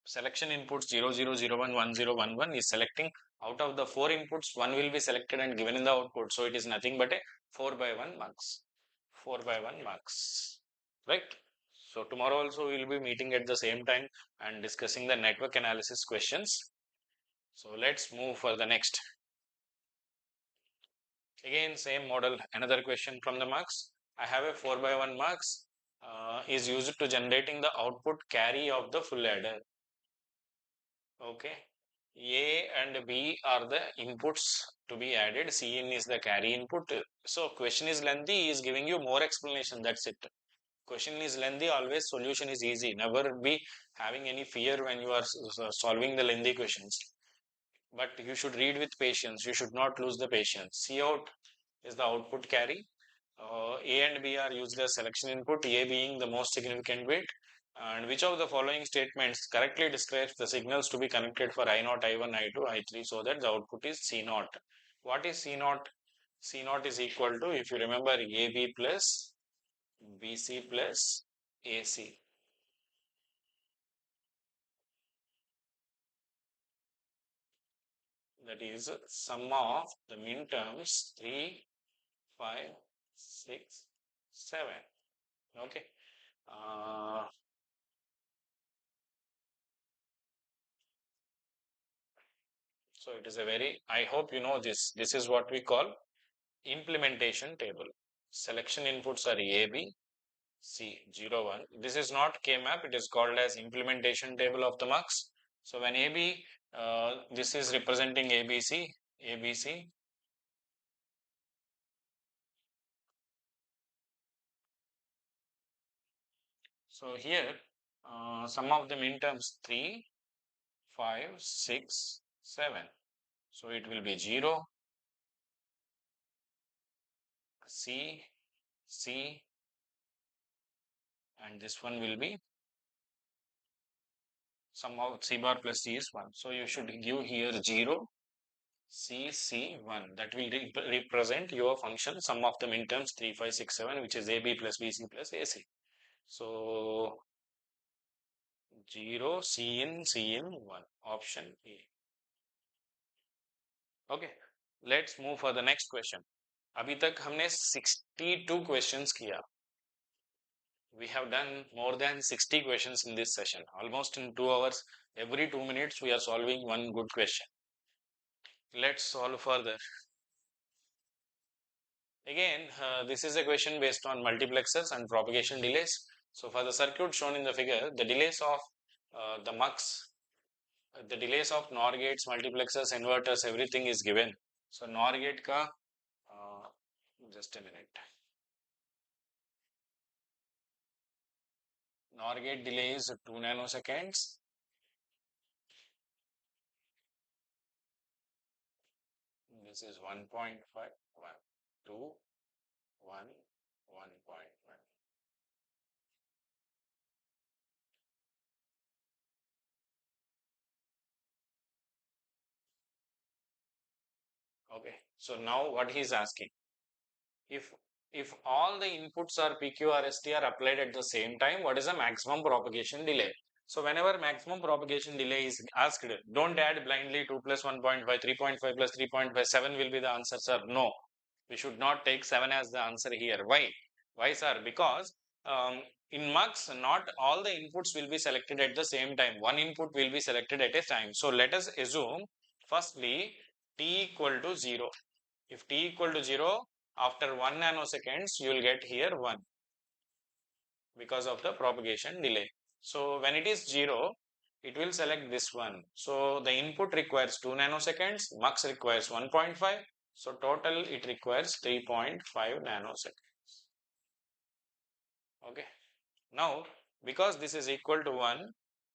selection inputs 0, 0, 0, 1, 1, 0, 1, 1 is selecting out of the 4 inputs, 1 will be selected and given in the output. So it is nothing but a 4 by 1 marks. 4 by 1 marks. Right? So tomorrow also we will be meeting at the same time and discussing the network analysis questions. So let's move for the next. Again, same model, another question from the marks. I have a 4 by 1 marks is used to generating the output carry of the full adder. Okay. A and B are the inputs to be added. Cn is the carry input. So question is lengthy, he is giving you more explanation. That's it. Question is lengthy, always solution is easy. Never be having any fear when you are solving the lengthy questions. But you should read with patience. You should not lose the patience. C out is the output carry. A and B are used as selection input, A being the most significant bit. And which of the following statements correctly describes the signals to be connected for I0, I1, I2, I3 so that the output is C0? What is C0? C0 is equal to, if you remember, AB plus BC plus AC. That is sum of the min terms 3, 5, 6, 7. Okay. So it is a very, I hope you know this. This is what we call implementation table. Selection inputs are AB, C01. This is not K-map, it is called as implementation table of the mux. So when AB, this is representing ABC, ABC. So here, sum of the midterms 3, 5, 6, 7. So it will be 0, C, C, and this one will be sum of C bar plus C is 1. So you should give here 0, C, C1. That will represent your function sum of the midterms 3, 5, 6, 7, which is AB plus BC plus AC. So 0, C in 1. Option A. Okay. Let's move for the next question. अभी तक हमने 62 questions किया. We have done more than 60 questions in this session. Almost in 2 hours, every 2 minutes we are solving one good question. Let's solve further. Again, this is a question based on multiplexers and propagation delays. So for the circuit shown in the figure, the delays of the mux, the delays of NOR gates, multiplexers, inverters, everything is given. So NOR gate ka, just a minute. NOR gate delay is 2 nanoseconds. This is 1.5, 1, 2, 1, 1.1. Okay, so now what he is asking, if all the inputs are PQ or ST are applied at the same time, what is the maximum propagation delay? So whenever maximum propagation delay is asked, don't add blindly 2 plus 1.5, 3.5 plus 3.5, 7 will be the answer, sir. No, we should not take 7 as the answer here. Why? Why, sir? Because in mux, not all the inputs will be selected at the same time. One input will be selected at a time. So let us assume, firstly, t equal to 0. If t equal to 0, after 1 nanoseconds, you will get here 1 because of the propagation delay. So when it is 0, it will select this one. So the input requires 2 nanoseconds, mux requires 1.5. So total it requires 3.5 nanoseconds. Okay. Now, because this is equal to 1,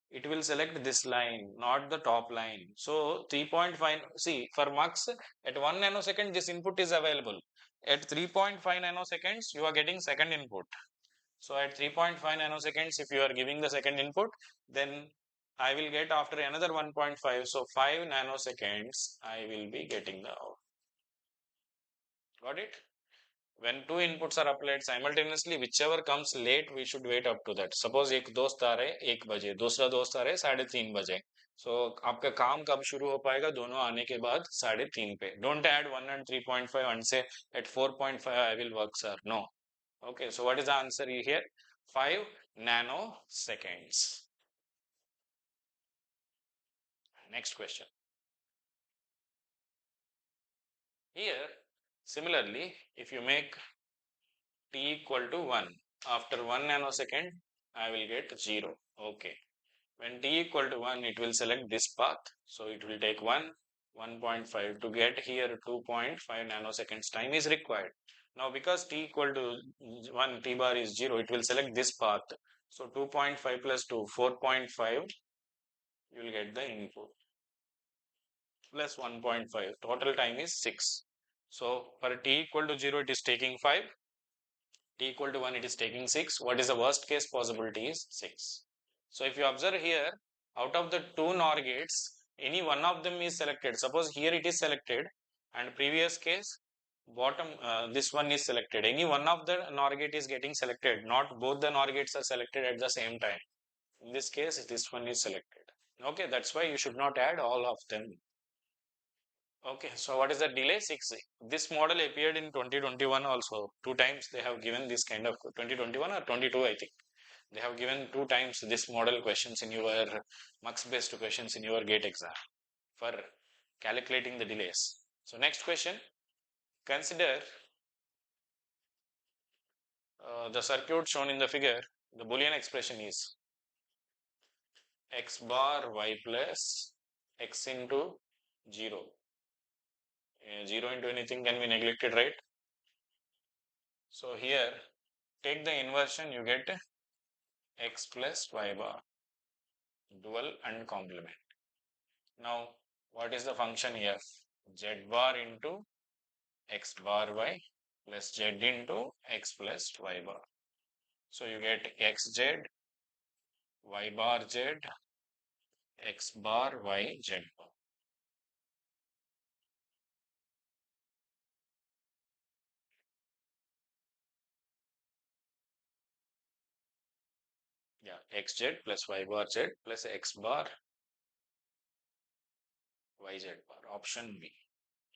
it will select this line, not the top line. So 3.5, see, for mux, at 1 nanosecond, this input is available. At 3.5 nanoseconds, you are getting second input. So at 3.5 nanoseconds, if you are giving the second input, then I will get after another 1.5. So 5 nanoseconds, I will be getting the out. Got it? When two inputs are applied simultaneously, whichever comes late, we should wait up to that. Suppose एक दोस्त आ रहा है 1 बजे, दूसरा दोस्त आ रहा है 3:30 बजे. So आपका काम कब शुरू हो पाएगा? दोनों आने के बाद 3:30 पे. Don't add 1 and 3.5 and say at 4.5 I will work, sir. No. Okay, so what is the answer here? 5 nanoseconds. Next question. Here, similarly, if you make t equal to 1, after 1 nanosecond, I will get 0. Okay. When t equal to 1, it will select this path. So it will take 1, 1.5 to get here 2.5 nanoseconds time is required. Now because t equal to 1, t bar is 0, it will select this path. So 2.5 plus 2, 4.5, you will get the input. Plus 1.5, total time is 6. So for t equal to 0, it is taking 5. T equal to 1, it is taking 6. What is the worst case possibility is 6. So if you observe here, out of the two NOR gates, any one of them is selected. Suppose here it is selected and previous case, bottom, this one is selected. Any one of the NOR gate is getting selected. Not both the NOR gates are selected at the same time. In this case, this one is selected. Okay, that's why you should not add all of them. Okay, so what is the delay? 6. This model appeared in 2021 also. 2 times they have given this kind of 2021 or 22, I think. They have given 2 times this model questions in your mux based questions in your gate exam for calculating the delays. So next question, consider The circuit shown in the figure, the Boolean expression is x bar y plus x into 0. 0 into anything can be neglected, right? So here, take the inversion, you get x plus y bar, dual and complement. Now, what is the function here? Z bar into x bar y plus z into x plus y bar. So you get xz, y bar z, x bar y z bar. Yeah, xz plus y bar z plus x bar yz bar. Option B.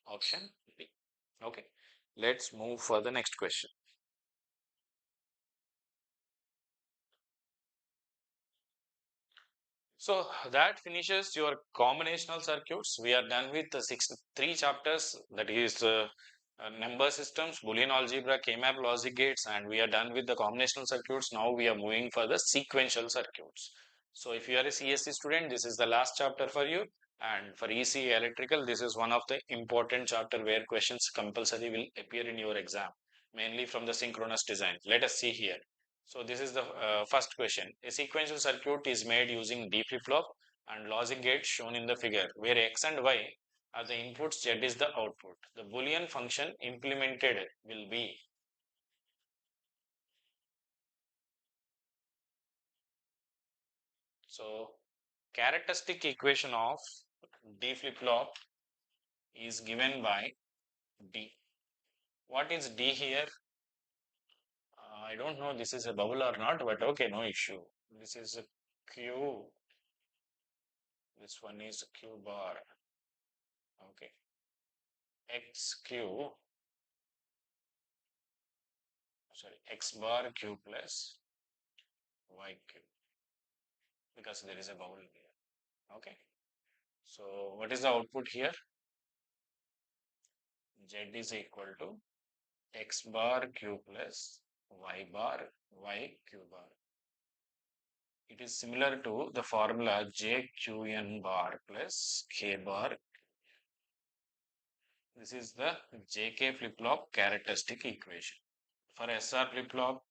Option B. Okay. Let's move for the next question. So that finishes your combinational circuits. We are done with the three chapters, that is number systems, Boolean algebra, K-map logic gates, and we are done with the combinational circuits. Now we are moving for the sequential circuits. So if you are a CSC student, this is the last chapter for you. And for ECE electrical, this is one of the important chapter where questions compulsory will appear in your exam, mainly from the synchronous design. Let us see here. So this is the first question. A sequential circuit is made using D flip-flop and logic gate shown in the figure, where X and Y are the inputs, Z is the output. The Boolean function implemented will be. So characteristic equation of D flip-flop is given by D. What is D here? I don't know this is a bubble or not, but okay, no issue. This is a Q. This one is Q bar. Okay. XQ, sorry, X bar Q plus YQ, because there is a bubble here. Okay. So what is the output here? Z is equal to X bar Q plus Y bar YQ bar. It is similar to the formula 𝐂𝐚𝐭𝐜𝐴 bar plus K bar. This is the JK flip-flop characteristic equation. For SR flip-flop,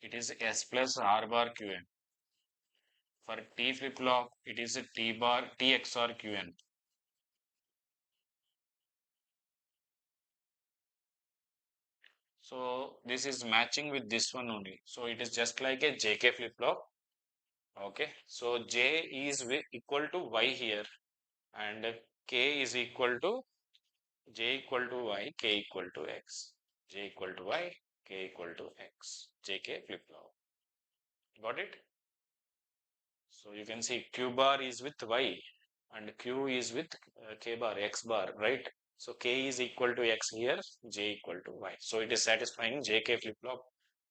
it is S plus R bar Qn. For T flip-flop, it is a T bar T XOR Qn. So this is matching with this one only. So it is just like a JK flip-flop. Okay. So J is equal to Y here, and K is equal to J equal to Y, K equal to X. J equal to Y, K equal to X. JK flip-flop. Got it? So you can see Q bar is with Y and Q is with K bar, X bar, right? So K is equal to X here, J equal to Y. So it is satisfying JK flip-flop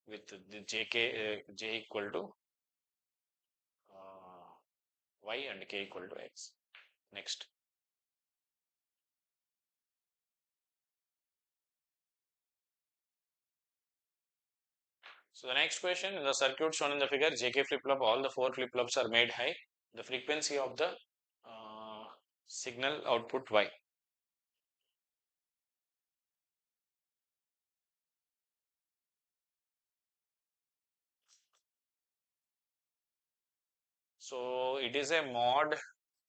with the J equal to Y and K equal to X. Next. So the next question, in the circuit shown in the figure, JK flip-flop, all the four flip-flops are made high. The frequency of the signal output Y. So it is a mod,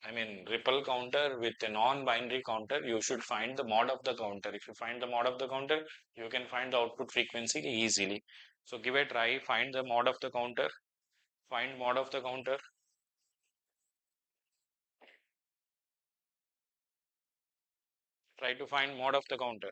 I mean ripple counter with a non-binary counter. You should find the mod of the counter. If you find the mod of the counter, you can find the output frequency easily. So give a try, find the mod of the counter, find mod of the counter. Try to find mod of the counter.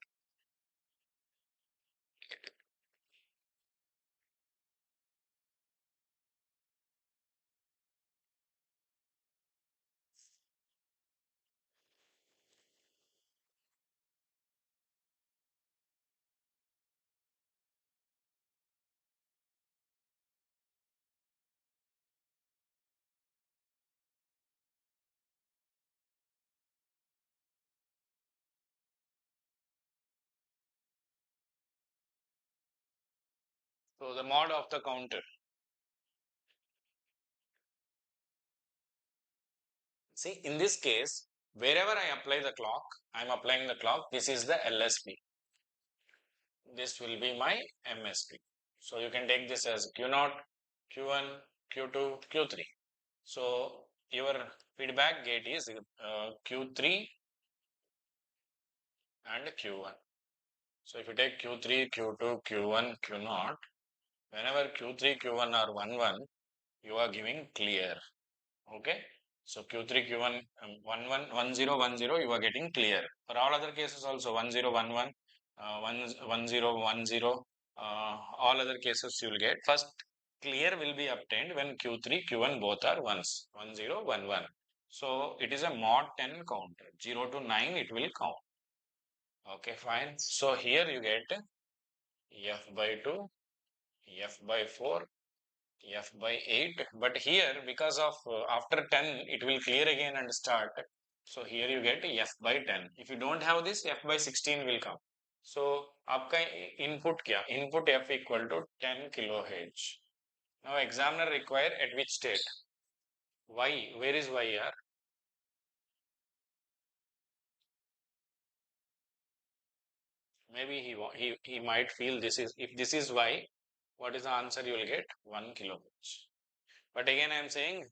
So the mod of the counter. See, in this case, wherever I apply the clock, I am applying the clock. This is the LSB. This will be my MSB. So you can take this as Q0, Q1, Q2, Q3. So your feedback gate is Q3 and Q1. So if you take Q3, Q2, Q1, Q0, whenever Q3, Q1 are 1, 1, you are giving clear. Okay. So Q3, Q1, 1, 1, 1, 0, 1, 0, you are getting clear. For all other cases also 1, 0, 1, 1, 1, 0, 1, 0, all other cases you will get. First clear will be obtained when Q3, Q1 both are 1s, 1, 0, 1, 1. So it is a mod 10 counter, 0 to 9 it will count. Okay, fine. So here you get F by 2, F by 4, F by 8, but here because of after 10 it will clear again and start. So here you get F by 10. If you don't have this, F by 16 will come. So आपका input क्या? Input F equal to 10 kHz. Now examiner require at which state? Y, where is Y here? Maybe he might feel this is, if this is Y, what is the answer you will get? 1 kHz. But again I am saying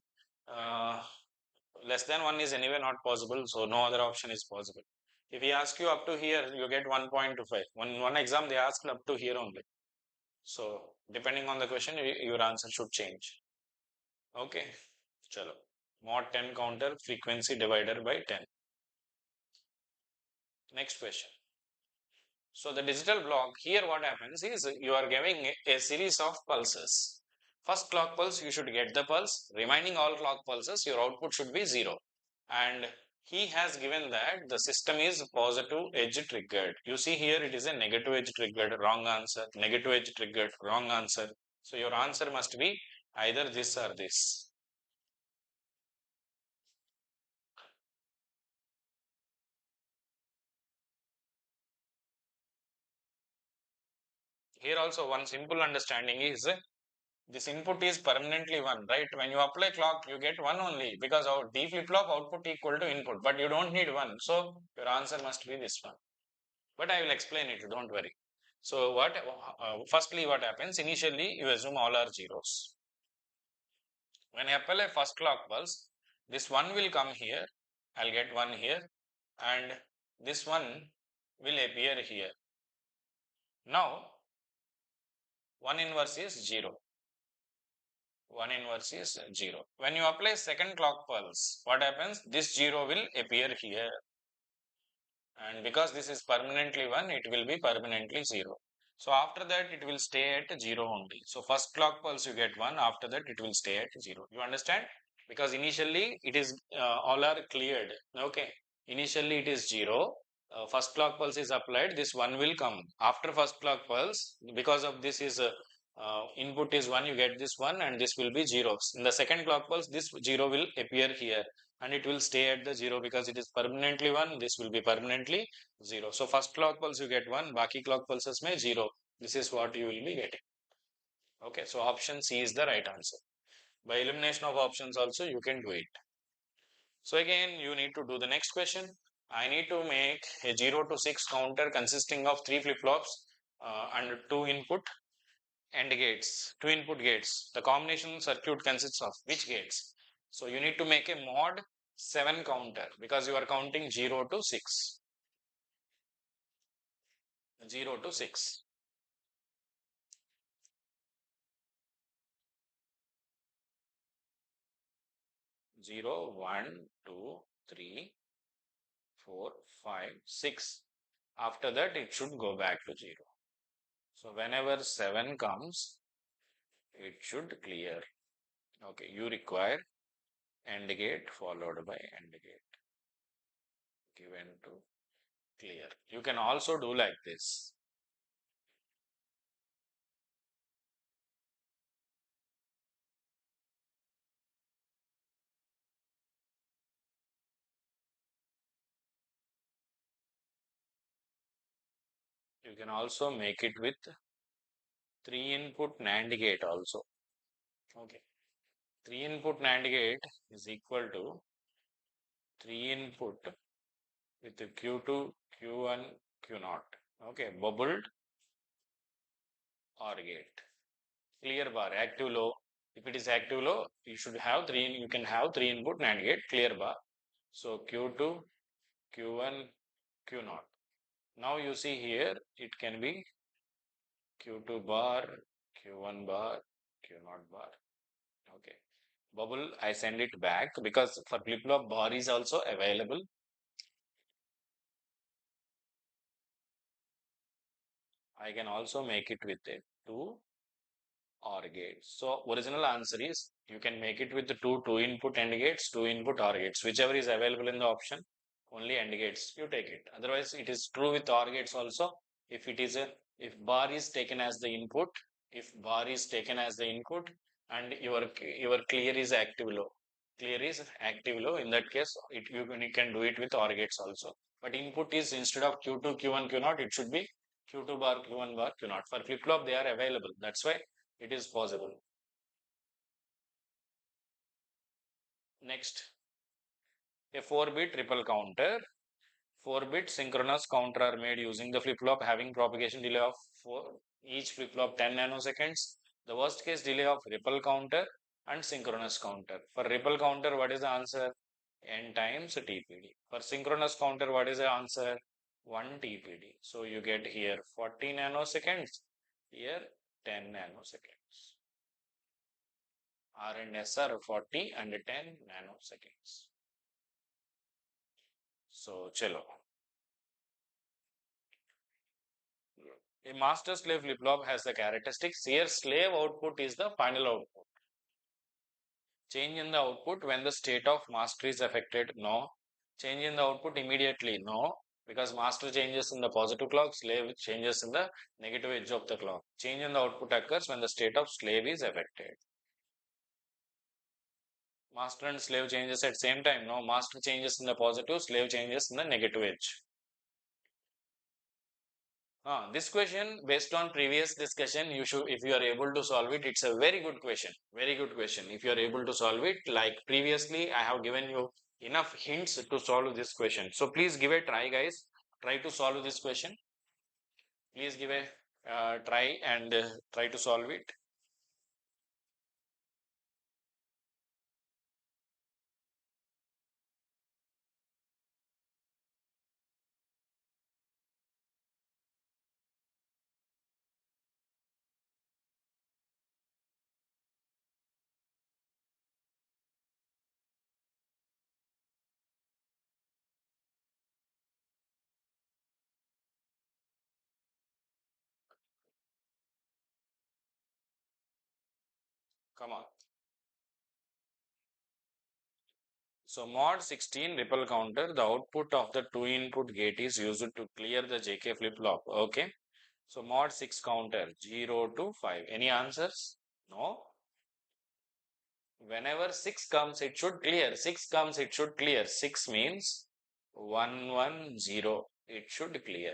less than 1 is anyway not possible, so no other option is possible. If he asks you up to here, you get 1.25. One exam they asked up to here only. So depending on the question, your answer should change. Okay, chalo. Mod 10 counter frequency divider by 10. Next question. So the digital block, here what happens is you are giving a series of pulses. First clock pulse, you should get the pulse. Remaining all clock pulses, your output should be 0. And he has given that the system is positive edge triggered. You see here it is a negative edge triggered, wrong answer. Negative edge triggered, wrong answer. So your answer must be either this or this. Here also one simple understanding is this input is permanently 1, right? When you apply clock, you get 1 only because our D flip-flop output equal to input, but you don't need 1. So your answer must be this one. But I will explain it, don't worry. So firstly what happens, initially you assume all are zeros. When I apply first clock pulse, this 1 will come here, I'll get 1 here, and this 1 will appear here. Now 1 inverse is 0. 1 inverse is 0. When you apply second clock pulse, what happens? This 0 will appear here. And because this is permanently 1, it will be permanently 0. So after that, it will stay at 0 only. So first clock pulse, you get 1. After that, it will stay at 0. You understand? Because initially, it is all are cleared. Okay. Initially, it is 0. First clock pulse is applied. This 1 will come. After first clock pulse, because of this is input is 1, you get this 1 and this will be 0. In the second clock pulse, this 0 will appear here and it will stay at the 0 because it is permanently 1. This will be permanently 0. So first clock pulse you get 1, baki clock pulses may 0. This is what you will be getting. Okay, so option C is the right answer. By elimination of options also you can do it. So again you need to do the next question. I need to make a 0 to 6 counter consisting of 3 flip-flops and 2 input and gates, 2 input gates. The combination circuit consists of which gates? So you need to make a mod 7 counter because you are counting 0 to 6. 0 to 6. 0, 1, 2, 3, 4, 5, 6. After that, it should go back to 0. So whenever 7 comes, it should clear. Okay, you require AND gate followed by AND gate given to clear. You can also do like this. You can also make it with 3 input NAND gate also. Okay. 3 input NAND gate is equal to 3 input with Q2, Q1, Q0. Okay. Bubbled OR gate. Clear bar, active low. If it is active low, you should have you can have 3 input NAND gate, clear bar. So Q2, Q1, Q0. Now you see here, it can be Q2 bar, Q1 bar, Q0 bar. Okay. Bubble, I send it back because for flip-flop bar is also available. I can also make it with a 2 OR gates. So original answer is you can make it with the two input AND gates, 2 input OR gates, whichever is available in the option. Only AND gates you take it. Otherwise, it is true with OR gates also. If it is if bar is taken as the input, and your clear is active low, in that case, you can do it with OR gates also. But input is instead of Q2, Q1, Q0, it should be Q2 bar, Q1 bar, Q0. For flip flop, they are available. That's why it is possible. Next, a 4-bit ripple counter. 4-bit synchronous counter are made using the flip-flop having propagation delay of 4, each flip-flop 10 nanoseconds. The worst case delay of ripple counter and synchronous counter. For ripple counter, what is the answer? N times TPD. For synchronous counter, what is the answer? 1 TPD. So you get here 40 nanoseconds, here 10 nanoseconds. R and S are 40 and 10 nanoseconds. So, chalo. A master slave flip flop has the characteristics. Here, slave output is the final output. Change in the output when the state of master is affected? No. Change in the output immediately? No. Because master changes in the positive clock, slave changes in the negative edge of the clock. Change in the output occurs when the state of slave is affected. Master and slave changes at same time? No. Master changes in the positive, slave changes in the negative edge. This question, based on previous discussion, if you are able to solve it, it's a very good question. Very good question. If you are able to solve it, like previously, I have given you enough hints to solve this question. So please give a try, guys. Try to solve this question. Please give a try and try to solve it. Come on. So mod 16 ripple counter, the output of the 2 input gate is used to clear the JK flip flop. Okay. So mod 6 counter 0 to 5. Any answers? No. Whenever 6 comes, it should clear. 6 comes, it should clear. 6 means 1, 1, 0. It should clear.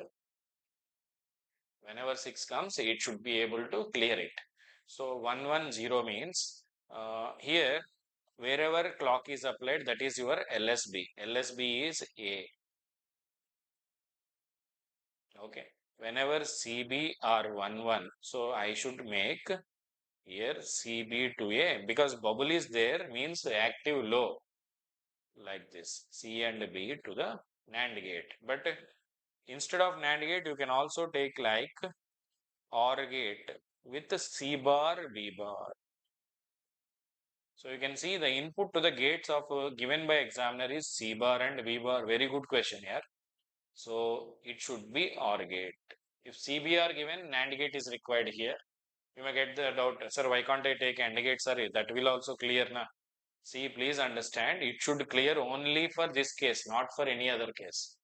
Whenever 6 comes, it should be able to clear it. So 1, 1, 0 means here, wherever clock is applied, that is your LSB. LSB is A. Okay. Whenever CB are 1, 1, so I should make here CB to A because bubble is there means active low. Like this, C and B to the NAND gate. But instead of NAND gate, you can also take like OR gate with C bar, B bar. So you can see the input to the gates of given by examiner is C bar and B bar. Very good question here. So it should be OR gate. If CB are given, NAND gate is required here. You may get the doubt, sir, why can't I take AND gate, sir? That will also clear na. See, please understand, it should clear only for this case, not for any other case.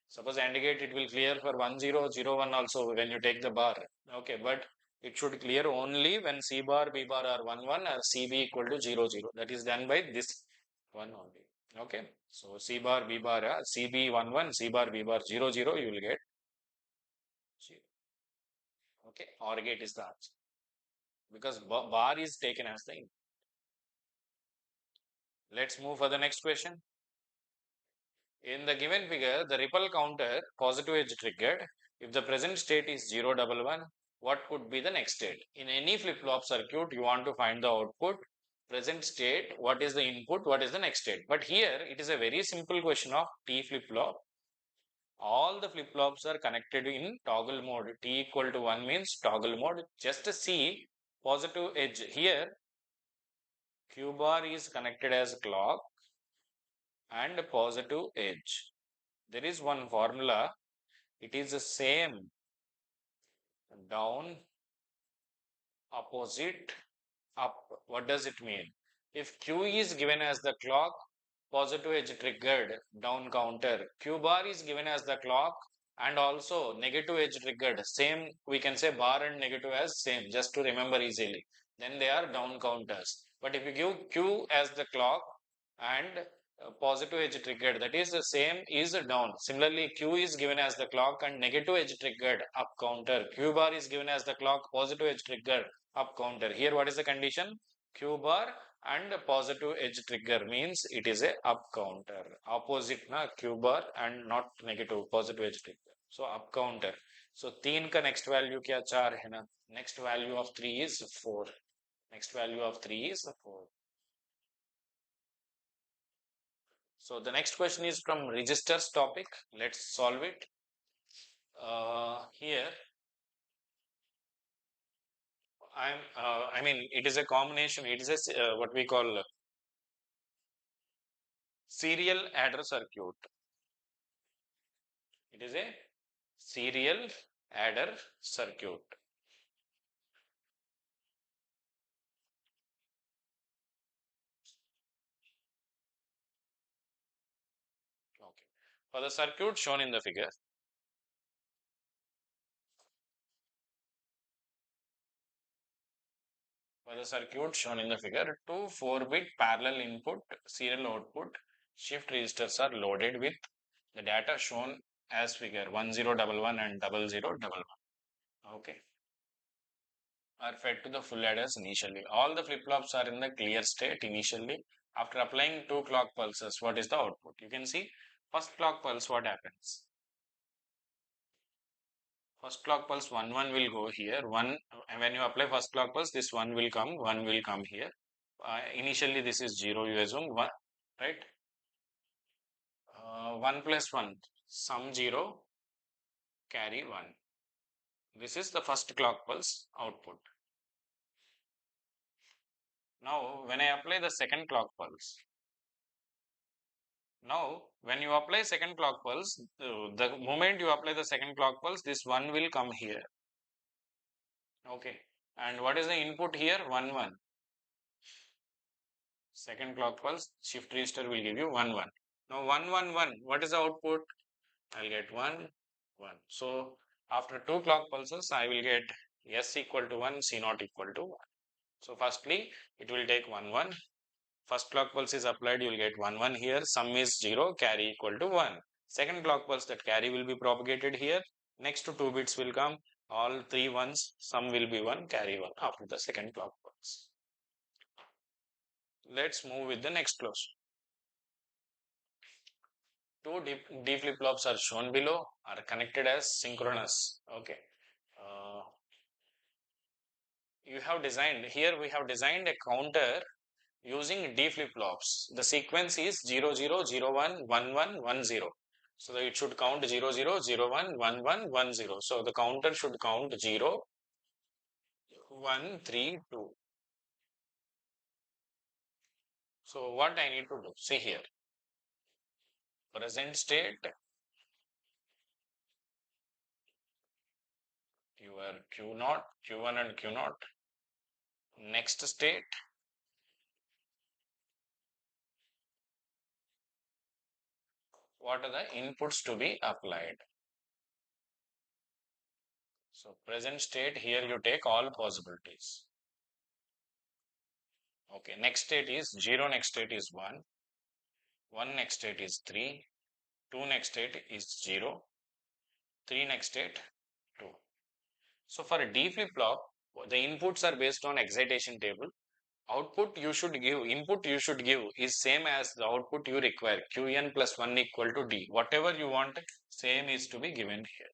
Suppose AND gate, it will clear for 1, 0, 0, 1 also when you take the bar. Okay, but it should clear only when C bar, B bar are 1, 1 or CB equal to 0, 0. That is done by this one only. Okay, so C bar, B bar, CB 1, 1, C bar, B bar 0, 0, you will get 0. Okay, OR gate is the answer. because bar is taken as the input. Let's move for the next question. In the given figure, the ripple counter positive edge triggered. If the present state is 011, what could be the next state? In any flip-flop circuit, you want to find the output, present state, what is the input, what is the next state. But here, it is a very simple question of T flip-flop. All the flip-flops are connected in toggle mode. T equal to 1 means toggle mode. Just see positive edge. Here, Q bar is connected as clock and positive edge. There is one formula. It is the same down, opposite, up. What does it mean? If Q is given as the clock, positive edge triggered down counter, Q bar is given as the clock and also negative edge triggered. Same, we can say bar and negative as same, just to remember easily. Then they are down counters. But if you give Q as the clock and positive edge triggered, that is the same is down. Similarly, Q is given as the clock and negative edge triggered up counter. Q bar is given as the clock, positive edge triggered up counter. Here what is the condition? Q bar and positive edge trigger means it is a up counter. Opposite na Q bar and not negative, positive edge trigger. So up counter. So 3 का next value क्या 4 है ना? Next value of 3 is 4. Next value of 3 is 4. So the next question is from registers topic. Let's solve it. Here I mean, it is a combination. It is a what we call serial adder circuit. It is a serial adder circuit. Okay. For the circuit shown in the figure, two 4-bit parallel input, serial output, shift registers are loaded with the data shown as figure 1011 and 0011. Okay. Are fed to the full adders initially. All the flip-flops are in the clear state initially. After applying 2 clock pulses, what is the output? You can see first clock pulse, what happens? First clock pulse 1 will go here. When you apply first clock pulse, this 1 will come here. Initially this is 0, you assume 1, right? 1 plus 1, sum 0, carry 1. This is the first clock pulse output. Now when I apply the second clock pulse, when you apply second clock pulse, the moment you apply the second clock pulse, this 1 will come here. Okay. And what is the input here? 1, 1. Second clock pulse, shift register will give you 1, 1. Now 1, 1, 1. What is the output? I'll get 1, 1. So after 2 clock pulses, I will get S equal to 1, C naught equal to 1. So firstly, it will take 1, 1. First clock pulse is applied, you will get 1, 1 here. Sum is 0, carry equal to 1. Second clock pulse, that carry will be propagated here. Next to 2 bits will come. All 3 ones, sum will be 1, carry 1 after the second clock pulse. Let's move with the next question. Two D flip-flops are shown below, are connected as synchronous. Okay. We have designed a counter using D flip-flops. The sequence is 0, 0, 0, 1, 1, 1, 1, 0. So it should count 0, 0, 0, 1, 1, 1, 1, 0. So the counter should count 0, 1, 3, 2. So what I need to do? See here. Present state, your Q0, Q1 and Q0. Next state, what are the inputs to be applied? So present state, here you take all possibilities. Okay, next state is 0, next state is 1, 1 next state is 3, 2 next state is 0, 3 next state 2. So for a D flip-flop, The inputs are based on excitation table. Output you should give, input you should give is same as the output you require. Qn plus 1 equal to D. Whatever you want, same is to be given here.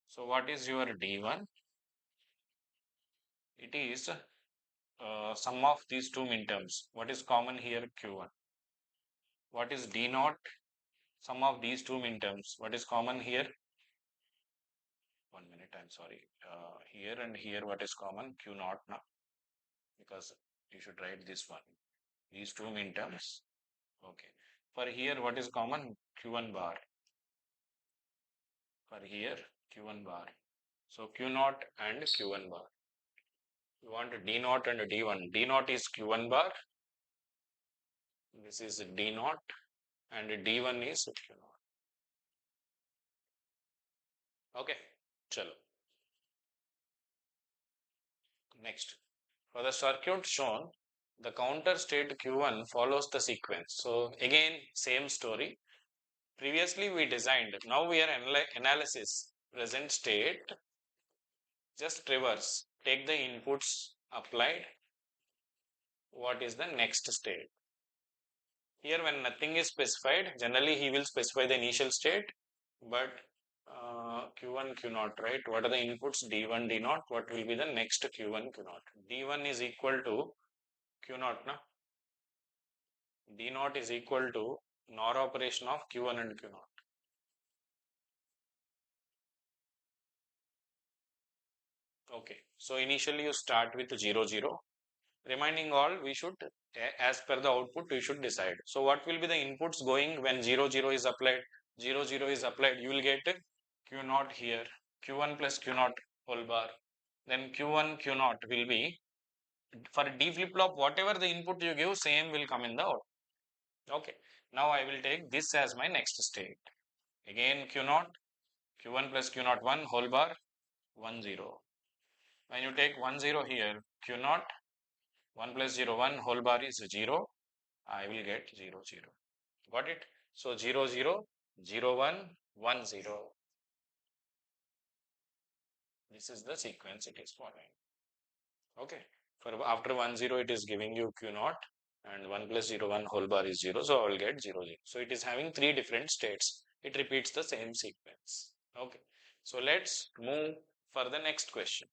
So what is your D1? It is sum of these two minterms. What is common here? Q1. What is D0? Sum of these two minterms. What is common here? 1 minute, I'm sorry. Here and here, what is common? Q0 now. Because you should write this one. These two minterms. Okay. For here, what is common? Q1 bar. For here, Q1 bar. So Q0 and Q1 bar. You want D0 and D1. D0 is Q1 bar. This is D0 and D1 is Q0. Okay. Chalo. Next. For the circuit shown, the counter state Q1 follows the sequence. So again, same story. Previously we designed, now we are analysis present state, just reverse, take the inputs applied, what is the next state. Here when nothing is specified, generally he will specify the initial state, but Q1, Q0, right? What are the inputs? D1, D0, what will be the next Q1, Q0? D1 is equal to Q0, na? D0 is equal to NOR operation of Q1 and Q0. Okay, so initially you start with 0, 0. Remaining all, we should, as per the output, we should decide. So what will be the inputs going when 0, 0 is applied? 0, 0 is applied, you will get Q0 here, Q1 plus Q0 whole bar. Then Q1, Q0 will be, for D flip-flop, whatever the input you give, same will come in the out. Okay, now I will take this as my next state. Again Q0, Q1 plus Q0 1 whole bar, 1, 0. When you take 1, 0 here, Q0, 1 plus 0, 1 whole bar is 0. I will get 0, 0. Got it? So 0, 0, 0, 1, 1, 0. This is the sequence it is following. Okay. For after 1, 0, it is giving you Q0 and 1 plus 0, 1 whole bar is 0. So I will get 0, 0. So it is having three different states. It repeats the same sequence. Okay. So let's move for the next question.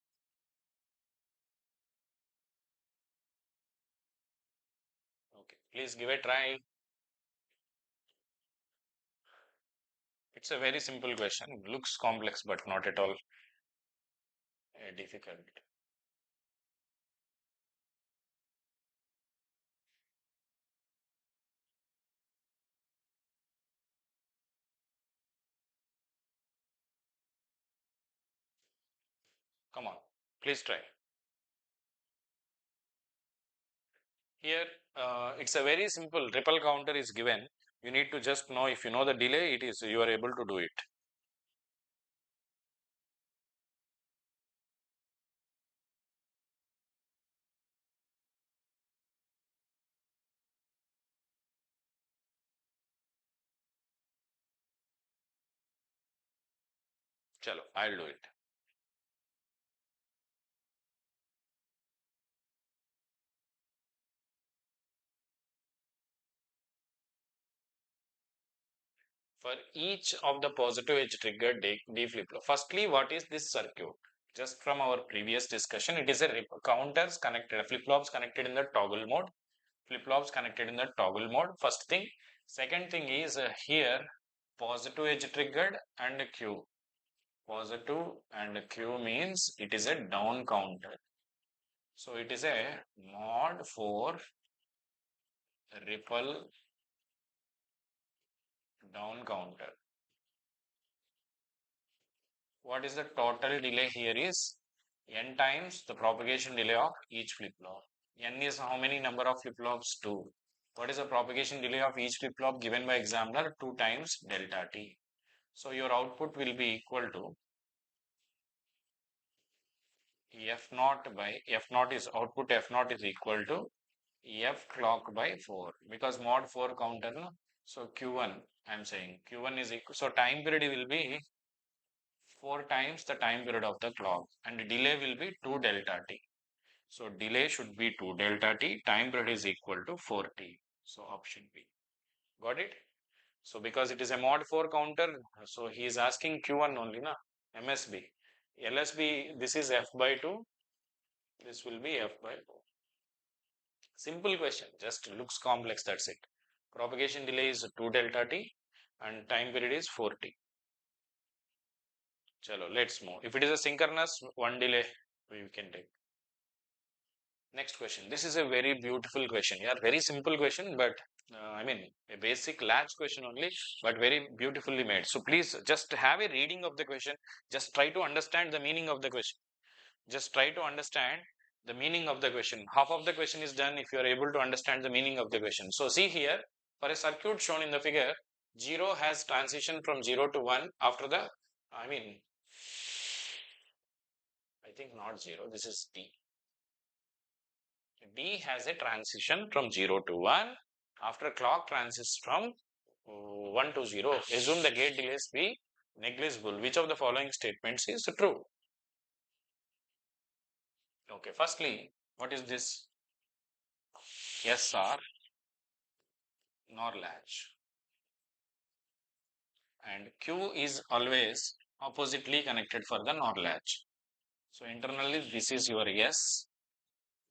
Okay. Please give a try. It's a very simple question. Looks complex, but not at all difficult. Come on, please try. Here, it's a very simple ripple counter is given. You need to just know, if you know the delay, it is, you are able to do it. Chalo, I'll do it. For each of the positive edge triggered D flip-flop. Firstly, what is this circuit? Just from our previous discussion, it is a counters connected, flip-flops connected in the toggle mode. Flip-flops connected in the toggle mode. First thing. Second thing is here positive edge triggered and Q. Positive and Q means it is a down counter. So it is a mod 4 ripple down counter. What is the total delay here is n times the propagation delay of each flip-flop. N is how many number of flip-flops? 2. What is the propagation delay of each flip-flop given by examiner? 2 times delta t. So your output will be equal to F0 by F0 is output F0 is equal to F clock by 4 because mod 4 counter. No? So Q1 I am saying Q1 is equal. So time period will be 4 times the time period of the clock, and delay will be 2 delta t. So delay should be 2 delta t, time period is equal to 4t. So option B. Got it? So because it is a mod 4 counter, so he is asking Q1 only, na? MSB. LSB, this is F by 2, this will be F by 4. Simple question, just looks complex, that's it. Propagation delay is 2 delta t and time period is 4t. Chalo, let's move. If it is a synchronous, 1 delay we can take. Next question. This is a very beautiful question. Yeah, very simple question, but I mean a basic latch question only, but very beautifully made. So please just have a reading of the question. Just try to understand the meaning of the question. Just try to understand the meaning of the question. Half of the question is done if you are able to understand the meaning of the question. So see here, for a circuit shown in the figure, 0 has transition from 0 to 1 after the, I think not 0, this is D. D has a transition from 0 to 1 after clock transits from 1 to 0. Assume the gate delays be negligible. Which of the following statements is true? Okay, firstly, what is this? SR NOR latch. And Q is always oppositely connected for the NOR latch. So internally, this is your S,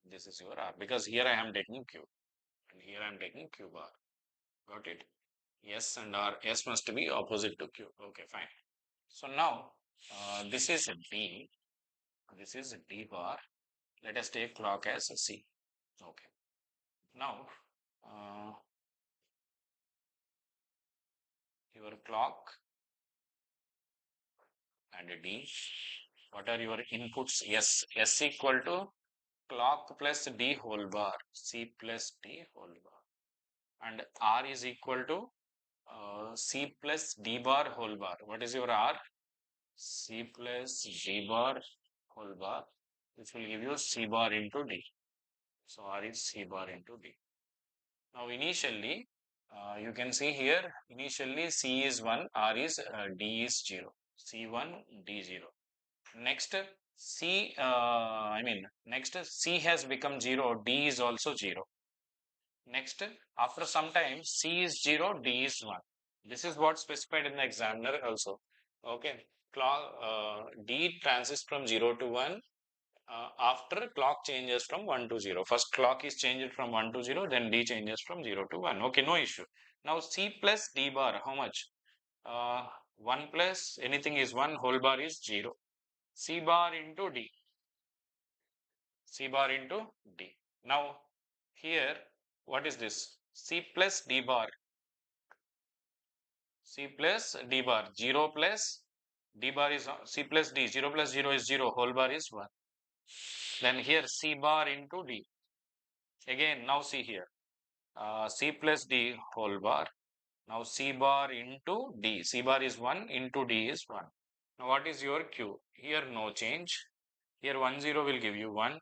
this is your R, because here I am taking Q and here I am taking Q bar. Got it? S and R, S must be opposite to Q. Okay, fine. So now this is D, this is D bar. Let us take clock as C. Okay. Now your clock and D. What are your inputs? S. S equal to clock plus D whole bar. C plus D whole bar. And R is equal to C plus D bar whole bar. What is your R? C plus D bar whole bar, which will give you C bar into D. So R is C bar into D. Now initially, you can see here, initially C is 1, R is D is 0. C1, D0. Next, next C has become 0, D is also 0. Next, after some time, C is 0, D is 1. This is what specified in the examiner also. Okay, clock D transits from 0 to 1 after clock changes from 1 to 0. First clock is changed from 1 to 0, then D changes from 0 to 1. Okay, no issue. Now C plus D bar, how much? 1 plus anything is 1, whole bar is 0. C bar into D. C bar into D. Now here, what is this? C plus D bar. C plus D bar. 0 plus D bar is C plus D. 0 plus 0 is 0. Whole bar is 1. Then here C bar into D. Again, now see here. C plus D whole bar. Now C bar into D. C bar is 1 into D is 1. Now what is your Q? Here no change. Here 1 0 will give you 1.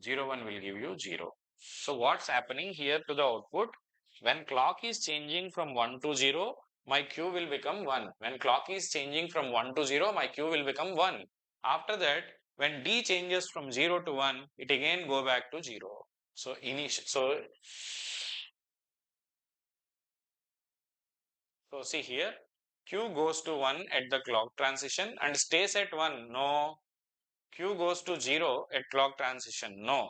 0 1 will give you 0. So what's happening here to the output? When clock is changing from 1 to 0, my Q will become 1. When clock is changing from 1 to 0, my Q will become 1. After that, when D changes from 0 to 1, it again go back to 0. So see here, Q goes to 1 at the clock transition and stays at 1. No. Q goes to 0 at clock transition. No.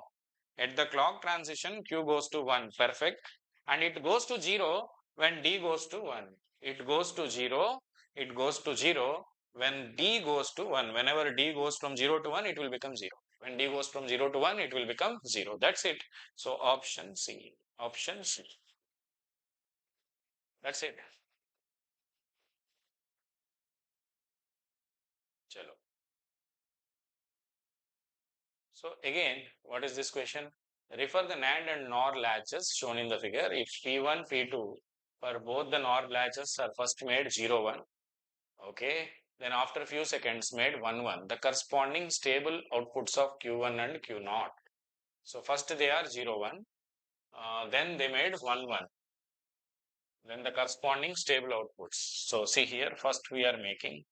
At the clock transition, Q goes to 1. Perfect. And it goes to 0 when D goes to 1. It goes to 0. It goes to 0 when D goes to 1. Whenever D goes from 0 to 1, it will become 0. When D goes from 0 to 1, it will become 0. That's it. So option C. Option C. That's it. Chalo. So again, what is this question? Refer the NAND and NOR latches shown in the figure. If P1, P2 for both the NOR latches are first made 0, 1, okay, then after a few seconds made 1, 1, the corresponding stable outputs of Q1 and Q0. So first they are 0, 1, then they made 1, 1, then the corresponding stable outputs. So see here, first we are making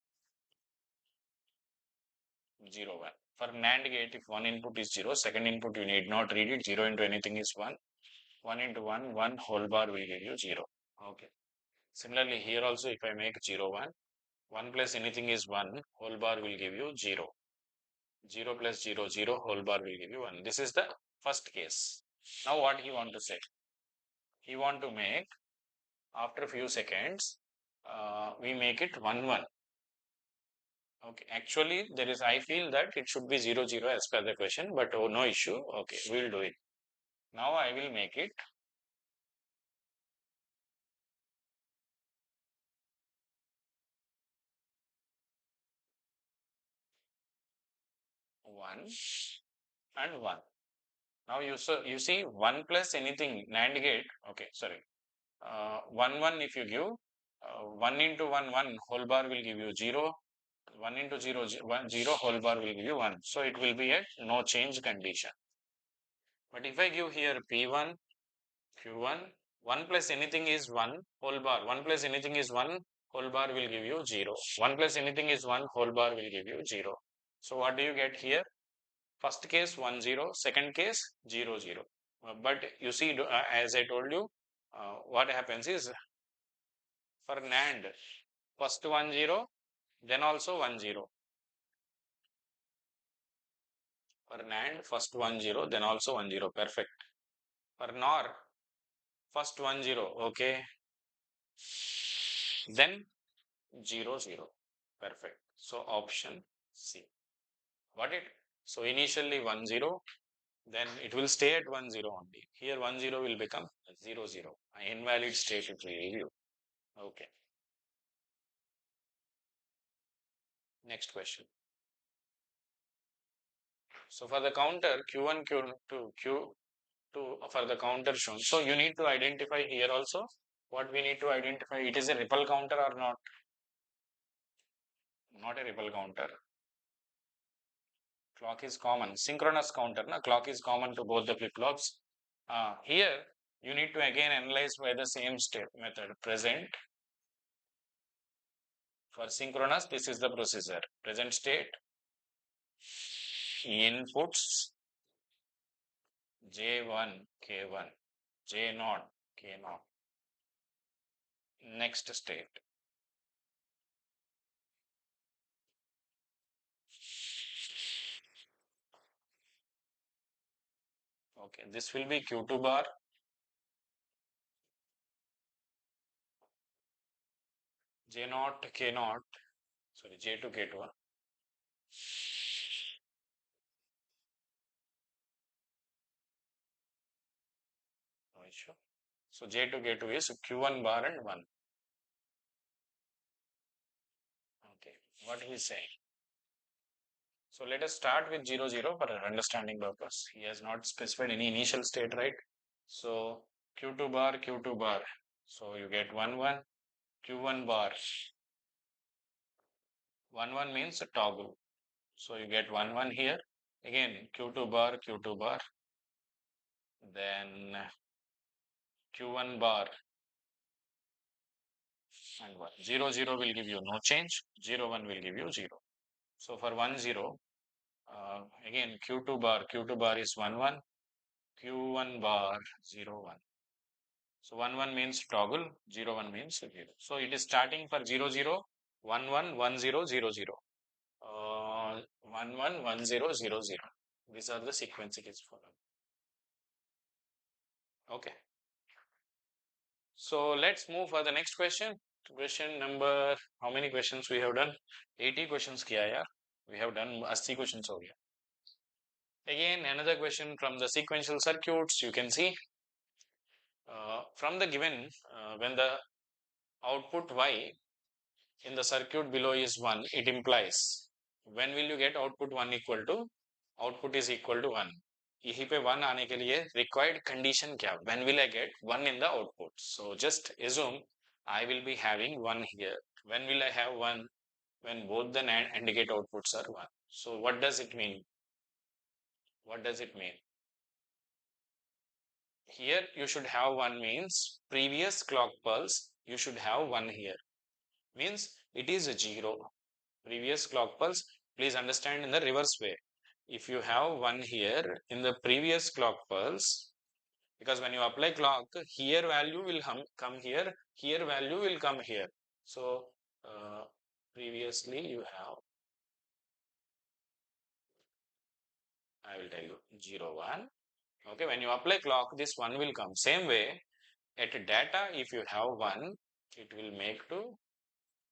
0, 1. For NAND gate, if one input is 0, second input you need not read it. 0 into anything is 1. 1 into 1, 1 whole bar will give you 0. Okay. Similarly, here also if I make 0, 1, 1 plus anything is 1, whole bar will give you 0. 0 plus 0, 0, whole bar will give you 1. This is the first case. Now what he want to say? He want to make, after a few seconds, we make it 1, 1. Okay, actually there is, I feel that it should be 0, 0 as per the question, but oh, no issue. Okay, we'll do it. Now I will make it 1 and 1. Now you see 1 plus anything NAND gate. Okay, sorry. 1, 1 if you give, 1 into 1, 1 whole bar will give you 0. 1 into 0, 1, 0 whole bar will give you 1. So it will be a no change condition. But if I give here P1, Q1, 1 plus anything is 1 whole bar. 1 plus anything is 1 whole bar will give you 0. 1 plus anything is 1 whole bar will give you 0. So what do you get here? First case 1, 0. Second case 0, 0. But you see, as I told you, what happens is for NAND, first 1, 0, then also 1, 0. For NAND, first 1, 0, then also 1, 0. Perfect. For NOR, first 1, 0. Okay. Then 0, 0. Perfect. So option C. Got it? So initially 1, 0. Then it will stay at 1, 0 only. Here 1, 0 will become 0, 0. Invalid state it will give you. Okay. Next question. So for the counter Q1, Q2, Q2 for the counter shown. So you need to identify here also what we need to identify. It is a ripple counter or not? Not a ripple counter. Clock is common. Synchronous counter. Na? Clock is common to both the flip-flops. Here you need to again analyze by the same step method. Present. For synchronous, this is the procedure. Present state. Inputs. J1, K1. J0, K0. Next state. Okay, this will be Q2 bar. J0, K0. Sorry, J2, K2. No issue. So J2, K2 is Q1 bar and 1. Okay, what he is saying. So let us start with 0, 0 for our understanding purpose. He has not specified any initial state, right? So Q2 bar, Q2 bar. So you get 1, 1. Q1 bar. 1, 1 means a toggle. So you get 1, 1 here. Again, Q2 bar, Q2 bar. Then Q1 bar and 1. 0, 0 will give you no change. 0, 1 will give you 0. So for 1, 0, again Q2 bar is 1, 1. Q1 bar 0, 1. So 1, 1 means toggle, 0, 1 means 0. So it is starting for 0, 0, 1, 1, 1, 0, 0, 0. 1, 1, 1, 0, 0, 0. These are the sequence it is following. Okay. So let's move for the next question. Question number, how many questions we have done? 80 questions kiya yaar. We have done 80 questions over here. Again, another question from the sequential circuits. You can see from the given, when the output Y in the circuit below is 1, it implies when will you get output 1 equal to output is equal to 1. यहीं पे 1 आने के लिए required condition क्या? When will I get 1 in the output? So just assume I will be having 1 here. When will I have 1? When both the NAND and gate outputs are 1. So what does it mean? What does it mean? Here you should have 1 means previous clock pulse you should have 1 here. Means it is a 0. Previous clock pulse please understand in the reverse way. If you have 1 here in the previous clock pulse, because when you apply clock, here value will come here, here value will come here. So previously you have, I will tell you 0 1. Okay, when you apply clock, this 1 will come. Same way at data, if you have 1, it will make to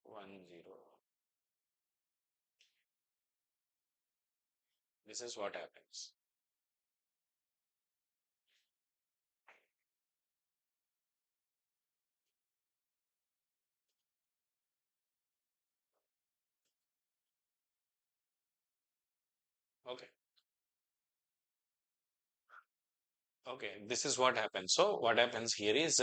1 0. This is what happens. Okay. Okay, this is what happens. So what happens here is,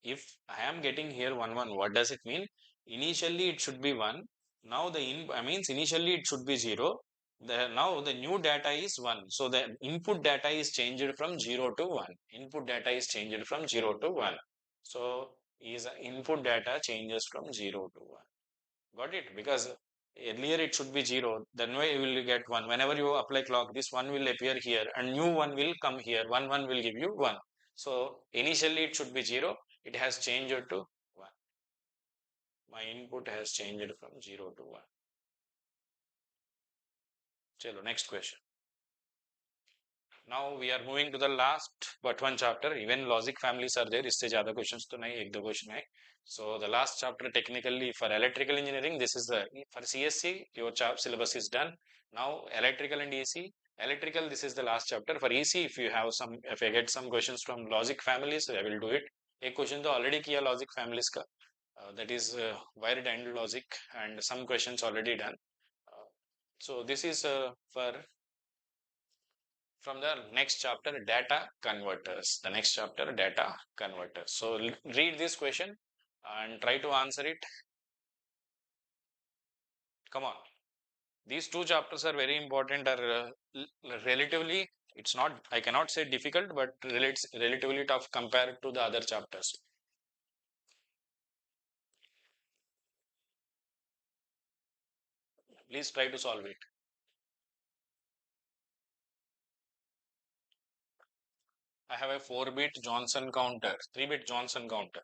if I am getting here 1 1, what does it mean? Initially it should be 1. Now the means initially it should be 0. Now the new data is 1. So the input data is changed from 0 to 1. Input data is changed from 0 to 1. So is input data changes from 0 to 1. Got it? Because earlier it should be 0. Then way you will get 1. Whenever you apply clock, this 1 will appear here and new 1 will come here. 1 1 will give you 1. So initially it should be 0. It has changed to 1. My input has changed from 0 to 1. Chalo, next question. Now we are moving to the last but one chapter. Even logic families are there. इससे ज़्यादा questions तो नहीं, एक दो question है. So the last chapter technically for electrical engineering, this is the for CSC your syllabus is done. Now electrical and EC. Electrical, this is the last chapter. For EC, if I get some questions from logic families, I will do it. एक question तो already किया logic families का. That is wired and logic, and some questions already done. So this is for from the next chapter, data converters. The next chapter, data converters. So read this question and try to answer it. Come on. These two chapters are very important, are relatively, it's not, I cannot say difficult, but relatively tough compared to the other chapters. Please try to solve it. I have a 4-bit Johnson counter, 3-bit Johnson counter.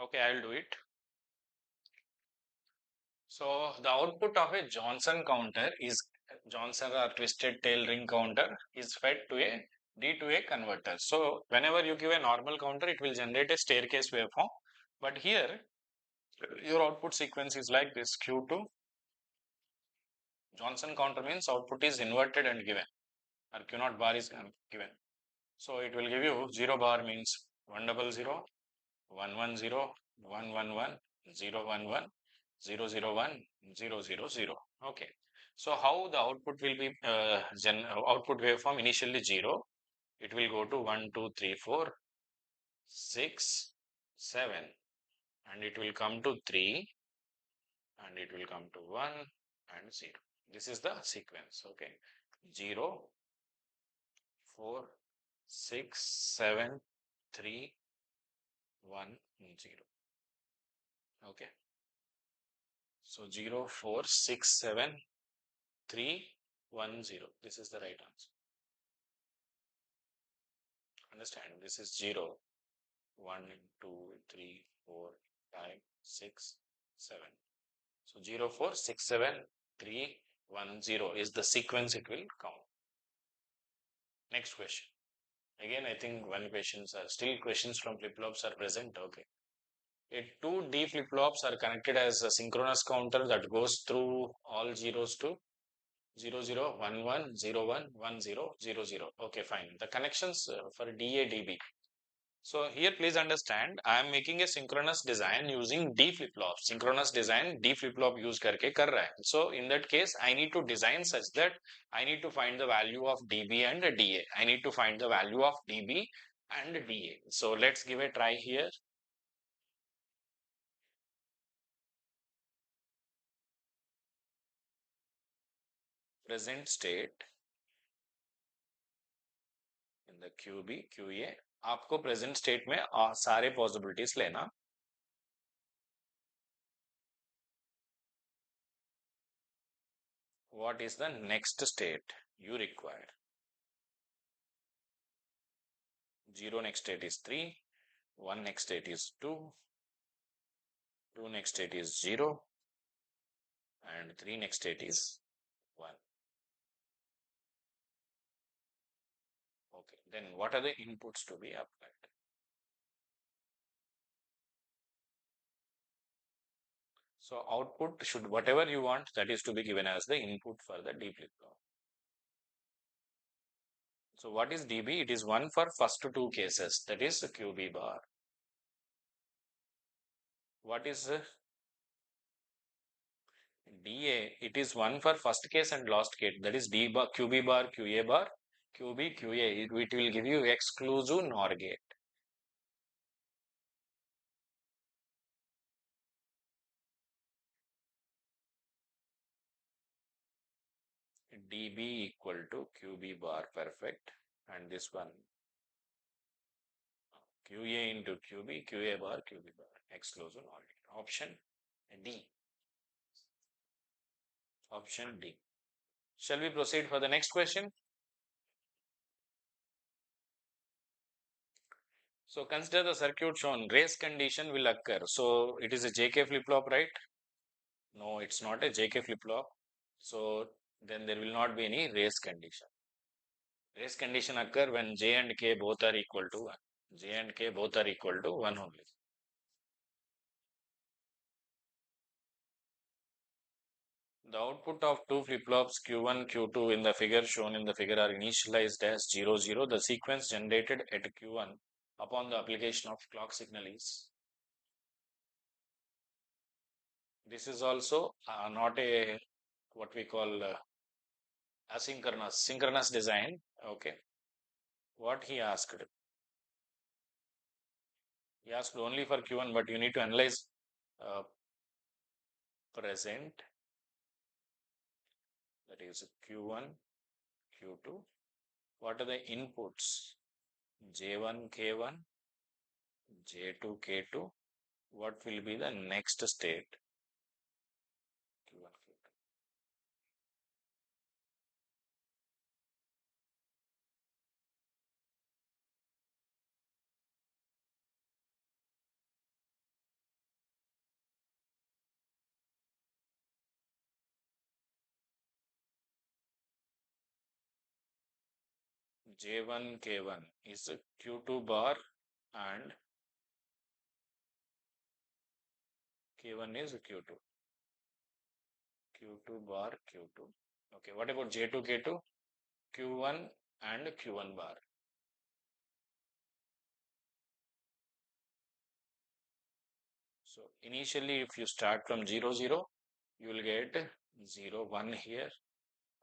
Okay, I'll do it. So the output of a Johnson counter is Johnson or twisted tail ring counter is fed to a D to A converter. So whenever you give a normal counter, it will generate a staircase waveform. But here, your output sequence is like this: Q2. Johnson counter means output is inverted and given, or Q0 bar is given. So it will give you 0 bar means 100, 110, 111, 011, 001, 000. Okay. So how the output will be output waveform initially 0. It will go to 1, 2, 3, 4, 6, 7, and it will come to 3, and it will come to 1 and 0. This is the sequence. Okay. 0, 4, 6, 7, 3, 1, 0. Okay. So 0, 4, 6, 7, 3, 1, 0. This is the right answer. Understand? This is 0, 1, 2, 3, 4, 5, 6, 7. So 0, 4, 6, 7, 3, 1, 0 is the sequence it will count. Next question. Again, I think one questions are still questions from flip-flops are present. Okay. Two D flip-flops are connected as a synchronous counter that goes through all zeros to 0, 0, 1, 1, 0, 1, 1, 0, 0, 0. Okay, fine. The connections for DA, DB. So here please understand, I am making a synchronous design using D flip-flop. Synchronous design D flip-flop use करके कर रहा है. So in that case, I need to design such that I need to find the value of DB and DA. I need to find the value of DB and DA. So let's give a try here. Present state in the QB, QA. आपको present state में सारे possibilities लेना. What is the next state you require? 0 next state is 3, 1 next state is 2, 2 next state is 0, and 3 next state is 1. Okay, then what are the inputs to be applied? So output should, whatever you want, that is to be given as the input for the D flip-flop. So what is DB? It is 1 for first two cases, that is QB bar. What is DA? It is 1 for first case and last case, that is D bar, QB bar, QA bar, QB, QA. It will give you exclusive NOR gate. DB equal to QB bar, perfect. And this one, QA into QB, QA bar, QB bar, exclusive NOR gate. Option D. Option D. Shall we proceed for the next question? So consider the circuit shown. Race condition will occur. So it is a JK flip-flop, right? No, it's not a JK flip-flop. So then there will not be any race condition. Race condition occur when J and K both are equal to 1. J and K both are equal to 1 only. The output of two flip-flops Q1, Q2 in the figure shown in the figure are initialized as 0, 0. The sequence generated at Q1 upon the application of clock signal is. This is also not a what we call asynchronous, synchronous design. Okay. What he asked? He asked only for Q1, but you need to analyze present, that is Q1, Q2. What are the inputs? J1, K1, J2, K2. What will be the next state? Q1, Q2? J1, K1 is Q2 bar and K1 is Q2. Q2 bar, Q2. Okay, what about J2, K2? Q1 and Q1 bar. So initially, if you start from 0, 0, you will get 0, 1 here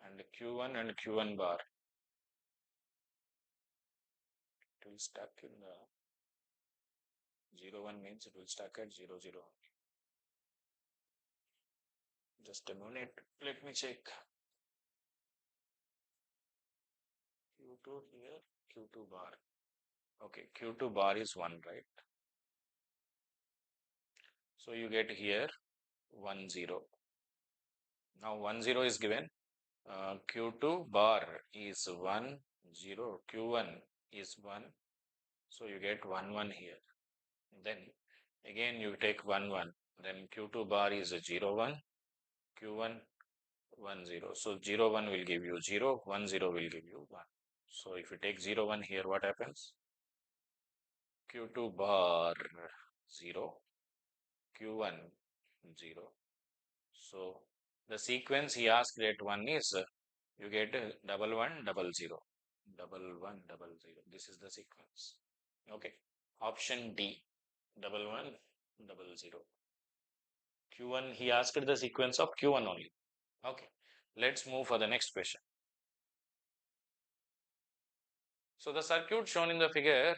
and Q1 and Q1 bar. It will stuck in the 0, 1 means it will stuck at 0, 0. Just a minute, let me check. Q2 here, Q2 bar. Okay, Q2 bar is 1, right? So you get here 1, 0. Now 1, 0 is given. Q2 bar is 1, 0, Q1 is 1, so you get 1, 1 here. Then again you take 1, 1, then Q2 bar is a 0, 1, Q1 1, 0. So 0, 1 will give you 0, 1, 0 will give you 1. So if you take 0, 1 here, what happens? Q2 bar 0, Q1 0. So the sequence he asked at 1 is you get 1, 1, 0, 0, 1, 1, 0, 0. This is the sequence. Okay. Option D, 1, 1, 0, 0. Q1, he asked the sequence of Q1 only. Okay. Let's move for the next question. So the circuit shown in the figure,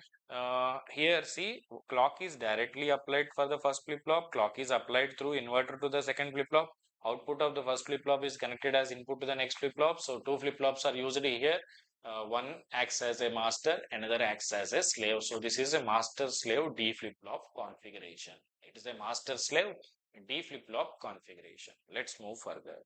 here see, clock is directly applied for the first flip-flop, clock is applied through inverter to the second flip-flop, output of the first flip-flop is connected as input to the next flip-flop, so two flip-flops are used here, one acts as a master, another acts as a slave, so this is a master-slave D flip-flop configuration. It is a master-slave D flip-flop configuration. Let's move further.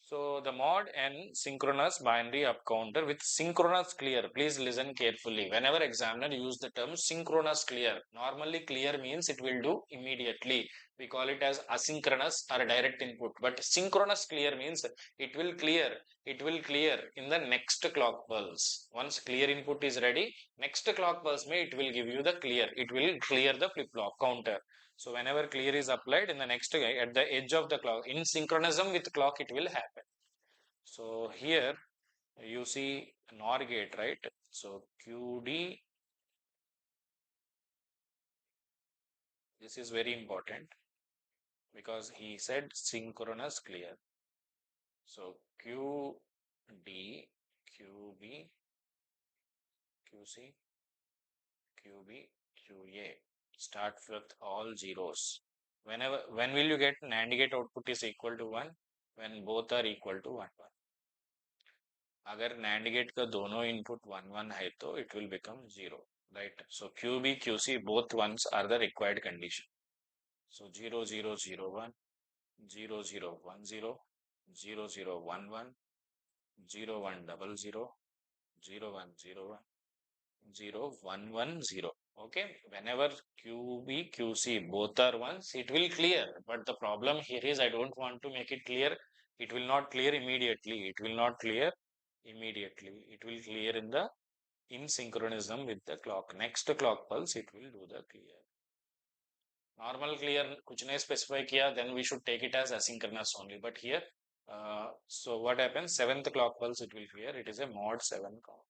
So the mod n synchronous binary up counter with synchronous clear. Please listen carefully. Whenever examiner use the term synchronous clear, normally clear means it will do immediately. We call it as asynchronous or direct input. But synchronous clear means it will clear. It will clear in the next clock pulse. Once clear input is ready, next clock pulse may it will give you the clear. It will clear the flip flop counter. So whenever clear is applied in the next at the edge of the clock, in synchronism with clock, it will happen. So here you see NOR gate, right? So QD, this is very important because he said synchronous clear. So QD, QB, QC, QB, QA. Start with all zeros. When will you get NAND gate output is equal to 1? When both are equal to 1, 1. अगर NAND gate का दोनों input 1, 1 है तो it will become 0, right? So QB, QC both ones are the required condition. So 0, 0, 0, 1, 0, 0, 1, 0, 0, 0, 1, 1, 0, 1, 0, 0, 0, 1, 0, 1, 0, 1, 1, 0. Okay, whenever QB, QC both are ones, it will clear. But the problem here is I don't want to make it clear. It will not clear immediately. It will not clear immediately. It will clear in synchronism with the clock. Next clock pulse, it will do the clear. Normal clear, कुछ नहीं specify किया, then we should take it as asynchronous only. But here, so what happens? 7th clock pulse, it will clear. It is a mod 7 count.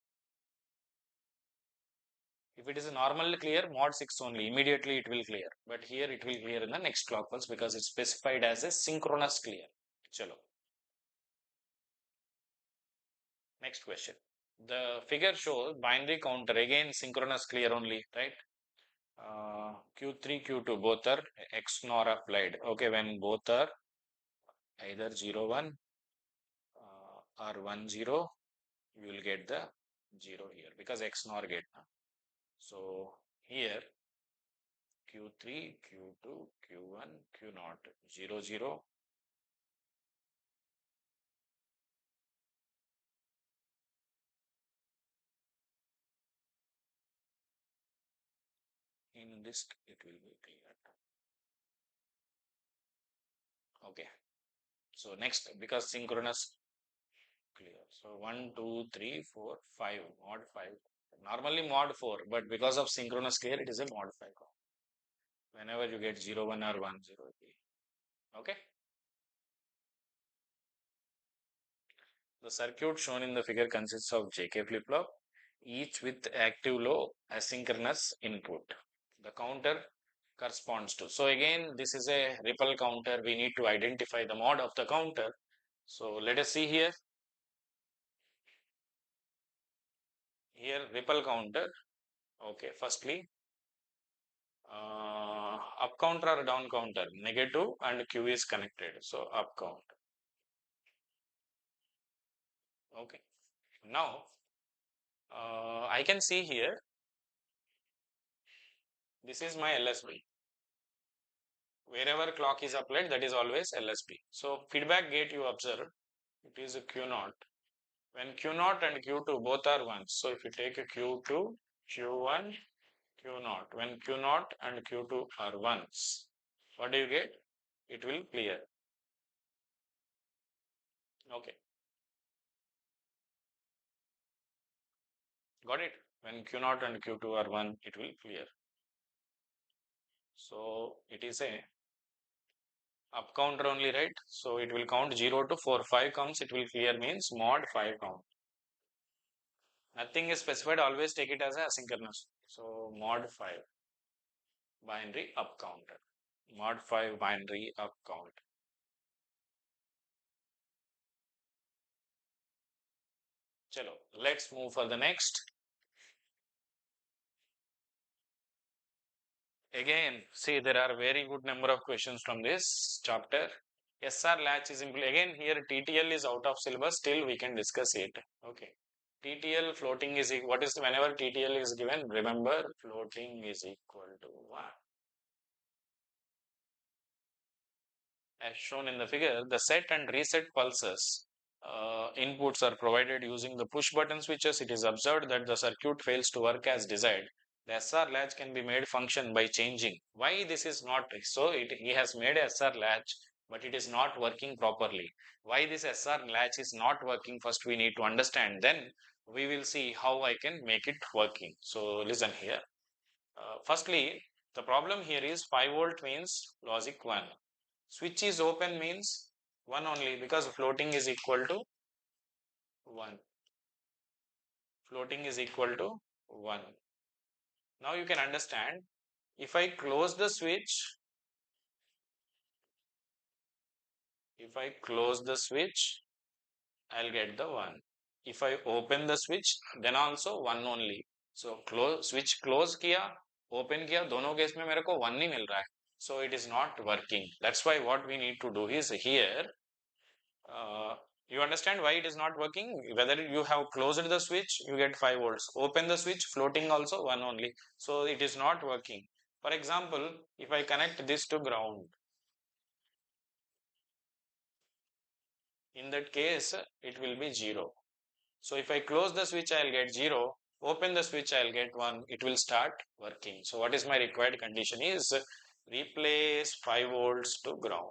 If it is a normal clear, mod 6 only, immediately it will clear. But here it will clear in the next clock pulse because it's specified as a synchronous clear. Chalo. Next question. The figure shows binary counter, again synchronous clear only, right? Q3, Q2 both are XNOR applied. Okay, when both are either 0, 1 or 1, 0, you will get the 0 here because XNOR gate. So here Q3, Q2, Q1, Q0, 0, 0. In this, it will be clear. Okay. So next, because synchronous clear. So 1, 2, 3, 4, 5, mod 5. Normally mod 4, but because of synchronous clear, it is a mod 5. Whenever you get 0, 1 or 1, 0, okay. The circuit shown in the figure consists of JK flip-flop, each with active low asynchronous input. The counter corresponds to. So again, this is a ripple counter. We need to identify the mod of the counter. So let us see here. Here ripple counter. Okay, firstly, up counter or down counter, negative and Q is connected. So up count. Okay. Now, I can see here, this is my LSB. Wherever clock is applied, that is always LSB. So feedback gate you observe, it is a Q0. When Q0 and Q2 both are 1, so if you take a Q2, Q1, Q0, when Q0 and Q2 are 1s, what do you get? It will clear. Okay. Got it? When Q0 and Q2 are 1, it will clear. So it is a up counter only, right? So it will count 0 to 4. 5 comes, it will clear means mod 5 count. Nothing is specified, always take it as asynchronous. So mod 5 binary up counter. Mod 5 binary up count. Chalo, let's move for the next. Again, see, there are very good number of questions from this chapter. SR latch is again here TTL is out of syllabus, still we can discuss it. Okay. TTL floating is what is whenever TTL is given, remember floating is equal to 1. As shown in the figure, the set and reset pulses inputs are provided using the push button switches. It is observed that the circuit fails to work as desired. The SR latch can be made function by changing. Why this is not so? He has made a SR latch, but it is not working properly. Why this SR latch is not working? First, we need to understand. Then we will see how I can make it working. So listen here. Firstly, the problem here is 5 volt means logic 1. Switch is open means 1 only because floating is equal to 1. Floating is equal to 1. Now you can understand, if I close the switch, I'll get the 1. If I open the switch, then also 1 only. So switch close किया, open किया, दोनों case में मेरे को 1 ही मिल रहा है. So it is not working. That's why what we need to do is here, you understand why it is not working? Whether you have closed the switch, you get 5 volts. Open the switch, floating also 1 only. So it is not working. For example, if I connect this to ground, in that case, it will be 0. So if I close the switch, I'll get 0. Open the switch, I'll get 1. It will start working. So what is my required condition is replace 5 volts to ground.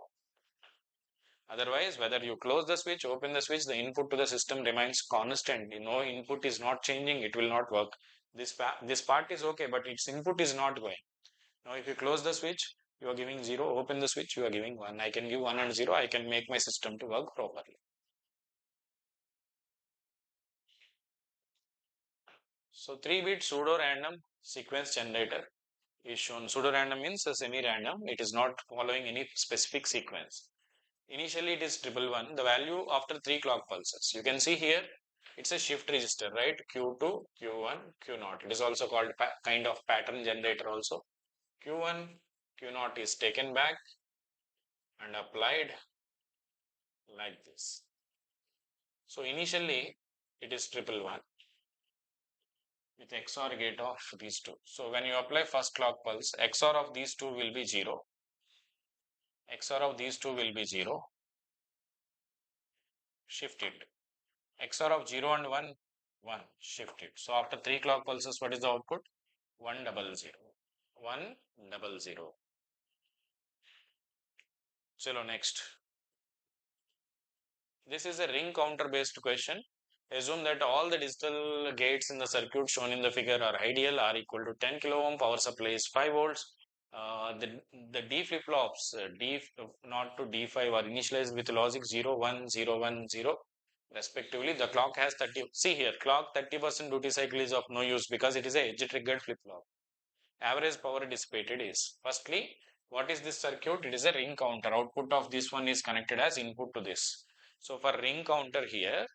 Otherwise, whether you close the switch, open the switch, the input to the system remains constant. No input is not changing, it will not work. This part is okay, but its input is not going. Now, if you close the switch, you are giving 0. Open the switch, you are giving 1. I can give 1 and 0. I can make my system to work properly. So 3-bit pseudo-random sequence generator is shown. Pseudo-random means a semi-random. It is not following any specific sequence. Initially, it is 111. The value after 3 clock pulses. You can see here, it's a shift register, right? Q2, Q1, Q0. It is also called kind of pattern generator also. Q1, Q0 is taken back and applied like this. So initially, it is 111 with XOR gate of these two. So when you apply first clock pulse, XOR of these two will be 0. XOR of these two will be 0. Shift it. XOR of 0 and 1, 1. Shift it. So after 3 clock pulses, what is the output? 100. 100. Chalo, next. This is a ring counter based question. Assume that all the digital gates in the circuit shown in the figure are ideal, are equal to 10 kilo ohm, power supply is 5 volts. The D flip flops, D0 to D5 are initialized with logic 0, 1, 0, 1, 0. Respectively, the clock has 30. See here, clock 30% duty cycle is of no use because it is a edge triggered flip flop. Average power dissipated is, firstly, what is this circuit? It is a ring counter. Output of this one is connected as input to this. So for ring counter here,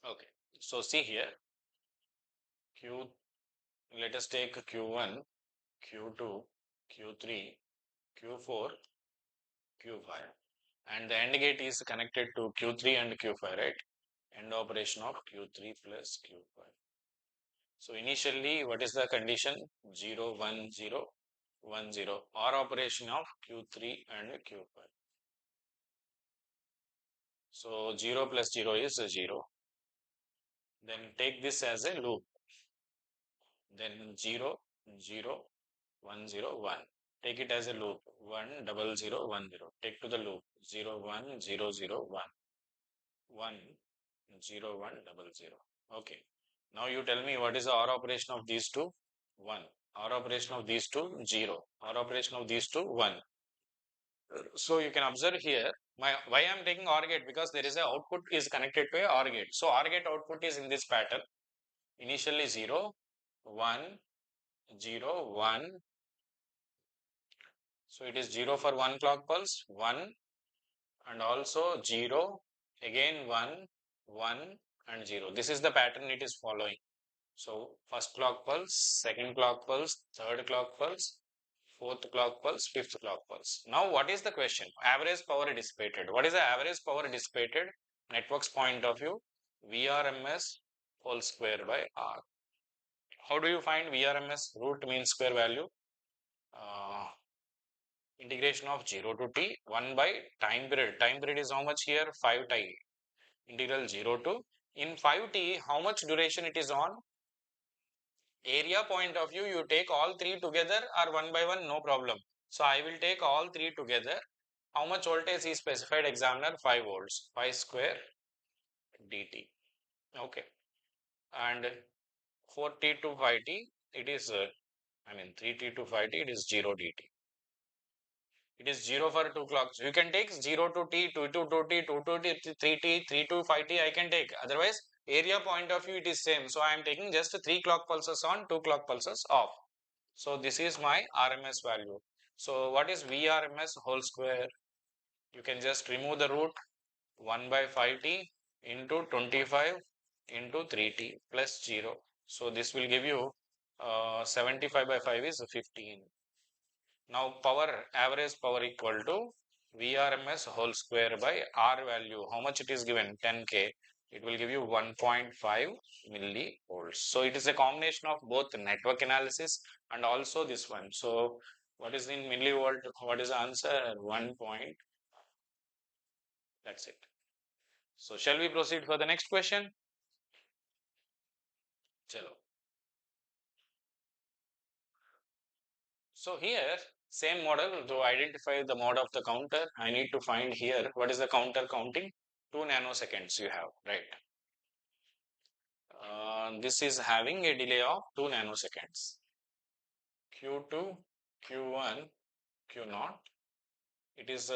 okay, So see here, Q, let us take Q1, Q2, Q3, Q4, Q5, and the AND gate is connected to Q3 and Q5, right? AND operation of Q3 plus Q5. So initially, what is the condition? 0, 1, 0, 1, 0, or operation of Q3 and Q5. So 0 plus 0 is 0. Then take this as a loop. Then 0, 0, 1, 0, 1. Take it as a loop. 1, 0, 0, 1, 0. Take to the loop. 0, 1, 0, 0, 1. 1, 0, 1, 0, 0. Okay. Now you tell me what is the OR operation of these two? 1. OR operation of these two? 0. OR operation of these two? 1. So you can observe here, why I am taking OR gate, because there is a output is connected to a OR gate. So OR gate output is in this pattern. Initially 0, 1, 0, 1. So it is 0 for 1 clock pulse, 1, and also 0, again 1, 1, and 0. This is the pattern it is following. So first clock pulse, second clock pulse, third clock pulse, fourth clock pulse, fifth clock pulse. Now what is the question? Average power dissipated. What is the average power dissipated? Network's point of view, VRMS whole square by R. How do you find VRMS? Root mean square value. Integration of 0 to t, 1 by time period. Time period is how much here? 5t. Integral 0 to, in 5t, how much duration it is on? Area point of view, you take all three together or one by one, no problem. So I will take all three together. How much voltage is specified examiner? 5 volts. Pi square dt. Okay. And 4t to 5t, it is, 3t to 5t, it is 0 dt. It is 0 for 2 clocks. You can take 0 to t, 2 to 2t, 2 to t, 3t, 3 to 5t, I can take. Otherwise, area point of view, it is same. So I am taking just 3 clock pulses on, 2 clock pulses off. So this is my RMS value. So what is VRMS whole square? You can just remove the root, 1 by 5t into 25 into 3t plus 0. So this will give you 75 by 5 is 15. Now power, average power equal to VRMS whole square by R value. How much it is given? 10K. It will give you 1.5 millivolts. So it is a combination of both network analysis and also this one. So what is in millivolt? What is the answer? 1 point. That's it. So shall we proceed for the next question? Chalo. So here, same model, to identify the mode of the counter, I need to find here what is the counter counting. 2 nanoseconds you have, right? This is having a delay of 2 nanoseconds. Q2, Q1, Q0. It is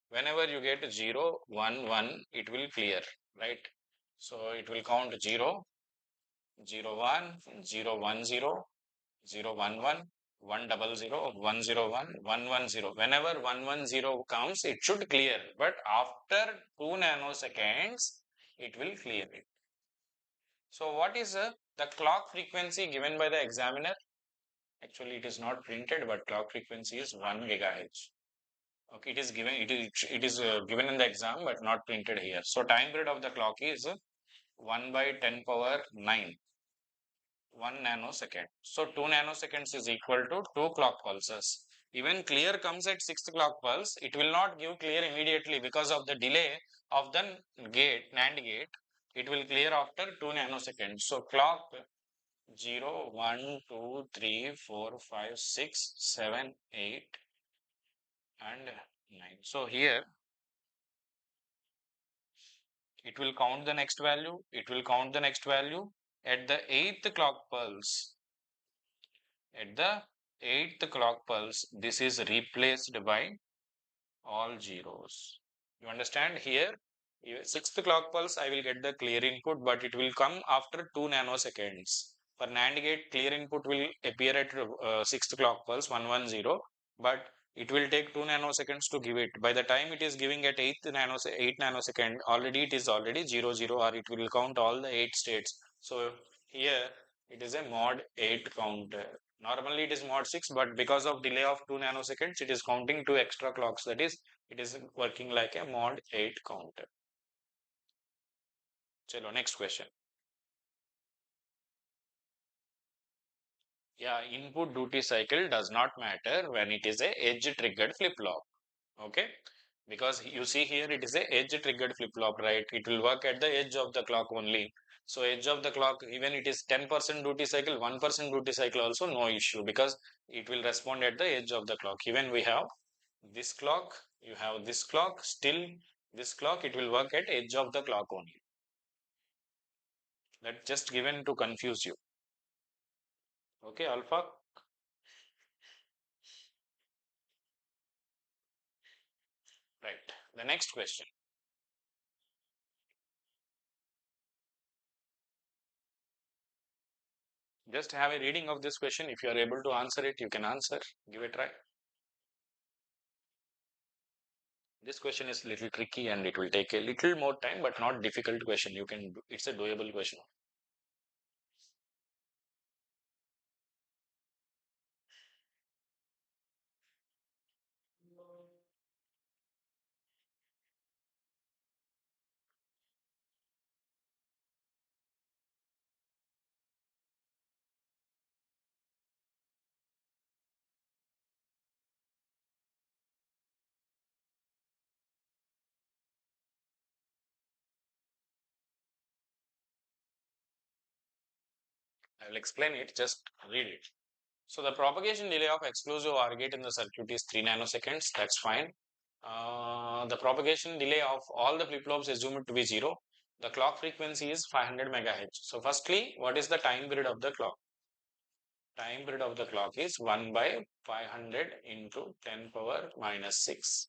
whenever you get 0, 1, 1, it will clear, right? So it will count 0, 0, 1, 0, 1, 0, 0, 1, 1, 1, 0, 0, 1, 0, 1, 1, 1, 0. Whenever 1, 1, 0 comes, it should clear. But after 2 nanoseconds, it will clear it. So what is the clock frequency given by the examiner? Actually, it is not printed, but clock frequency is 1 gigahertz. Okay, it is given. It is given in the exam, but not printed here. So time period of the clock is 1 by 10 power 9. 1 nanosecond. So 2 nanoseconds is equal to 2 clock pulses. Even clear comes at 6th clock pulse, it will not give clear immediately because of the delay of the gate, NAND gate. It will clear after 2 nanoseconds. So clock 0, 1, 2, 3, 4, 5, 6, 7, 8 and 9. So here it will count the next value. It will count the next value at the 8th clock pulse. At the 8th clock pulse, this is replaced by all zeros. You understand here? 6th clock pulse, I will get the clear input, but it will come after 2 nanoseconds. For NAND gate, clear input will appear at 6th clock pulse 110, but it will take 2 nanoseconds to give it. By the time it is giving at 8 nanosecond, already it is already 0 0, or it will count all the 8 states. So here it is a mod 8 counter. Normally it is mod 6, but because of delay of 2 nanoseconds, it is counting 2 extra clocks. That is, it is working like a mod 8 counter. Chalo, next question. Yeah, input duty cycle does not matter when it is a edge triggered flip-flop. Okay, because you see here it is a edge triggered flip-flop, right? It will work at the edge of the clock only. So edge of the clock, even it is 10% duty cycle, 1% duty cycle also no issue, because it will respond at the edge of the clock. Even we have this clock, you have this clock, still this clock, it will work at edge of the clock only. That just given to confuse you. Okay, Alpha. Right. The next question. Just have a reading of this question. If you are able to answer it, you can answer. Give it a try. This question is little tricky and it will take a little more time, but not difficult question. You can do, it's a doable question. I will explain it. Just read it. So the propagation delay of exclusive OR gate in the circuit is 3 nanoseconds. That's fine. The propagation delay of all the flip-flops assumed to be 0. The clock frequency is 500 megahertz. So firstly, what is the time period of the clock? Time period of the clock is 1 by 500 into 10 power minus 6.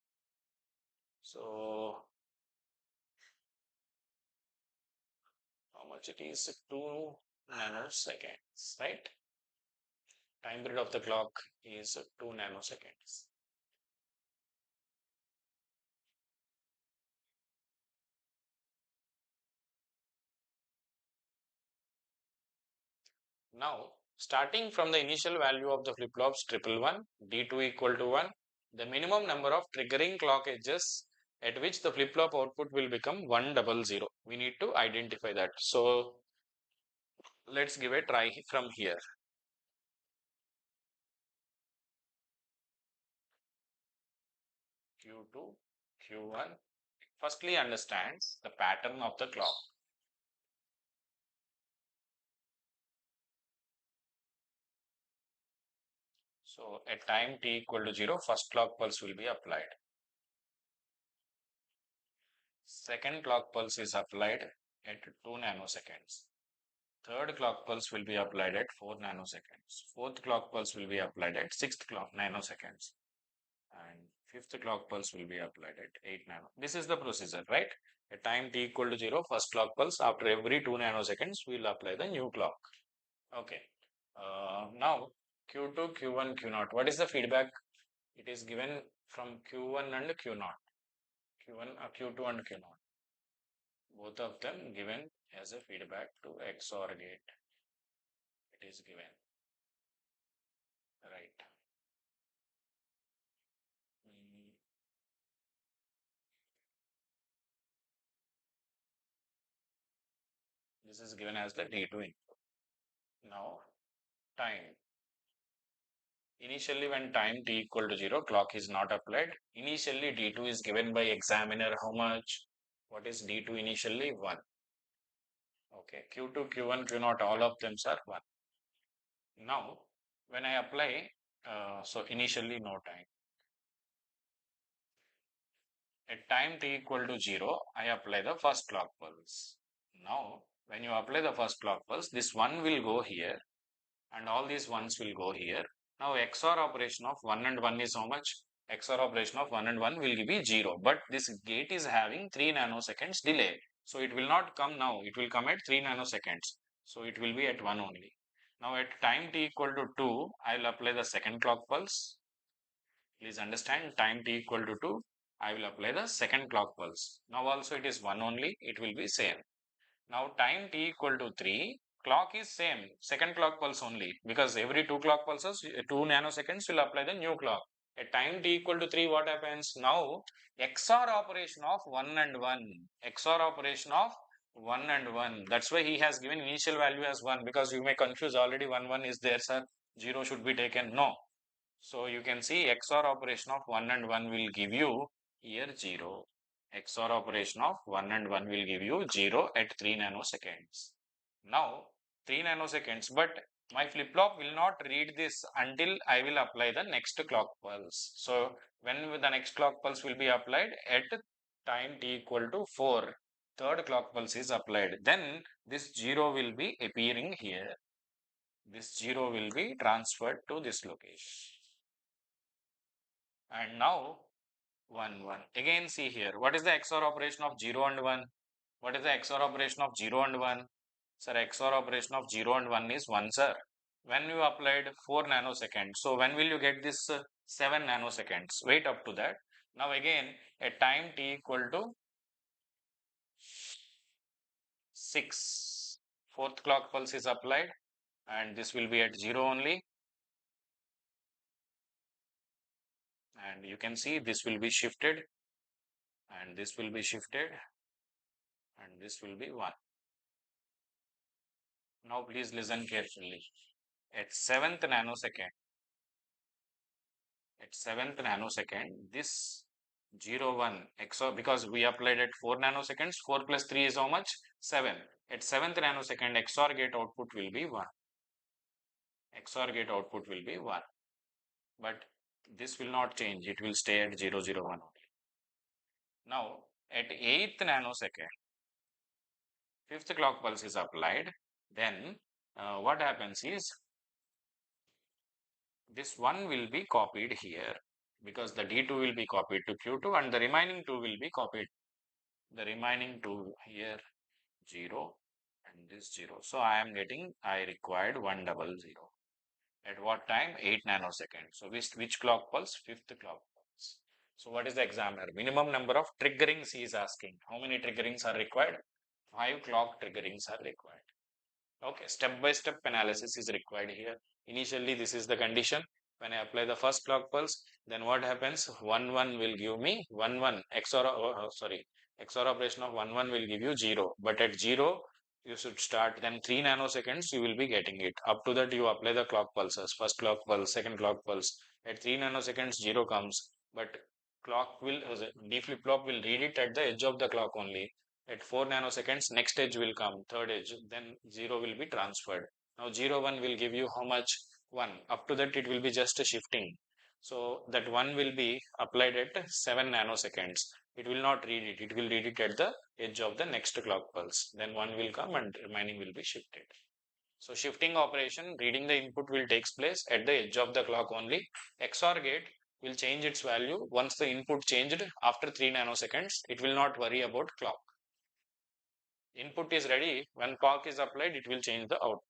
So how much it is? 2 nanoseconds, right? Time period of the clock is 2 nanoseconds. Now, starting from the initial value of the flip-flops 111, D2 equal to 1, the minimum number of triggering clock edges at which the flip-flop output will become 100. We need to identify that. So, let's give a try from here. Q2, Q1. Firstly, understands the pattern of the clock. So, at time t equal to 0, first clock pulse will be applied. Second clock pulse is applied at 2 nanoseconds. Third clock pulse will be applied at 4 nanoseconds. Fourth clock pulse will be applied at 6 nanoseconds. And fifth clock pulse will be applied at 8 nano. This is the procedure, right? At time t equal to 0, first clock pulse. After every 2 nanoseconds, we will apply the new clock. Okay. Now, Q2, Q1, Q0. What is the feedback? It is given from Q1 and Q0. Q1, Q2 and Q0. Both of them given as a feedback to XOR gate. It is given. Right. This is given as the D2 input. Now, time. Initially, when time t equal to 0, clock is not applied. Initially, D2 is given by examiner. How much? What is D2 initially? 1. Okay. Q2, Q1, Q0, all of them are 1. Now, when I apply, so initially no time. At time t equal to 0, I apply the first clock pulse. Now, when you apply the first clock pulse, this 1 will go here and all these 1s will go here. Now, XOR operation of 1 and 1 is how much? XOR operation of 1 and 1 will be 0, but this gate is having 3 nanoseconds delay. So, it will not come now, it will come at 3 nanoseconds. So, it will be at 1 only. Now, at time t equal to 2, I will apply the second clock pulse. Please understand, time t equal to 2, I will apply the second clock pulse. Now also it is 1 only, it will be same. Now time t equal to 3, clock is same, second clock pulse only, because every 2 clock pulses, 2 nanoseconds will apply the new clock. At time t equal to 3, what happens? Now XOR operation of 1 and 1, XOR operation of 1 and 1. That's why he has given initial value as 1, because you may confuse, already 1 1 is there, sir. 0 should be taken. No. So you can see XOR operation of 1 and 1 will give you here 0. XOR operation of 1 and 1 will give you 0 at 3 nanoseconds. Now 3 nanoseconds, but my flip-flop will not read this until I will apply the next clock pulse. So when the next clock pulse will be applied at time t equal to 4, third clock pulse is applied. Then this 0 will be appearing here. This 0 will be transferred to this location. And now 1 1. Again see here, what is the XOR operation of 0 and 1? What is the XOR operation of 0 and 1? Sir, XOR operation of 0 and 1 is 1, sir. When you applied 4 nanoseconds, so when will you get this 7 nanoseconds? Wait up to that. Now again, at time t equal to 6, fourth clock pulse is applied, and this will be at 0 only. And you can see this will be shifted, and this will be shifted, and this will be 1. Now please listen carefully. At 7th nanosecond, this 0 1 XOR, because we applied at 4 nanoseconds, 4 plus 3 is how much? 7. At 7th nanosecond, XOR gate output will be 1. XOR gate output will be 1. But this will not change, it will stay at 0 0 1 only. Now at 8th nanosecond, 5th clock pulse is applied. Then what happens is, this 1 will be copied here, because the D2 will be copied to Q2 and the remaining 2 will be copied. The remaining 2 here 0 and this 0. So I required 100. At what time? 8 nanoseconds. So which clock pulse? 5th clock pulse. So what is the examiner? Minimum number of triggerings he is asking. How many triggerings are required? 5 clock triggerings are required. Okay, step-by-step analysis is required here. Initially, this is the condition. When I apply the first clock pulse, then what happens? 1 1 will give me 1 1 XOR operation of 1 1 will give you 0. But at 0, you should start. Then 3 nanoseconds, you will be getting it. Up to that, you apply the clock pulses. First clock pulse, second clock pulse. At 3 nanoseconds, 0 comes. But D flip-flop will read it at the edge of the clock only. At 4 nanoseconds, next edge will come, third edge, then 0 will be transferred. Now 0 1 will give you how much? 1. Up to that, it will be just a shifting. So that 1 will be applied at 7 nanoseconds. It will not read it. It will read it at the edge of the next clock pulse. Then 1 will come and remaining will be shifted. So shifting operation, reading the input will takes place at the edge of the clock only. XOR gate will change its value once the input changed after 3 nanoseconds. It will not worry about clock. Input is ready, when clock is applied, it will change the output.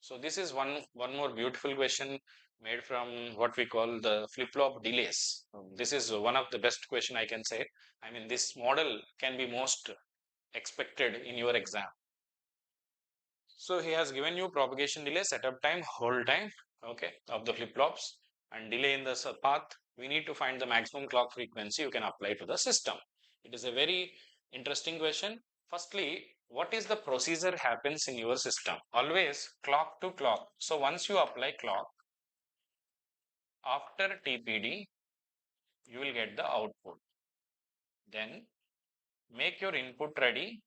So this is one more beautiful question made from what we call the flip-flop delays. This is one of the best question I can say. I mean, this model can be most expected in your exam. So he has given you propagation delay, setup time, hold time, okay, of the flip-flops, and delay in the path. We need to find the maximum clock frequency you can apply to the system. It is a very interesting question. Firstly, what is the procedure happens in your system? Always clock to clock. So once you apply clock, after TPD, you will get the output. Then make your input ready,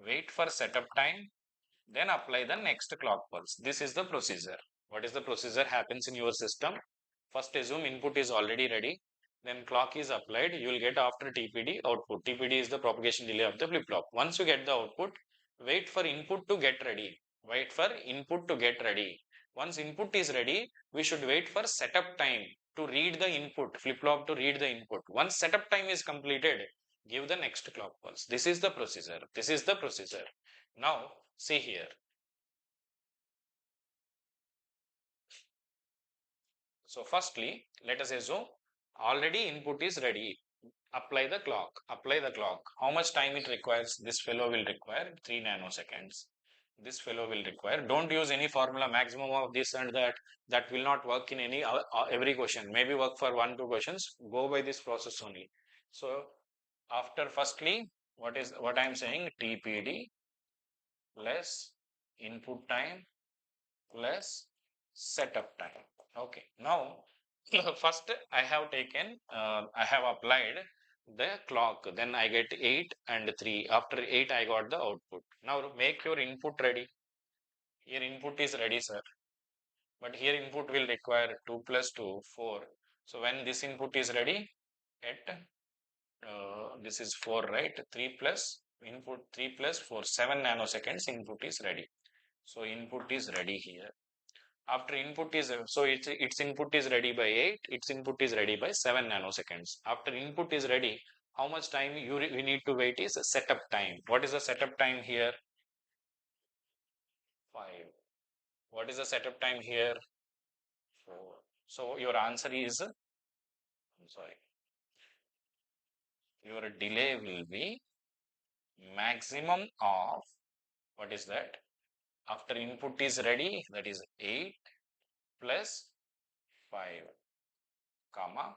wait for setup time, then apply the next clock pulse. This is the procedure. What is the procedure happens in your system? First assume input is already ready, then clock is applied, you will get after TPD output. TPD is the propagation delay of the flip-flop. Once you get the output, wait for input to get ready. Wait for input to get ready. Once input is ready, we should wait for setup time to read the input, flip-flop to read the input. Once setup time is completed, give the next clock pulse. This is the procedure. This is the procedure. Now, see here. So firstly, let us assume already input is ready. Apply the clock. Apply the clock. How much time it requires? This fellow will require 3 nanoseconds. This fellow will require. Don't use any formula maximum of this and that. That will not work in any every question. Maybe work for 1-2 questions. Go by this process only. So after firstly, what I am saying? TPD plus input time plus setup time. Okay. Now first I have taken, I have applied the clock, then I get 8 and 3. After 8 I got the output. Now make your input ready. Here input is ready, sir, but here input will require 2 plus 2 4. So when this input is ready at this is 4, right? 3 plus input 3 plus 4 7 nanoseconds input is ready. So input is ready here. After input is, so its input is ready by 8, its input is ready by 7 nanoseconds. After input is ready, how much time we need to wait is setup time. What is the setup time here? 5. What is the setup time here? 4. So your answer is, I'm sorry, your delay will be maximum of, what is that? After input is ready, that is 8 plus 5, comma,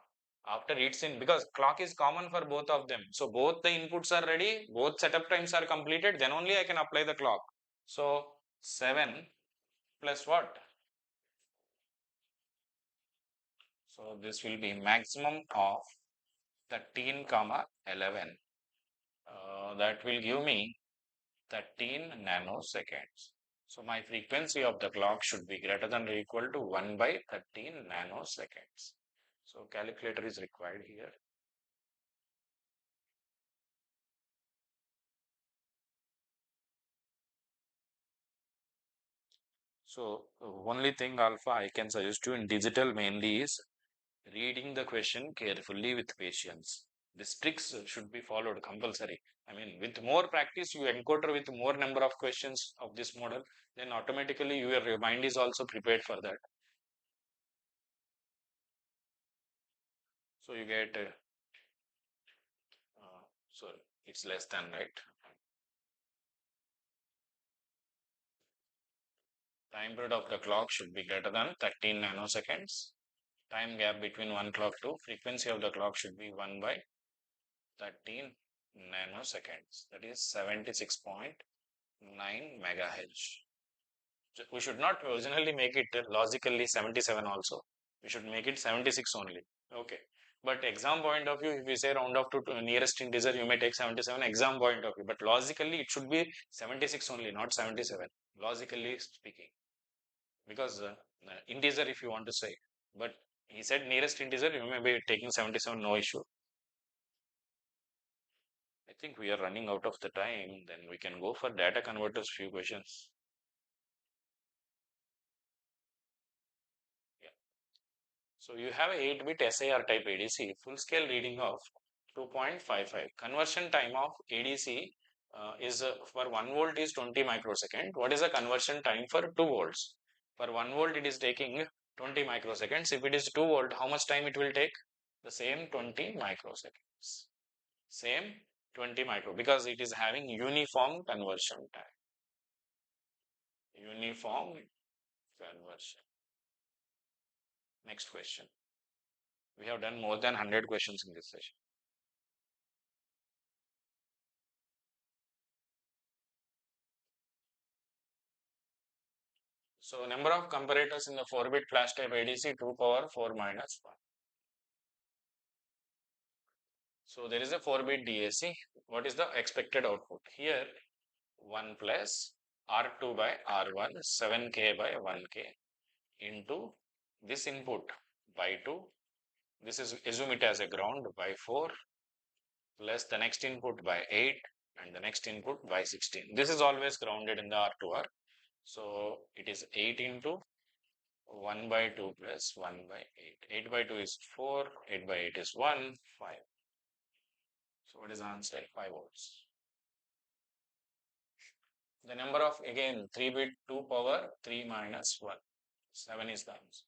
after it's in, because clock is common for both of them. So both the inputs are ready, both setup times are completed, then only I can apply the clock. So 7 plus what? So this will be maximum of 13 comma 11. That will give me 13 nanoseconds. So my frequency of the clock should be greater than or equal to 1 by 13 nanoseconds. So calculator is required here. So only thing alpha I can suggest you in digital mainly is reading the question carefully with patience. These tricks should be followed compulsory. I mean, with more practice, you encounter with more number of questions of this model, then automatically your mind is also prepared for that. So you get, so it's less than, right? Time period of the clock should be greater than 13 nanoseconds. Time gap between one clock to frequency of the clock should be 1 by 13 nanoseconds. That is 76.9 megahertz. We should not originally make it logically 77 also. We should make it 76 only. Okay. But exam point of view, if we say round off to nearest integer, you may take 77 exam point of view. But logically, it should be 76 only, not 77. Logically speaking. Because integer if you want to say. But he said nearest integer, you may be taking 77, no issue. I think we are running out of the time. Then we can go for data converters few questions. Yeah. So you have a 8-bit SAR type ADC, full scale reading of 2.55. Conversion time of ADC is for 1 volt is 20 microsecond. What is the conversion time for 2 volts? For 1 volt it is taking 20 microseconds. If it is 2 volt, how much time it will take? The same 20 microseconds. Same 20 micro, because it is having uniform conversion time. Uniform conversion. Next question. We have done more than 100 questions in this session. So number of comparators in the 4-bit flash type ADC 2 power 4 minus 1. So there is a 4-bit DAC. What is the expected output? Here 1 plus R2 by R1 7K by 1K into this input by 2. This is, assume it as a ground, by 4 plus the next input by 8 and the next input by 16. This is always grounded in the R2R. So it is 8 into 1 by 2 plus 1 by 8. 8 by 2 is 4, 8 by 8 is 1, 5. So what is the answer? 5 volts. The number of, again, 3-bit 2 power 3 minus 1. 7 is the answer.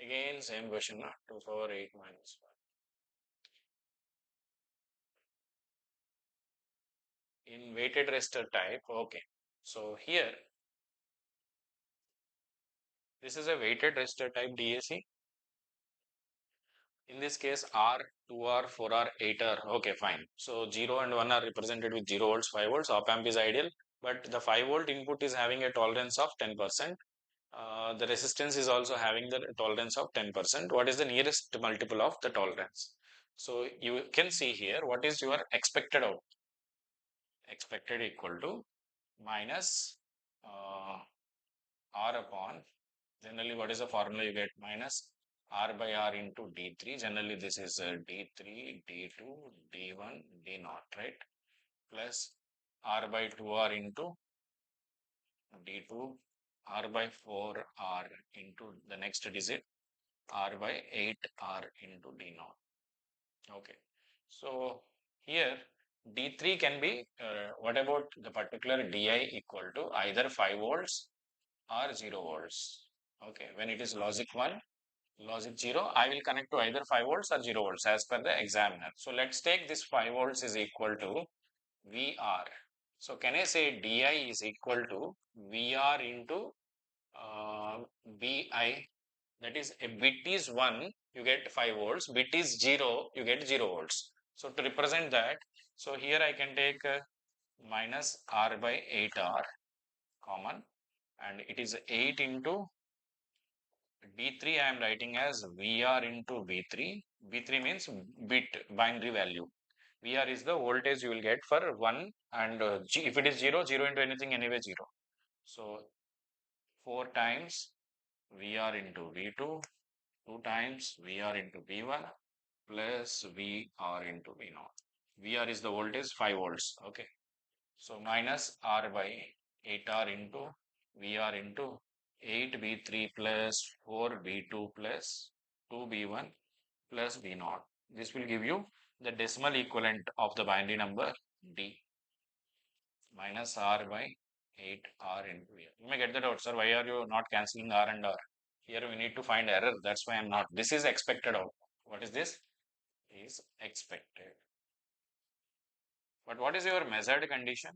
Again, same question, 2 power 8 minus 1. In weighted raster type, okay. So here, this is a weighted raster type DAC. In this case, R, 2R, 4R, 8R. Okay, fine. So 0 and 1 are represented with 0 volts, 5 volts. Op amp is ideal, but the 5 volt input is having a tolerance of 10%. The resistance is also having the tolerance of 10%. What is the nearest multiple of the tolerance? So you can see here what is your expected out. Expected equal to minus R upon, generally what is the formula you get, minus R by R into D3. Generally this is D3, D2, D1, D0, right? Plus R by 2R into D2, R by 4R into the next digit, R by 8R into D0. Okay. So here D3 can be, what about the particular DI equal to either 5 volts or 0 volts. Okay. When it is logic 1, logic 0, I will connect to either 5 volts or 0 volts as per the examiner. So let's take this 5 volts is equal to VR. So can I say DI is equal to VR into BI? That is, a bit is 1, you get 5 volts, bit is 0, you get 0 volts. So to represent that, so here I can take minus R by 8R common, and it is 8 into D3 I am writing as VR into V3. V3 means bit binary value. VR is the voltage you will get for 1, and if it is 0, 0 into anything anyway 0. So 4 times VR into V2, 2 times VR into V1 plus VR into V0. VR is the voltage 5 volts. Okay. So minus R by 8R into VR into 8V3 plus 4V2 plus 2V1 plus V0. This will give you the decimal equivalent of the binary number D minus R by 8R into VR. You may get that out, sir. Why are you not cancelling R and R? Here we need to find error. That's why I'm not. This is expected out. What is this? Is expected. But what is your measured condition?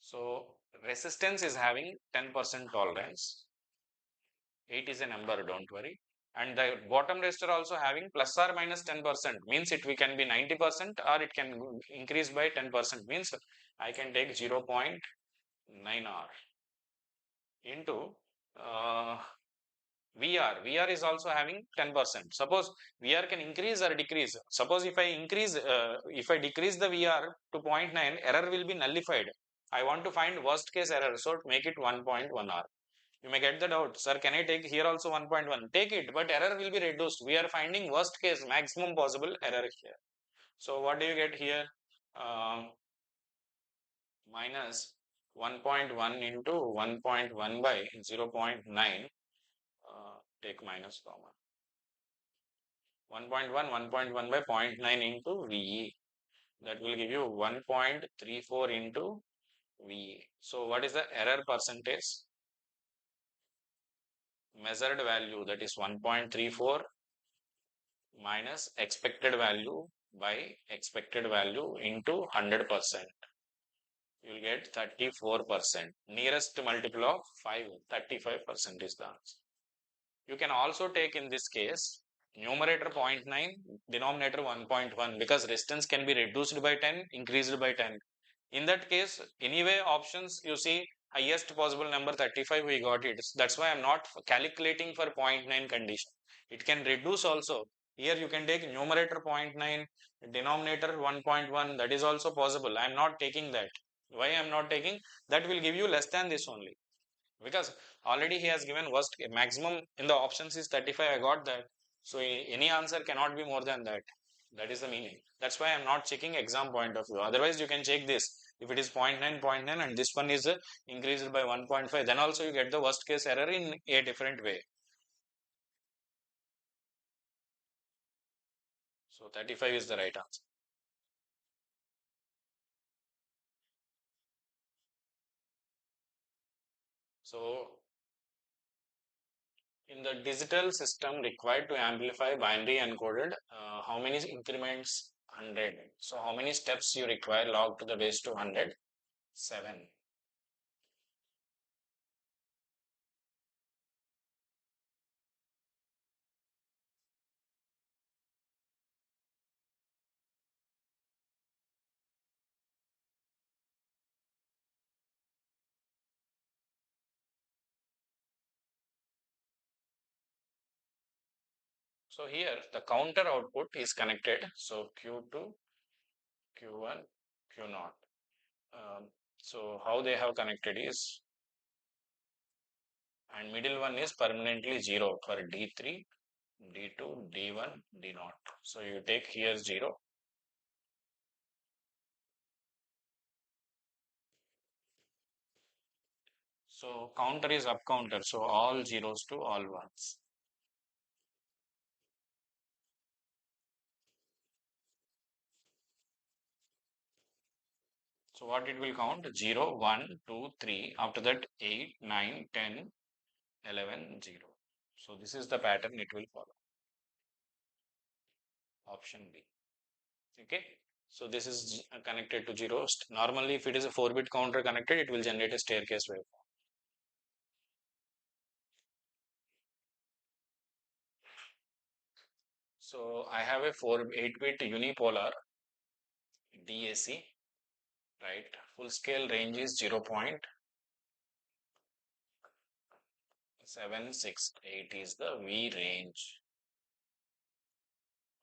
So resistance is having 10% tolerance. 8 is a number, don't worry. And the bottom resistor also having plus or minus 10%, means it we can be 90% or it can increase by 10%, means I can take 0.9R into VR. VR is also having 10%. Suppose VR can increase or decrease. Suppose if I decrease the VR to 0.9, error will be nullified. I want to find worst case error, so make it 1.1R. You may get the doubt, sir, can I take here also 1.1? Take it, but error will be reduced. We are finding worst case, maximum possible error here. So what do you get here? Minus 1.1 into 1.1 by 0.9. Take minus comma. 1.1, 1.1 by 0.9 into VE. That will give you 1.34 into VE. So what is the error percentage? Measured value, that is 1.34 minus expected value by expected value into 100%. You will get 34%. Nearest multiple of 5, 35% is the answer. You can also take in this case numerator 0.9, denominator 1.1, because resistance can be reduced by 10, increased by 10. In that case, anyway, options you see highest possible number 35, we got it. That's why I'm not calculating for 0.9 condition. It can reduce also. Here you can take numerator 0.9, denominator 1.1, that is also possible. I'm not taking that. Why I'm not taking? That will give you less than this only. Because already he has given worst maximum in the options is 35. I got that. So any answer cannot be more than that. That is the meaning. That's why I'm not checking exam point of view. Otherwise, you can check this. If it is 0.9, 0.9 and this one is increased by 1.5, then also you get the worst case error in a different way. So 35 is the right answer. So In the digital system required to amplify binary encoded, how many increments? 100. So how many steps you require log to the base to 100? 7. So here the counter output is connected. So Q2, Q1, Q0. So how they have connected is, and middle one is permanently 0 for D3, D2, D1, D0. So you take here 0. So counter is up counter. So all zeros to all ones. So what it will count? 0, 1, 2, 3. After that 8, 9, 10, 11, 0. So this is the pattern it will follow. Option B. Okay. So this is connected to 0. Normally if it is a 4-bit counter connected, it will generate a staircase waveform. So I have a 8-bit unipolar DAC, right? Full scale range is 0.768 is the V range.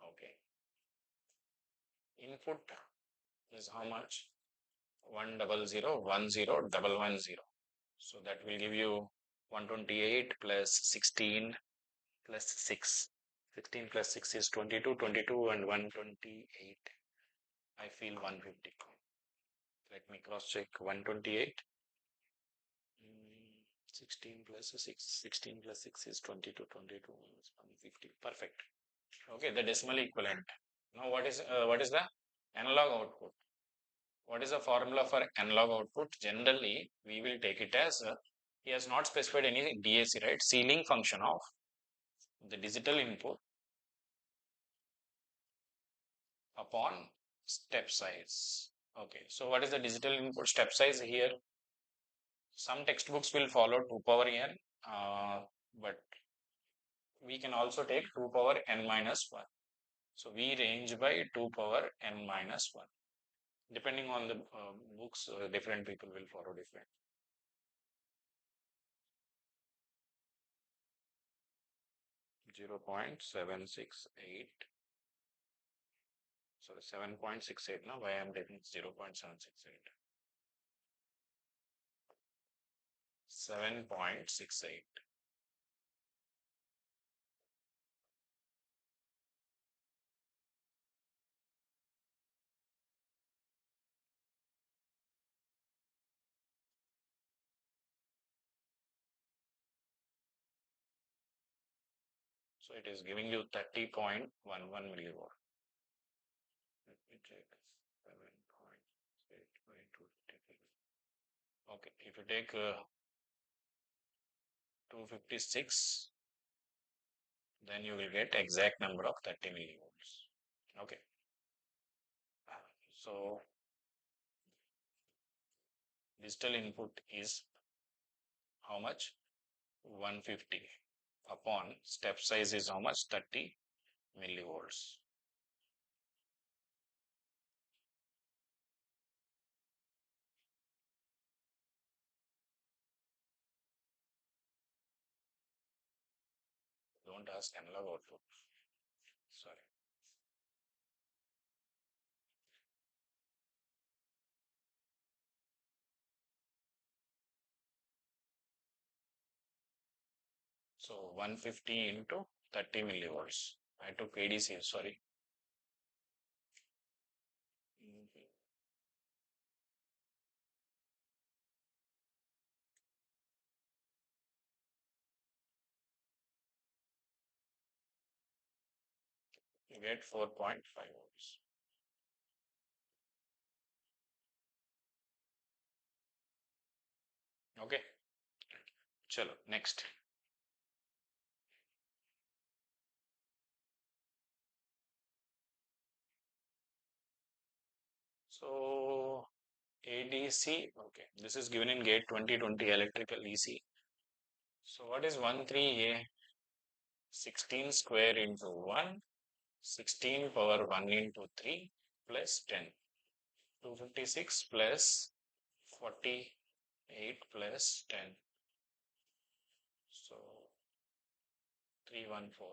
Okay. Input is how much? 100101110. So that will give you 128 plus 16 plus 6. 16 plus 6 is 22, 22 and 128. I feel 150. Let me cross check. 128. 16 plus 6. 16 plus 6 is 22, 22 is 150. Perfect. Okay, the decimal equivalent. Now what is the analog output? What is the formula for analog output? Generally, we will take it as he has not specified any DAC, right? Ceiling function of the digital input upon step size. Okay, so what is the digital input step size here? Some textbooks will follow 2 power n, but we can also take 2 power n minus 1. So we range by 2 power n minus 1. Depending on the books, different people will follow different. Zero point 768. So 7.68 now. Why I am taking 0.768? 7.68. So it is giving you 30.11 milliwatt. Let me check. 7.8 by 250. Okay, if you take 256, then you will get exact number of 30 millivolts. Okay. So digital input is how much? 150 upon step size is how much? 30 millivolts. Don't ask analog output. Sorry. So 150 into 30 millivolts. I took ADC, sorry. You get 4.5 volts. Okay. Chalo, next. So ADC, okay, this is given in GATE 2020 electrical ECE. So what is 13A? 16 square into 1, 16 power 1 into 3 plus 10. 256 plus 48 plus 10. So 314.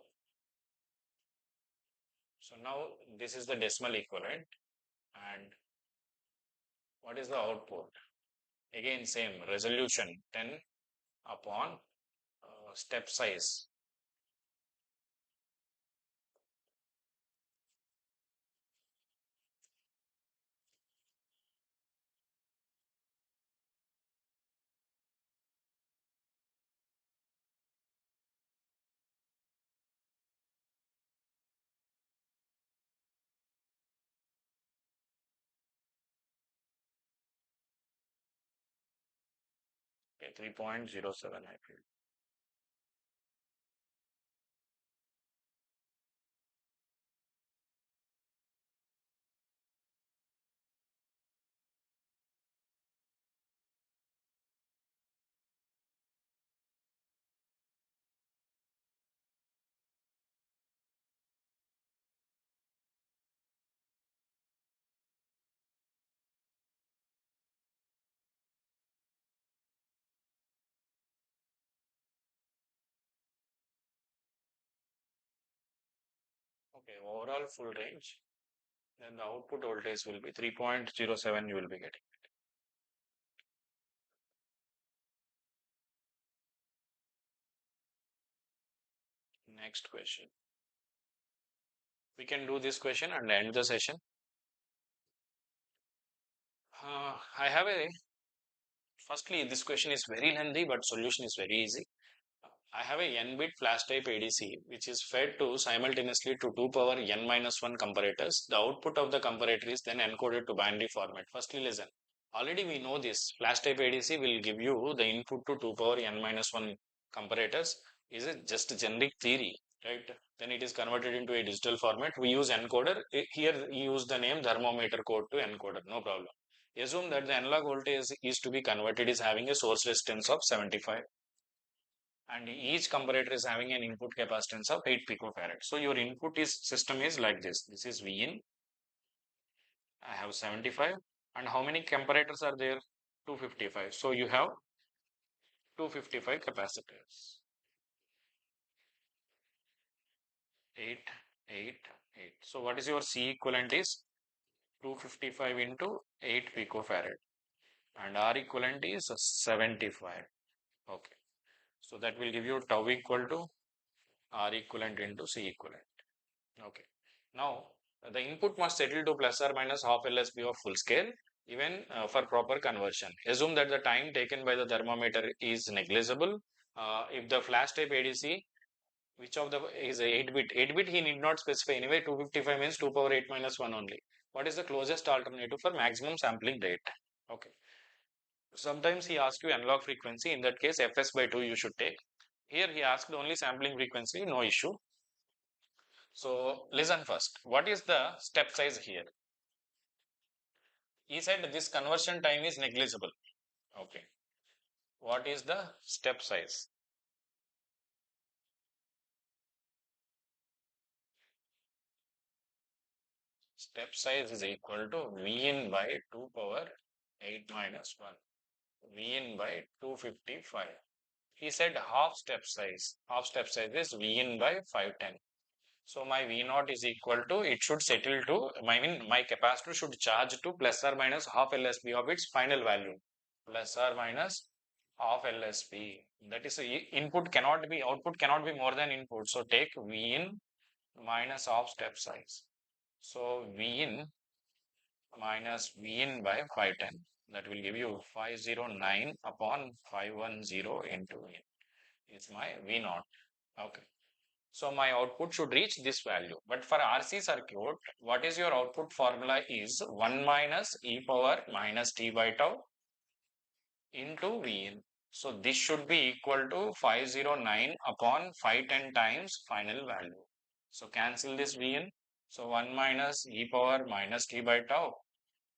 So now this is the decimal equivalent, and what is the output? Again same resolution 10 upon step size. Okay, 3.07 I feel. Okay, overall full range, then the output voltage will be 3.07 you will be getting. Next question. We can do this question and end the session. I have a, firstly this question is very lengthy but solution is very easy. I have a n-bit flash type ADC which is fed to simultaneously to 2 power n minus 1 comparators. The output of the comparator is then encoded to binary format. Firstly listen, already we know this flash type ADC will give you the input to 2 power n minus 1 comparators. Is it just generic theory, right? Then it is converted into a digital format. We use encoder. Here we use the name thermometer code to encoder, no problem. Assume that the analog voltage is to be converted is having a source resistance of 75. And each comparator is having an input capacitance of 8 picofarad. So your input is system is like this. This is V in. I have 75. And how many comparators are there? 255. So you have 255 capacitors. 8, 8, 8. So what is your C equivalent is 255 into 8 picofarad. And R equivalent is 75. Okay. So that will give you tau equal to R equivalent into C equivalent. Okay. Now, the input must settle to plus or minus half LSB of full scale, even for proper conversion. Assume that the time taken by the thermometer is negligible. If the flash type ADC, which of the is 8-bit? 8-bit he need not specify anyway. 255 means 2 power 8 minus 1 only. What is the closest alternative for maximum sampling rate? Okay. Sometimes he asks you analog frequency. In that case, Fs by 2 you should take. Here he asked only sampling frequency, no issue. So listen first. What is the step size here? He said this conversion time is negligible. Okay. What is the step size? Step size is equal to Vn by 2 power 8 minus 1. Vn by 255. He said half step size. Half step size is Vn by 510. So my V0 is equal to, it should settle to, my capacitor should charge to plus or minus half LSB of its final value. Plus or minus half LSB. That is, input cannot be, output cannot be more than input. So take V in minus half step size. So V in minus V in by 510. That will give you 509 upon 510 into V in. It's my V0. Okay. So my output should reach this value. But for RC circuit, what is your output formula is 1 minus e power minus t by tau into Vn. So this should be equal to 509 upon 510 times final value. So cancel this Vn. So 1 minus e power minus t by tau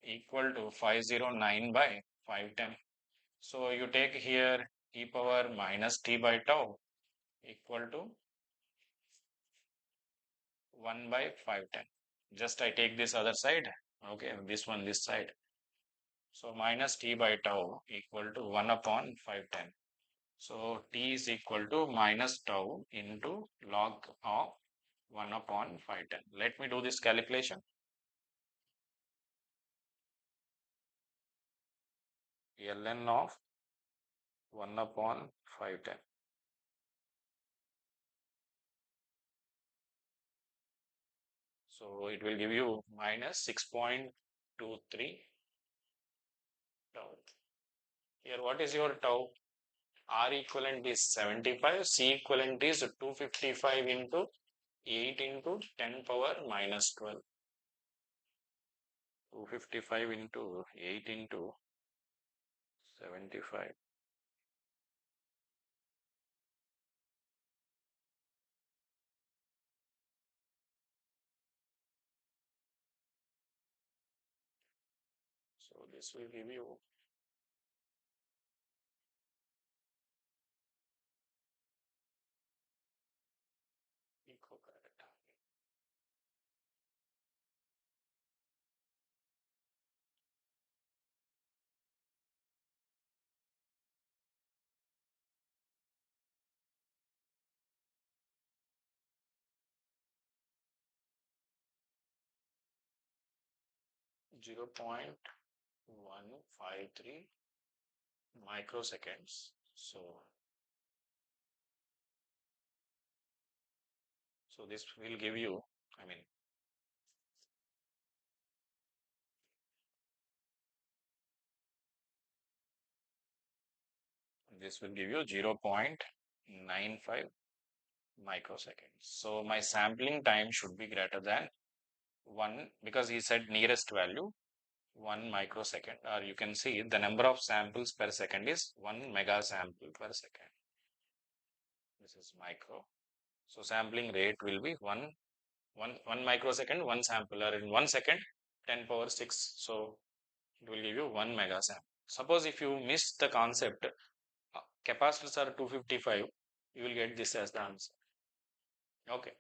equal to 509 by 510. So you take here e power minus t by tau equal to 1 by 510. Just I take this other side. Okay, this one this side. So minus t by tau equal to 1 upon 510. So t is equal to minus tau into log of 1 upon 510. Let me do this calculation. ln of 1 upon 510. So it will give you minus 6.23 tau. Here what is your tau? R equivalent is 75, C equivalent is 255 into 8 into 10 power minus 12. 255 into 8 into 75. So this will give you picofarad. 0.153 microseconds. So this will give you, I mean, this will give you 0.95 microseconds. So my sampling time should be greater than 1 because he said nearest value 1 microsecond, or you can see the number of samples per second is 1 mega sample per second. This is micro. So sampling rate will be 1 microsecond, 1 sample, or in 1 second, 10 power 6. So it will give you 1 mega sample. Suppose if you miss the concept, capacitors are 255, you will get this as the answer. Okay.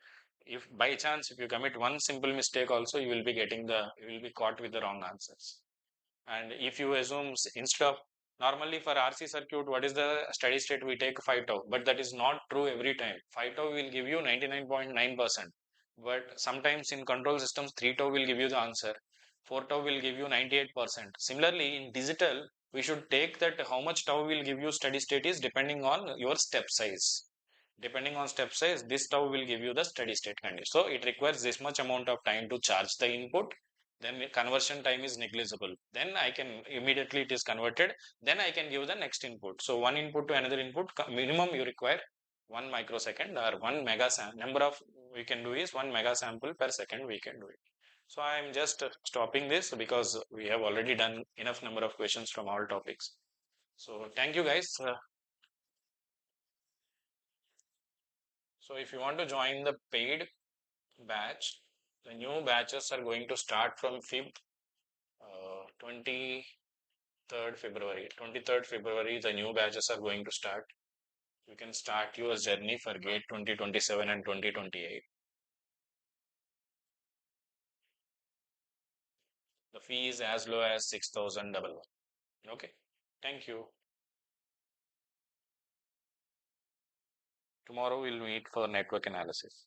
If by chance, if you commit one simple mistake also, you will be caught with the wrong answers. And if you assume instead of normally for RC circuit, what is the steady state? We take 5 tau, but that is not true every time. 5 tau will give you 99.9%, but sometimes in control systems, 3 tau will give you the answer. 4 tau will give you 98%. Similarly, in digital, we should take that how much tau will give you steady state is depending on your step size. Depending on step size, this tau will give you the steady state condition. So it requires this much amount of time to charge the input, then conversion time is negligible. Then I can immediately it is converted. Then I can give the next input. So one input to another input, minimum you require 1 microsecond or 1 mega number of we can do is 1 mega sample per second we can do it. So I am just stopping this because we have already done enough number of questions from all topics. So thank you guys. So if you want to join the paid batch, the new batches are going to start from 5th, 23rd February. 23rd February, the new batches are going to start. You can start your journey for GATE 2027 and 2028. The fee is as low as 6,000. Okay. Thank you. Tomorrow we'll meet for network analysis.